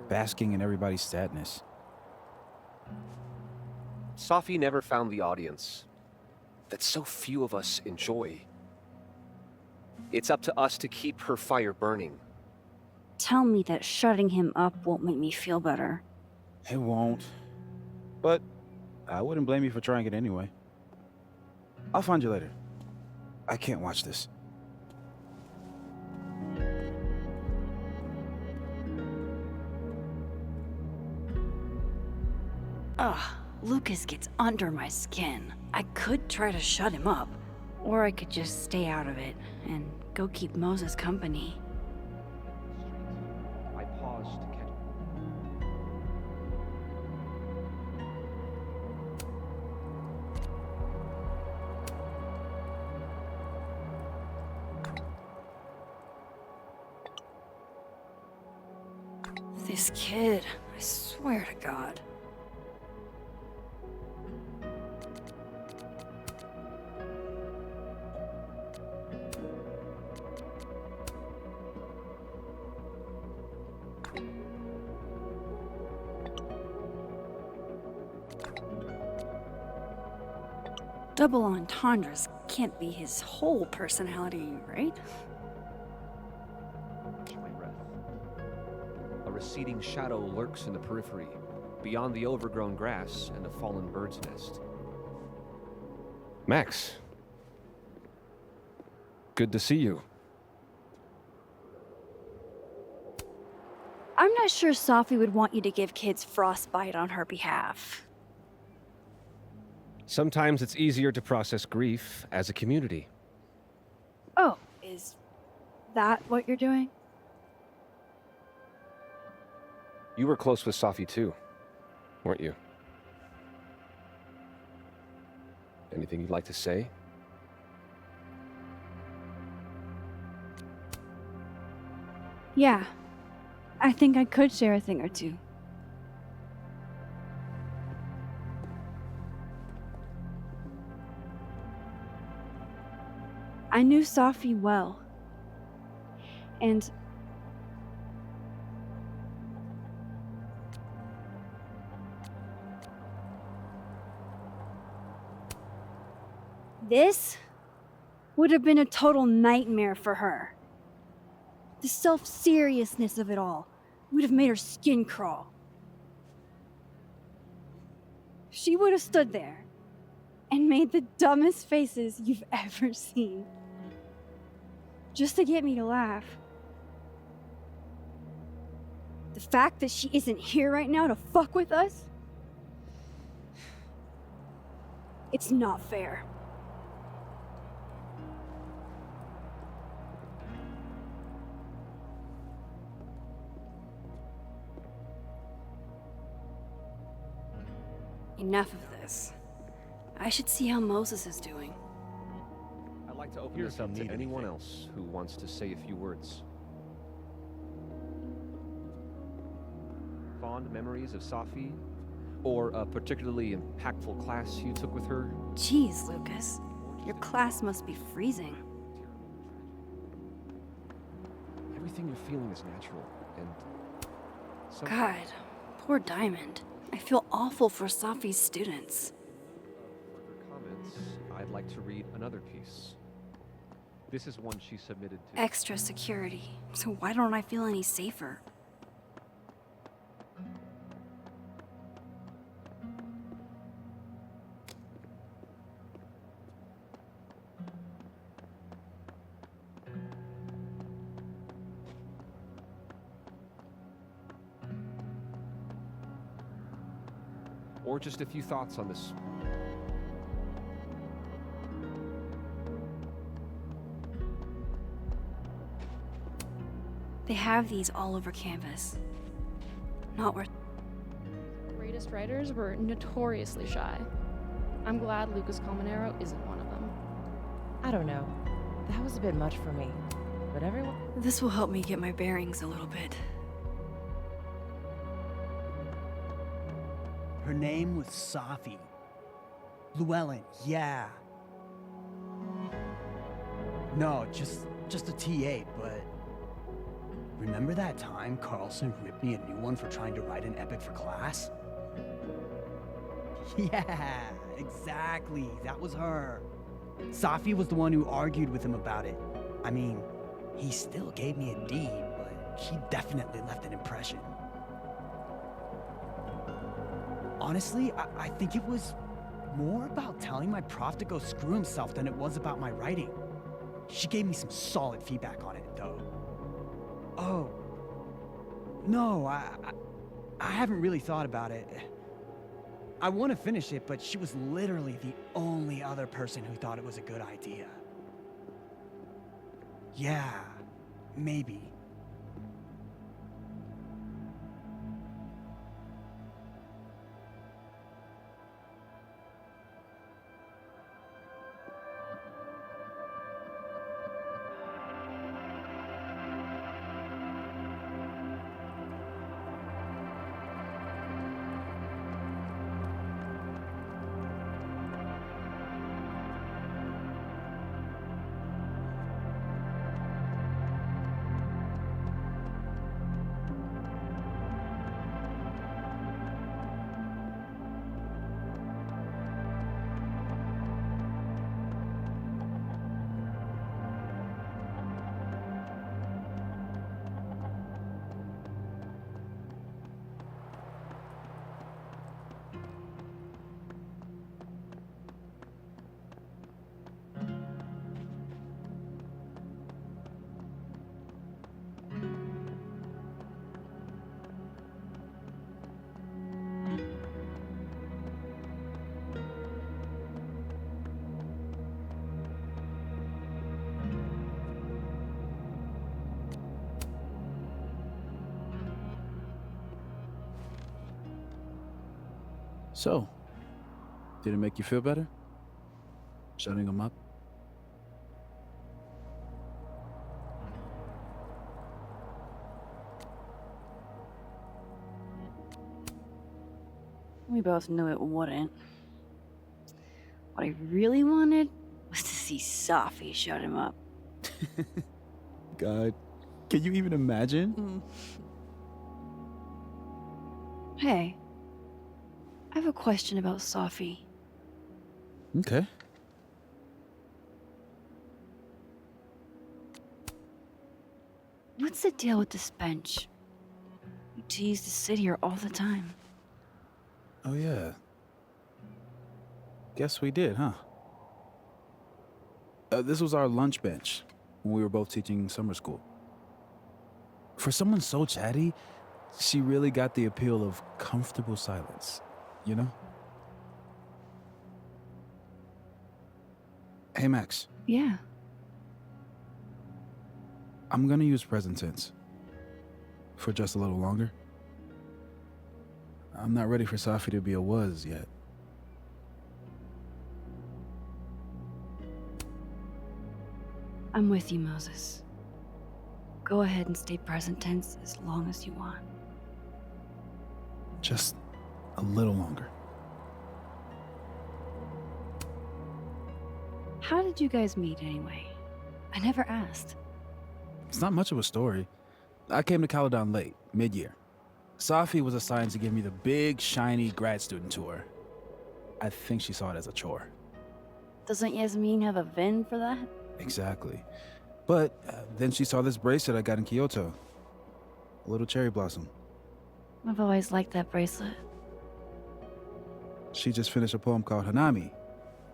basking in everybody's sadness. Sophie never found the audience that so few of us enjoy. It's up to us to keep her fire burning. Tell me that shutting him up won't make me feel better. It won't. But I wouldn't blame you for trying it anyway. I'll find you later. I can't watch this. Ugh, Lucas gets under my skin. I could try to shut him up, or I could just stay out of it and go keep Moses company. I paused to catch. This kid, I swear to God. Double entendres can't be his whole personality, right? My breath. A receding shadow lurks in the periphery, beyond the overgrown grass and a fallen bird's nest. Max. Good to see you. I'm not sure Sophie would want you to give kids frostbite on her behalf. Sometimes it's easier to process grief as a community. Oh, is that what you're doing? You were close with Sophie too, weren't you? Anything you'd like to say? Yeah, I think I could share a thing or two. I knew Sophie well, and this would have been a total nightmare for her. The self-seriousness of it all would have made her skin crawl. She would have stood there and made the dumbest faces you've ever seen, just to get me to laugh. The fact that she isn't here right now to fuck with us, it's not fair. Enough of this. I should see how Moses is doing. I'd like to open this up to anyone else who wants to say a few words. Fond memories of Sophie? Or a particularly impactful class you took with her? Jeez, Lucas. Your class must be freezing. Everything you're feeling is natural, and... God, poor Diamond. I feel awful for Sophie's students. Further comment like to read another piece. This is one she submitted to. Extra security. So why don't I feel any safer? Or just a few thoughts on this. They have these all over campus. Not worth. Greatest writers were notoriously shy. I'm glad Lucas Colmenero isn't one of them. I don't know. That was a bit much for me. But everyone. This will help me get my bearings a little bit. Her name was Safi. Llewellyn, yeah. No, just a TA, but... Remember that time Carlson ripped me a new one for trying to write an epic for class? Yeah, exactly. That was her. Safi was the one who argued with him about it. I mean, he still gave me a D, but she definitely left an impression. Honestly, I think it was more about telling my prof to go screw himself than it was about my writing. She gave me some solid feedback on it, though. Oh. No, I haven't really thought about it. I want to finish it, but she was literally the only other person who thought it was a good idea. Yeah, maybe. So, did it make you feel better? Shutting him up? We both knew it wouldn't. What I really wanted was to see Safi shut him up. God, can you even imagine? Hey, I have a question about Safi. Okay. What's the deal with this bench? You tease to sit here all the time. Oh, yeah. Guess we did, huh? This was our lunch bench when we were both teaching summer school. For someone so chatty, she really got the appeal of comfortable silence, you know? Hey, Max. Yeah. I'm gonna use present tense. For just a little longer. I'm not ready for Safi to be a was yet. I'm with you, Moses. Go ahead and stay present tense as long as you want. Just a little longer. How did you guys meet anyway? I never asked. It's not much of a story. I came to Caledon late, mid-year. Safi was assigned to give me the big, shiny grad student tour. I think she saw it as a chore. Doesn't Yasmin have a VIN for that? Exactly. But then she saw this bracelet I got in Kyoto. A little cherry blossom. I've always liked that bracelet. She just finished a poem called Hanami.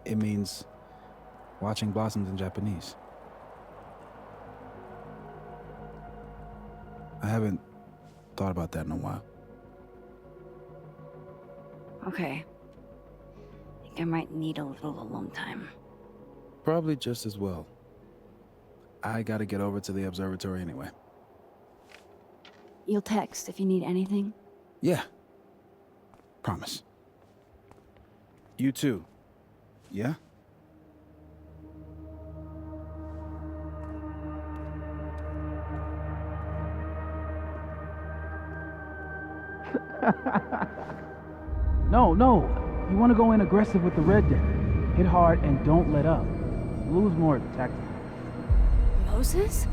It means watching blossoms in Japanese. I haven't thought about that in a while. Okay. I think I might need a little alone time. Probably just as well. I gotta get over to the observatory anyway. You'll text if you need anything? Yeah. Promise. You too. Yeah? No. You want to go in aggressive with the red deck. Hit hard and don't let up. Blue's more tactical. Moses?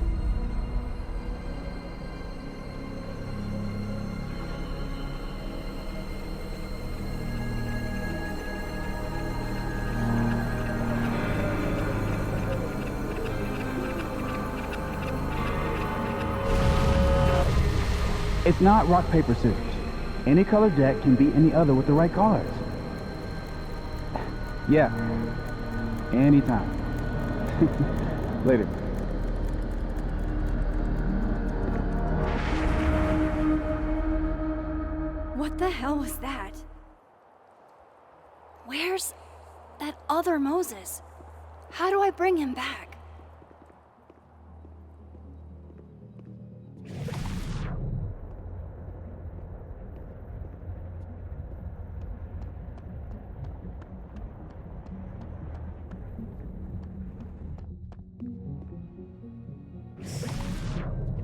It's not rock, paper, scissors. Any colored deck can beat any other with the right cards. Yeah. Anytime. Later. What the hell was that? Where's that other Moses? How do I bring him back?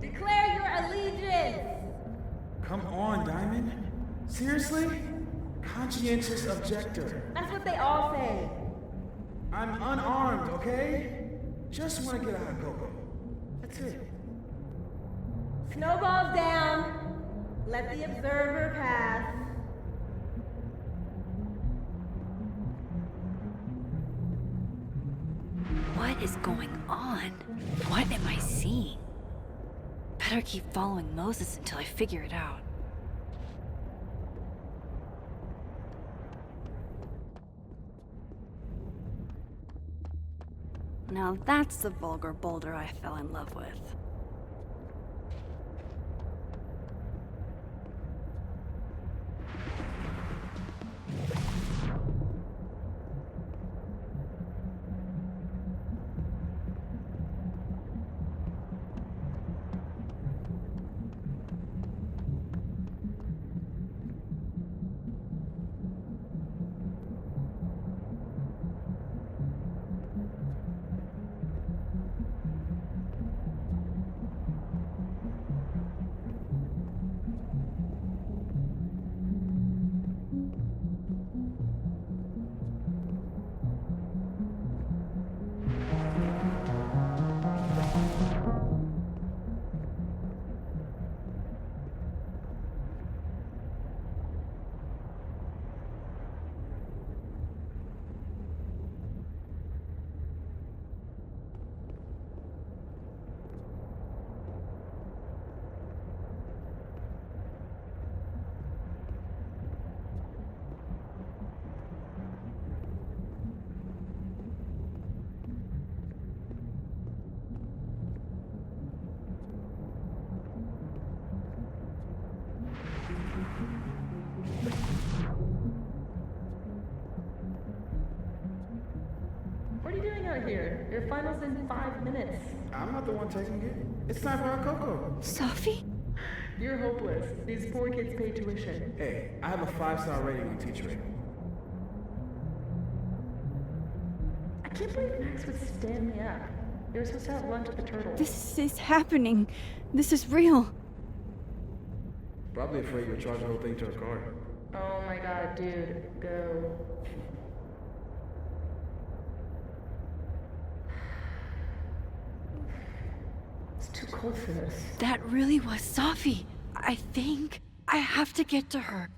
Declare your allegiance! Come on, Diamond. Seriously? Conscientious objector. That's what they all say. I'm unarmed, okay? Just want to get out of Coco. That's it. Snowballs down. Let the observer pass. What is going on? What am I seeing? Better keep following Moses until I figure it out. Now that's the vulgar boulder I fell in love with. What are you doing out here? Your final's in 5 minutes. I'm not the one taking it. It's time for our Coco. Sophie? You're hopeless. These poor kids pay tuition. Hey, I have a 5-star rating on teacher rating. I can't believe Max would stand me up. You were supposed to have lunch at the Turtle. This is happening. This is real. Probably afraid you'll charge the whole thing to her card. Oh my god, dude. Go. It's too cold for this. That really was Sophie. I think I have to get to her.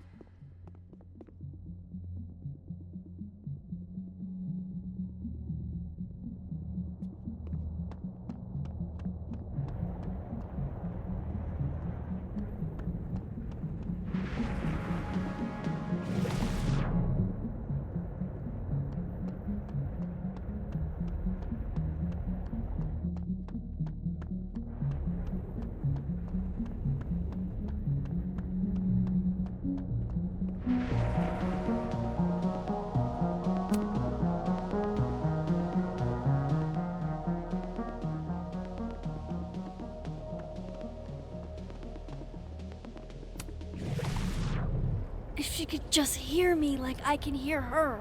she could just hear me like I can hear her.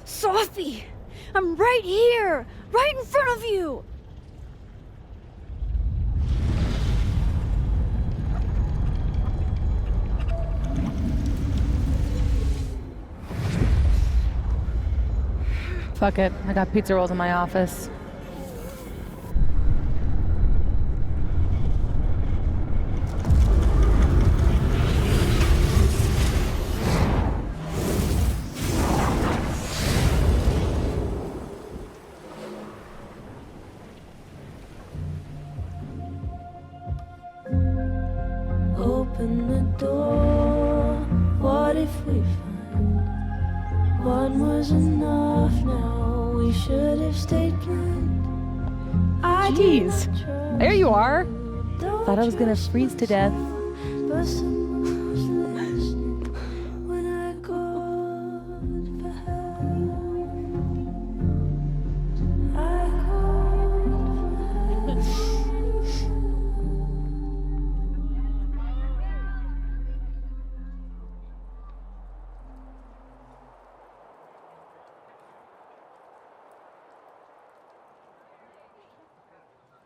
Sophie! I'm right here! Right in front of you! Fuck it. I got pizza rolls in my office. Open the door. What if we find one was enough now? We should have stayed blind. Jeez. There you are. Thought I was gonna freeze to death. But